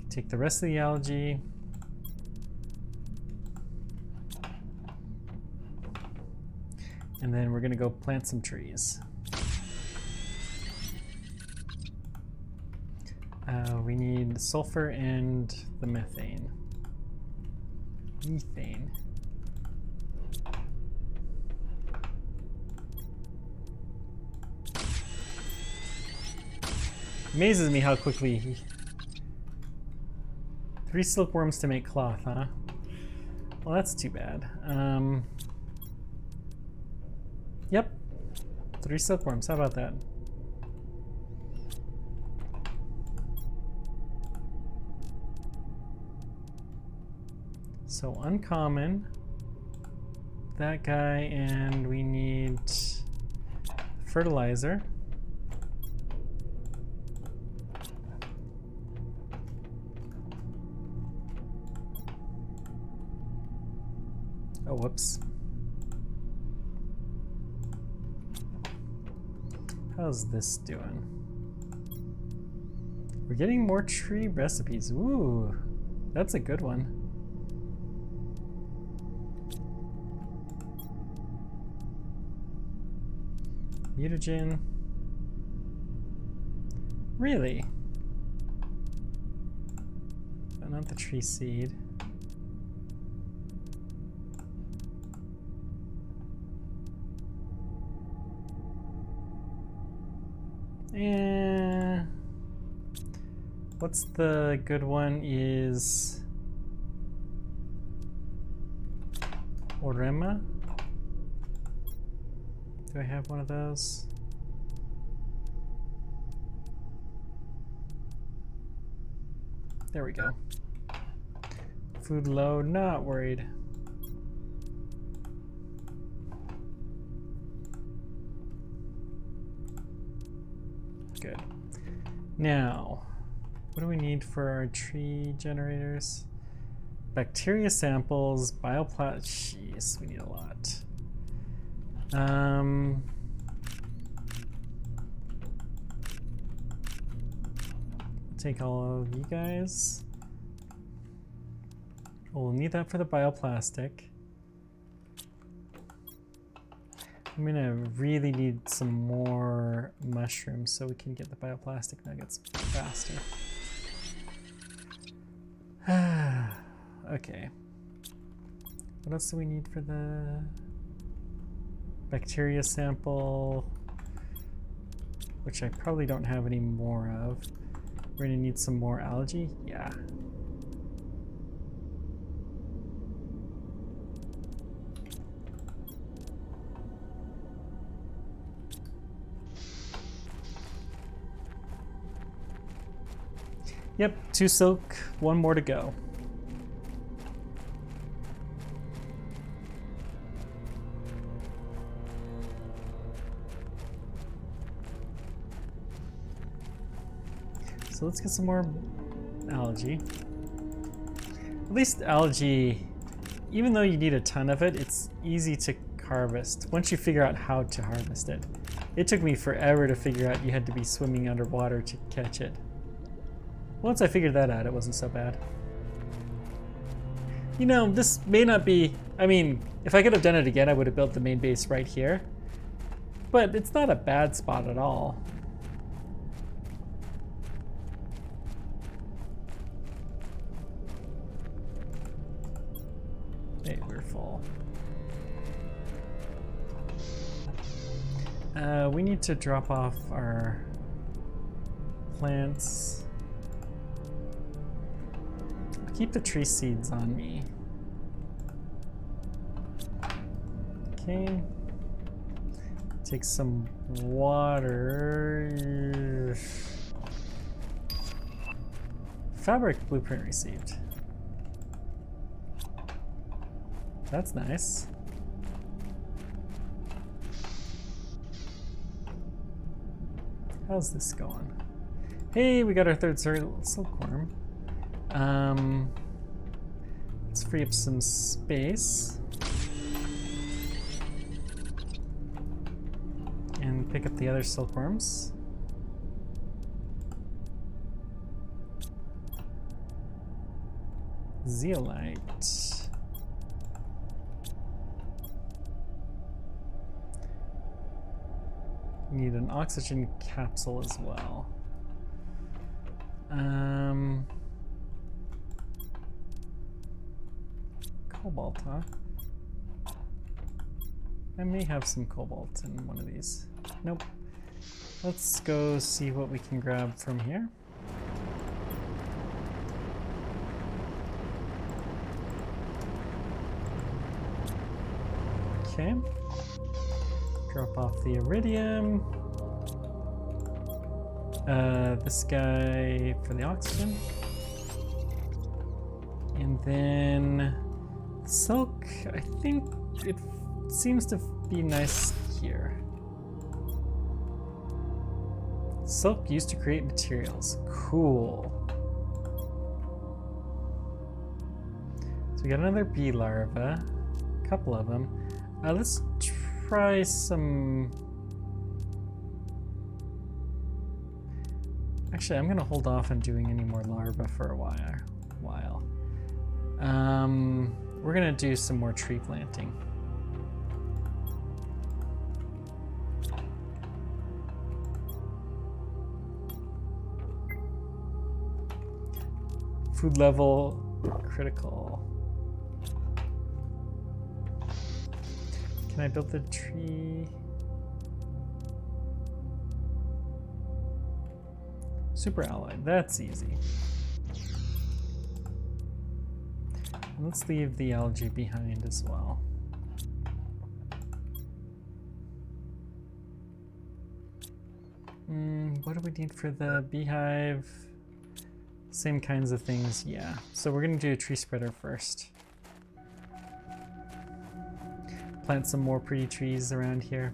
Take the rest of the algae. And then we're gonna go plant some trees. We need sulfur and the methane. Methane. Amazes me how quickly 3 silkworms to make cloth, huh? Well, that's too bad. Yep, 3 silkworms, how about that? So uncommon, that guy, and we need fertilizer. Oh, whoops. How's this doing? We're getting more tree recipes. Ooh, that's a good one. Mutagen. Really? But not the tree seed. And what's the good one is Orema? Do I have one of those? There we go. Food low, not worried. Good. Now, what do we need for our tree generators? Bacteria samples, jeez, we need a lot. Take all of you guys. We'll need that for the bioplastic. I'm gonna really need some more mushrooms so we can get the bioplastic nuggets faster. Okay. What else do we need for the bacteria sample? Which I probably don't have any more of. We're gonna need some more algae? Yeah. Yep, 2 silk, 1 more to go. So let's get some more algae. At least algae, even though you need a ton of it, it's easy to harvest once you figure out how to harvest it. It took me forever to figure out you had to be swimming underwater to catch it. Once I figured that out, it wasn't so bad. You know, this may not be, I mean, if I could have done it again, I would have built the main base right here. But it's not a bad spot at all. Hey, we're full. We need to drop off our plants. I'll keep the tree seeds on me. Okay. Take some water. Fabric blueprint received. That's nice. How's this going? Hey, we got our third silkworm. Let's free up some space. And pick up the other silkworms. Zeolite. Need an oxygen capsule as well. Cobalt, huh? I may have some cobalt in one of these. Nope. Let's go see what we can grab from here. Okay. Drop off the iridium. This guy for the oxygen. And then silk, I think it seems to be nice here. Silk used to create materials. Cool. So we got another bee larva. A couple of them. Let's try some... Actually, I'm gonna hold off on doing any more larvae for a while. We're gonna do some more tree planting. Food level critical. Can I build the tree? Super alloy, that's easy. Let's leave the algae behind as well. What do we need for the beehive? Same kinds of things, yeah. So we're gonna do a tree spreader first. Plant some more pretty trees around here.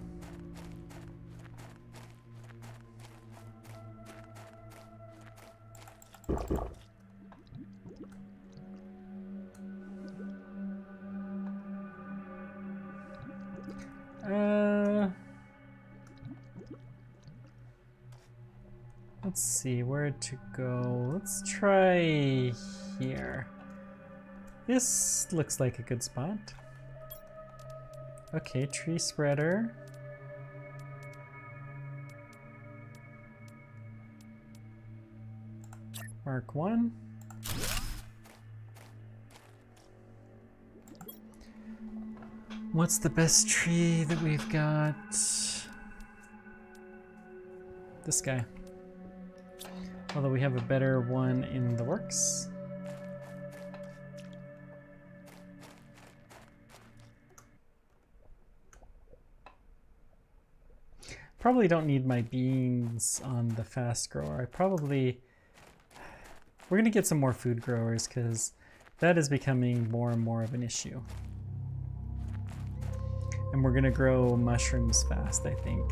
Let's see where to go. Let's try here. This looks like a good spot. Okay, tree spreader. Mark 1. What's the best tree that we've got? This guy. Although we have a better one in the works. Probably don't need my beans on the fast grower. We're gonna get some more food growers because that is becoming more and more of an issue. And we're gonna grow mushrooms fast, I think.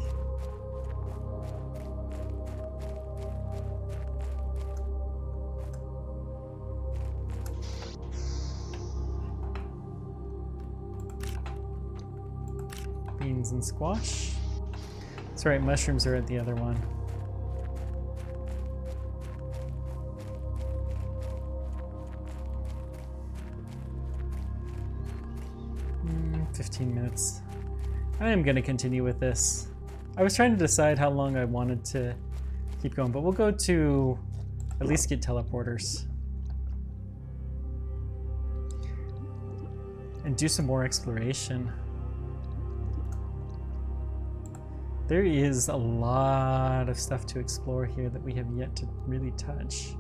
'Beans and squash. That's right, mushrooms are at the other one. 15 minutes. I am gonna continue with this. I was trying to decide how long I wanted to keep going, but we'll go to at least get teleporters. And do some more exploration. There is a lot of stuff to explore here that we have yet to really touch.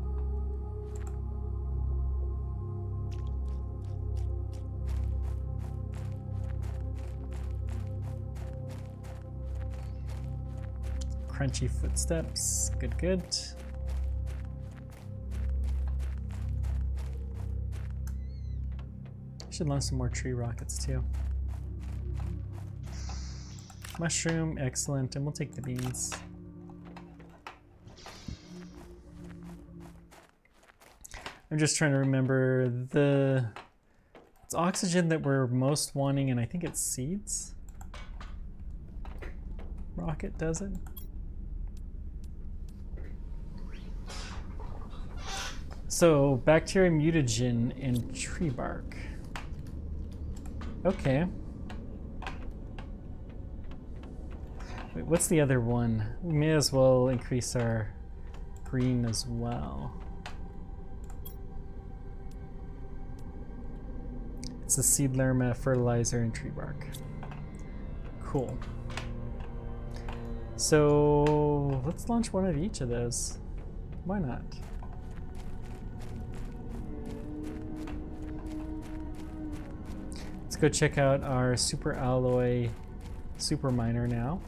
Crunchy footsteps, good, good. Should launch some more tree rockets too. Mushroom, excellent, and we'll take the beans. I'm just trying to remember it's oxygen that we're most wanting, and I think it's seeds. Rocket does it. So, bacteria, mutagen, and tree bark. Okay. Wait, what's the other one? We may as well increase our green as well. It's the seed lerma, fertilizer, and tree bark. Cool. So, let's launch one of each of those. Why not? Let's go check out our super alloy super miner now.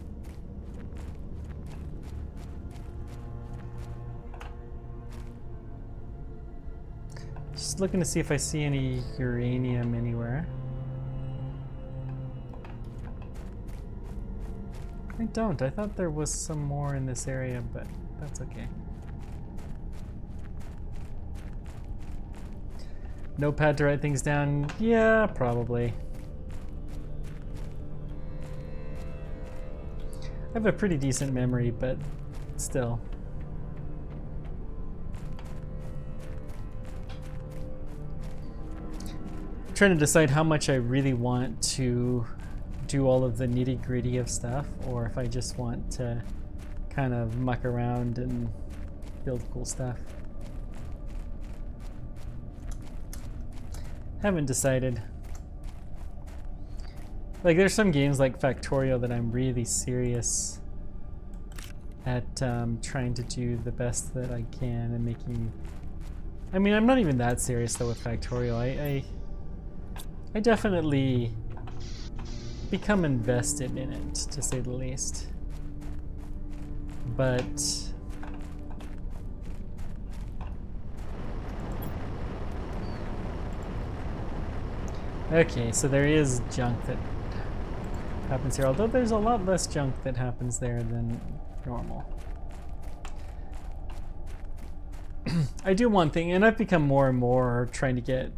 Just looking to see if I see any uranium anywhere. I don't. I thought there was some more in this area, but that's okay. Notepad to write things down? Yeah, probably. I have a pretty decent memory, but still. I'm trying to decide how much I really want to do all of the nitty-gritty of stuff, or if I just want to kind of muck around and build cool stuff. Haven't decided. Like, there's some games like Factorio that I'm really serious at trying to do the best that I can and making... I mean, I'm not even that serious though with Factorio. I definitely become invested in it, to say the least. But... okay, so there is junk that happens here, although there's a lot less junk that happens there than normal. I do one thing, and I've become more and more trying to get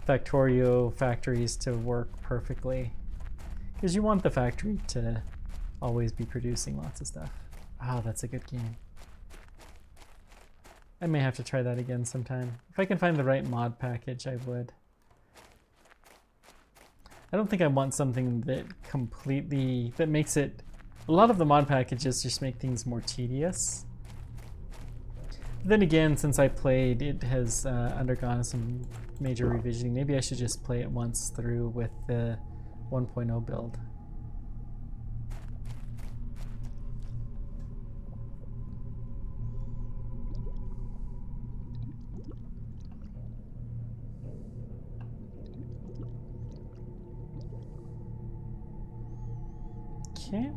Factorio factories to work perfectly. Because you want the factory to always be producing lots of stuff. Oh, that's a good game. I may have to try that again sometime. If I can find the right mod package, I would. I don't think I want something that that makes it... A lot of the mod packages just make things more tedious. But then again, since I played, it has undergone some major revisioning. Maybe I should just play it once through with the 1.0 build. Okay.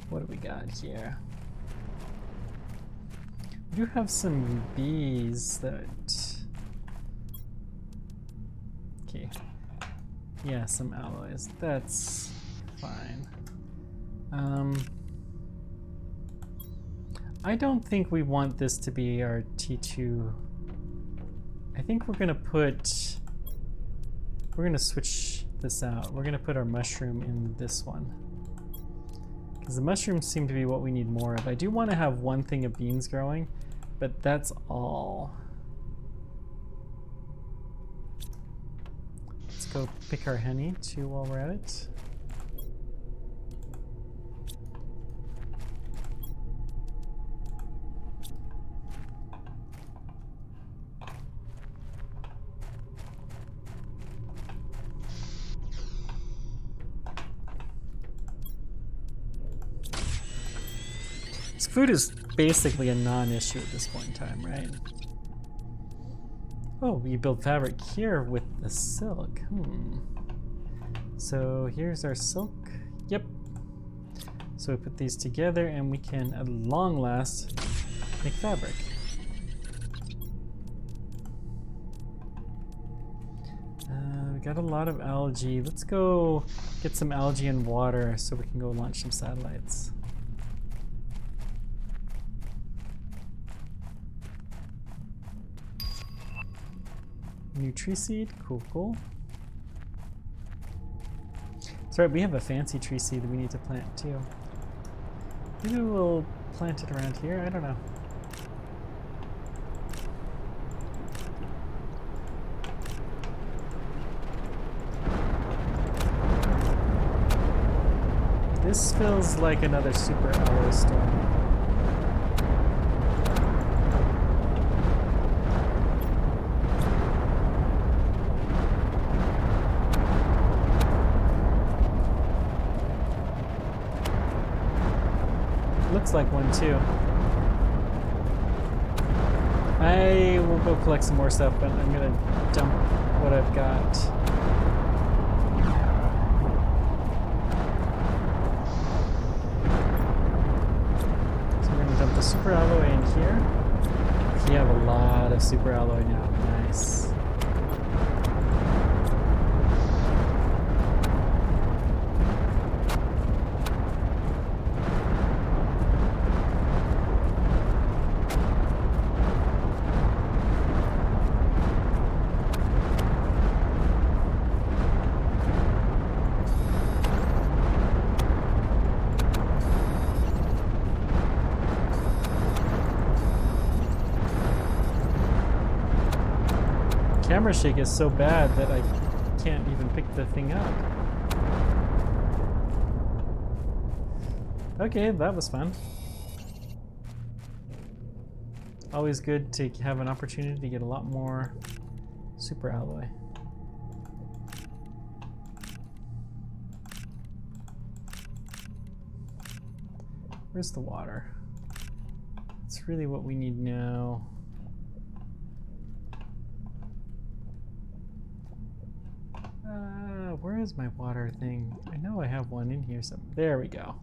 What do we got here? We do have some bees that... okay. Yeah, some alloys. That's fine. I don't think we want this to be our T2. I think we're gonna switch this out. We're gonna put our mushroom in this one. Because the mushrooms seem to be what we need more of. I do want to have one thing of beans growing, but that's all. Let's go pick our honey too while we're at it. This food is basically a non-issue at this point in time, right? Oh, you build fabric here with the silk. So here's our silk. Yep. So we put these together and we can, at long last, make fabric. We got a lot of algae. Let's go get some algae and water so we can go launch some satellites. New tree seed, cool. That's right, we have a fancy tree seed that we need to plant too. Maybe we'll plant it around here, I don't know. This feels like another super alloy storm. Looks like one too. I will go collect some more stuff, but I'm gonna dump what I've got. So we're gonna dump the super alloy in here. We have a lot of super alloy now. Nice. Camera shake is so bad that I can't even pick the thing up. Okay, that was fun. Always good to have an opportunity to get a lot more super alloy. Where's the water? It's really what we need now. Where is my water thing? I know I have one in here somewhere. There we go.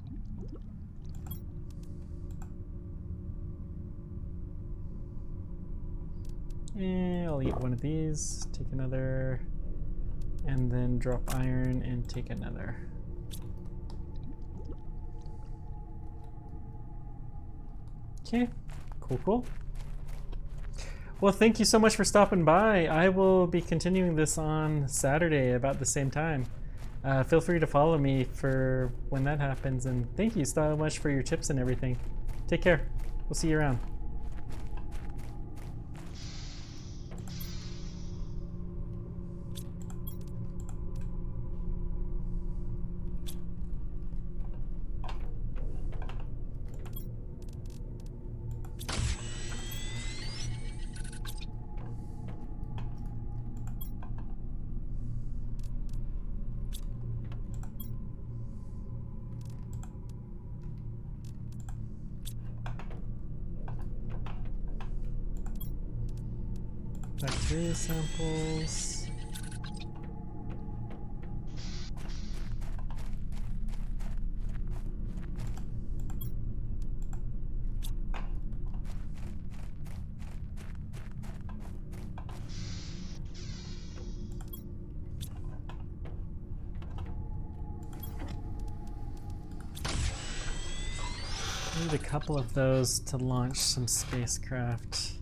And I'll eat one of these, take another, and then drop iron and take another. Okay, cool. Well, thank you so much for stopping by. I will be continuing this on Saturday about the same time. Feel free to follow me for when that happens, and thank you so much for your tips and everything. Take care. We'll see you around. Bacteria samples. Need a couple of those to launch some spacecraft.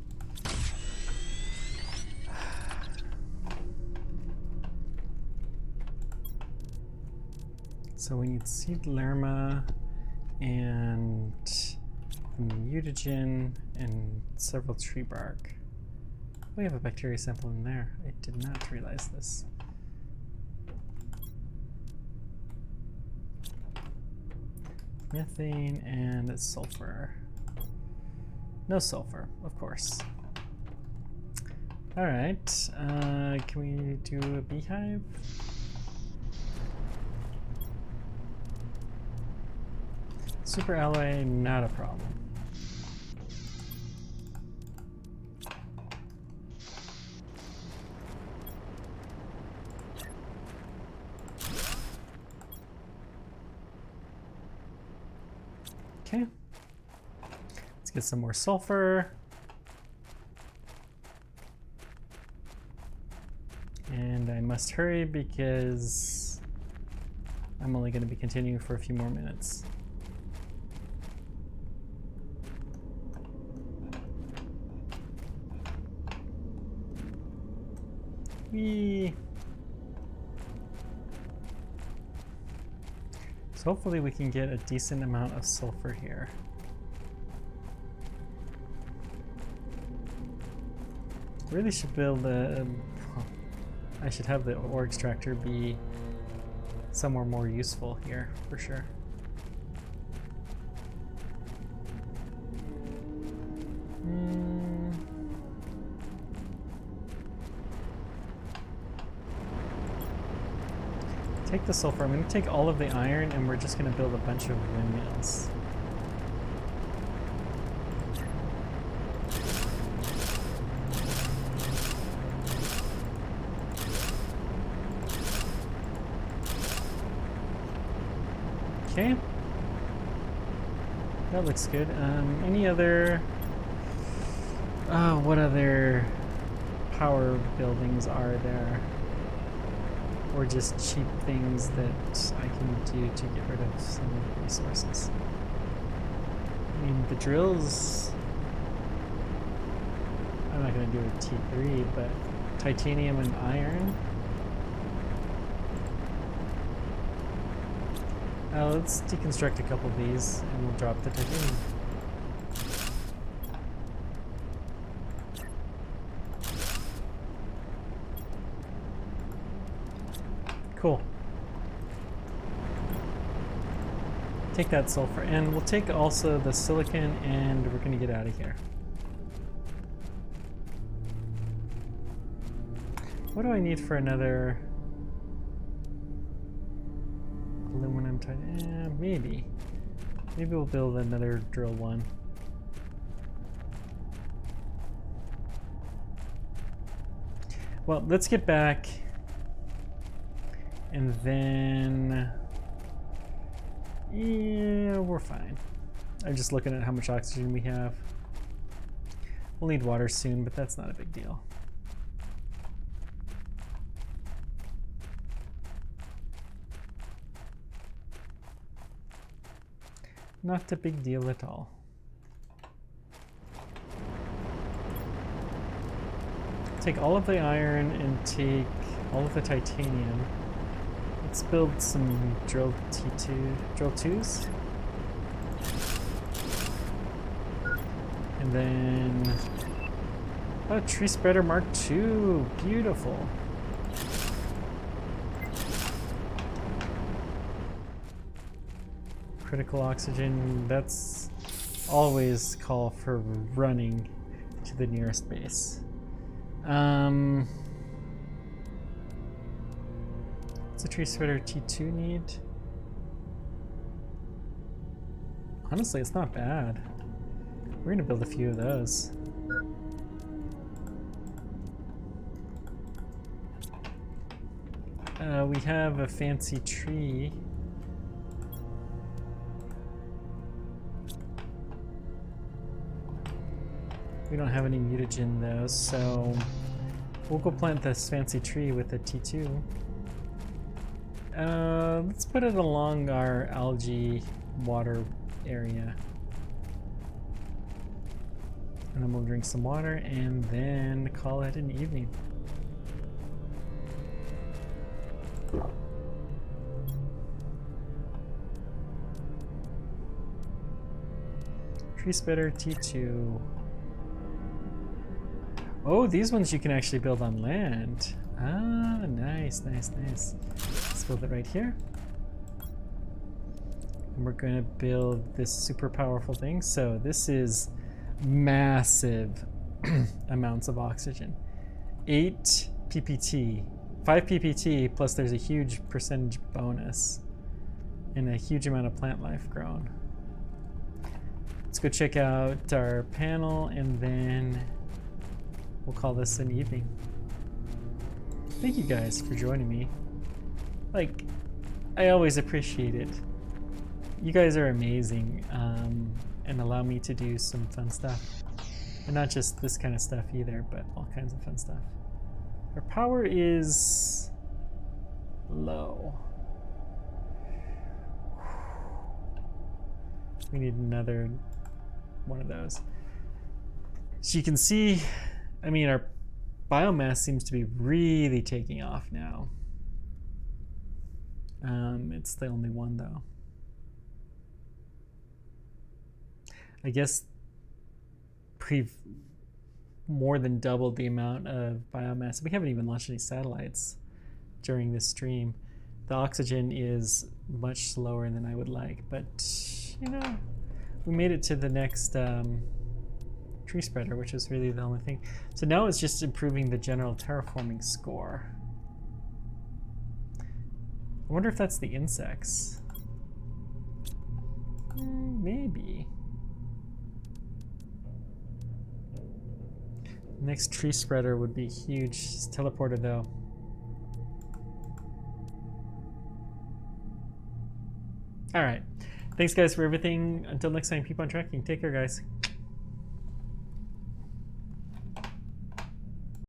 So we need seed lerma and mutagen and several tree bark. We have a bacteria sample in there. I did not realize this. Methane and sulfur. No sulfur, of course. All right, can we do a beehive? Super alloy, not a problem. Okay. Let's get some more sulfur. And I must hurry because I'm only going to be continuing for a few more minutes. Whee! So hopefully we can get a decent amount of sulfur here. Really should build a... I should have the ore extractor be somewhere more useful here, for sure. Take the sulfur. I'm going to take all of the iron and we're just going to build a bunch of windmills. Okay. That looks good. Any other... what other power buildings are there? Or just cheap things that I can do to get rid of some of the resources? I mean, the drills... I'm not going to do a T3, but titanium and iron. Let's deconstruct a couple of these and we'll drop the titanium. Cool. Take that sulfur and we'll take also the silicon and we're gonna get out of here. What do I need for another aluminum titanium? Maybe we'll build another drill one. Well, let's get back. And then, yeah, we're fine. I'm just looking at how much oxygen we have. We'll need water soon, but that's not a big deal. Not a big deal at all. Take all of the iron and take all of the titanium. Let's build some drill twos. And then, oh, tree spreader Mark II, beautiful. Critical oxygen, that's always call for running to the nearest base. What's a tree spreader T2 need? Honestly, it's not bad. We're gonna build a few of those. We have a fancy tree. We don't have any mutagen though, so we'll go plant this fancy tree with a T2. Let's put it along our algae water area. And then we'll drink some water and then call it an evening. Tree spreader T2. Oh, these ones you can actually build on land. Ah, nice, nice, nice. Let's build it right here. And we're going to build this super powerful thing. So this is massive amounts of oxygen. 8 ppt, 5 ppt, plus there's a huge percentage bonus and a huge amount of plant life grown. Let's go check out our panel and then we'll call this an evening. Thank you guys for joining me. Like, I always appreciate it. you guys are amazing, and allow me to do some fun stuff. And not just this kind of stuff either, but all kinds of fun stuff. Our power is low. We need another one of those. So you can see, I mean, our biomass seems to be really taking off now. It's the only one though. I guess more than doubled the amount of biomass. We haven't even launched any satellites during this stream. The oxygen is much slower than I would like, but you know, we made it to the next tree spreader, which is really the only thing. So now it's just improving the general terraforming score. I wonder if that's the insects. Maybe. Next tree spreader would be huge. It's teleported though. All right. Thanks guys for everything. Until next time, keep on tracking. Take care guys.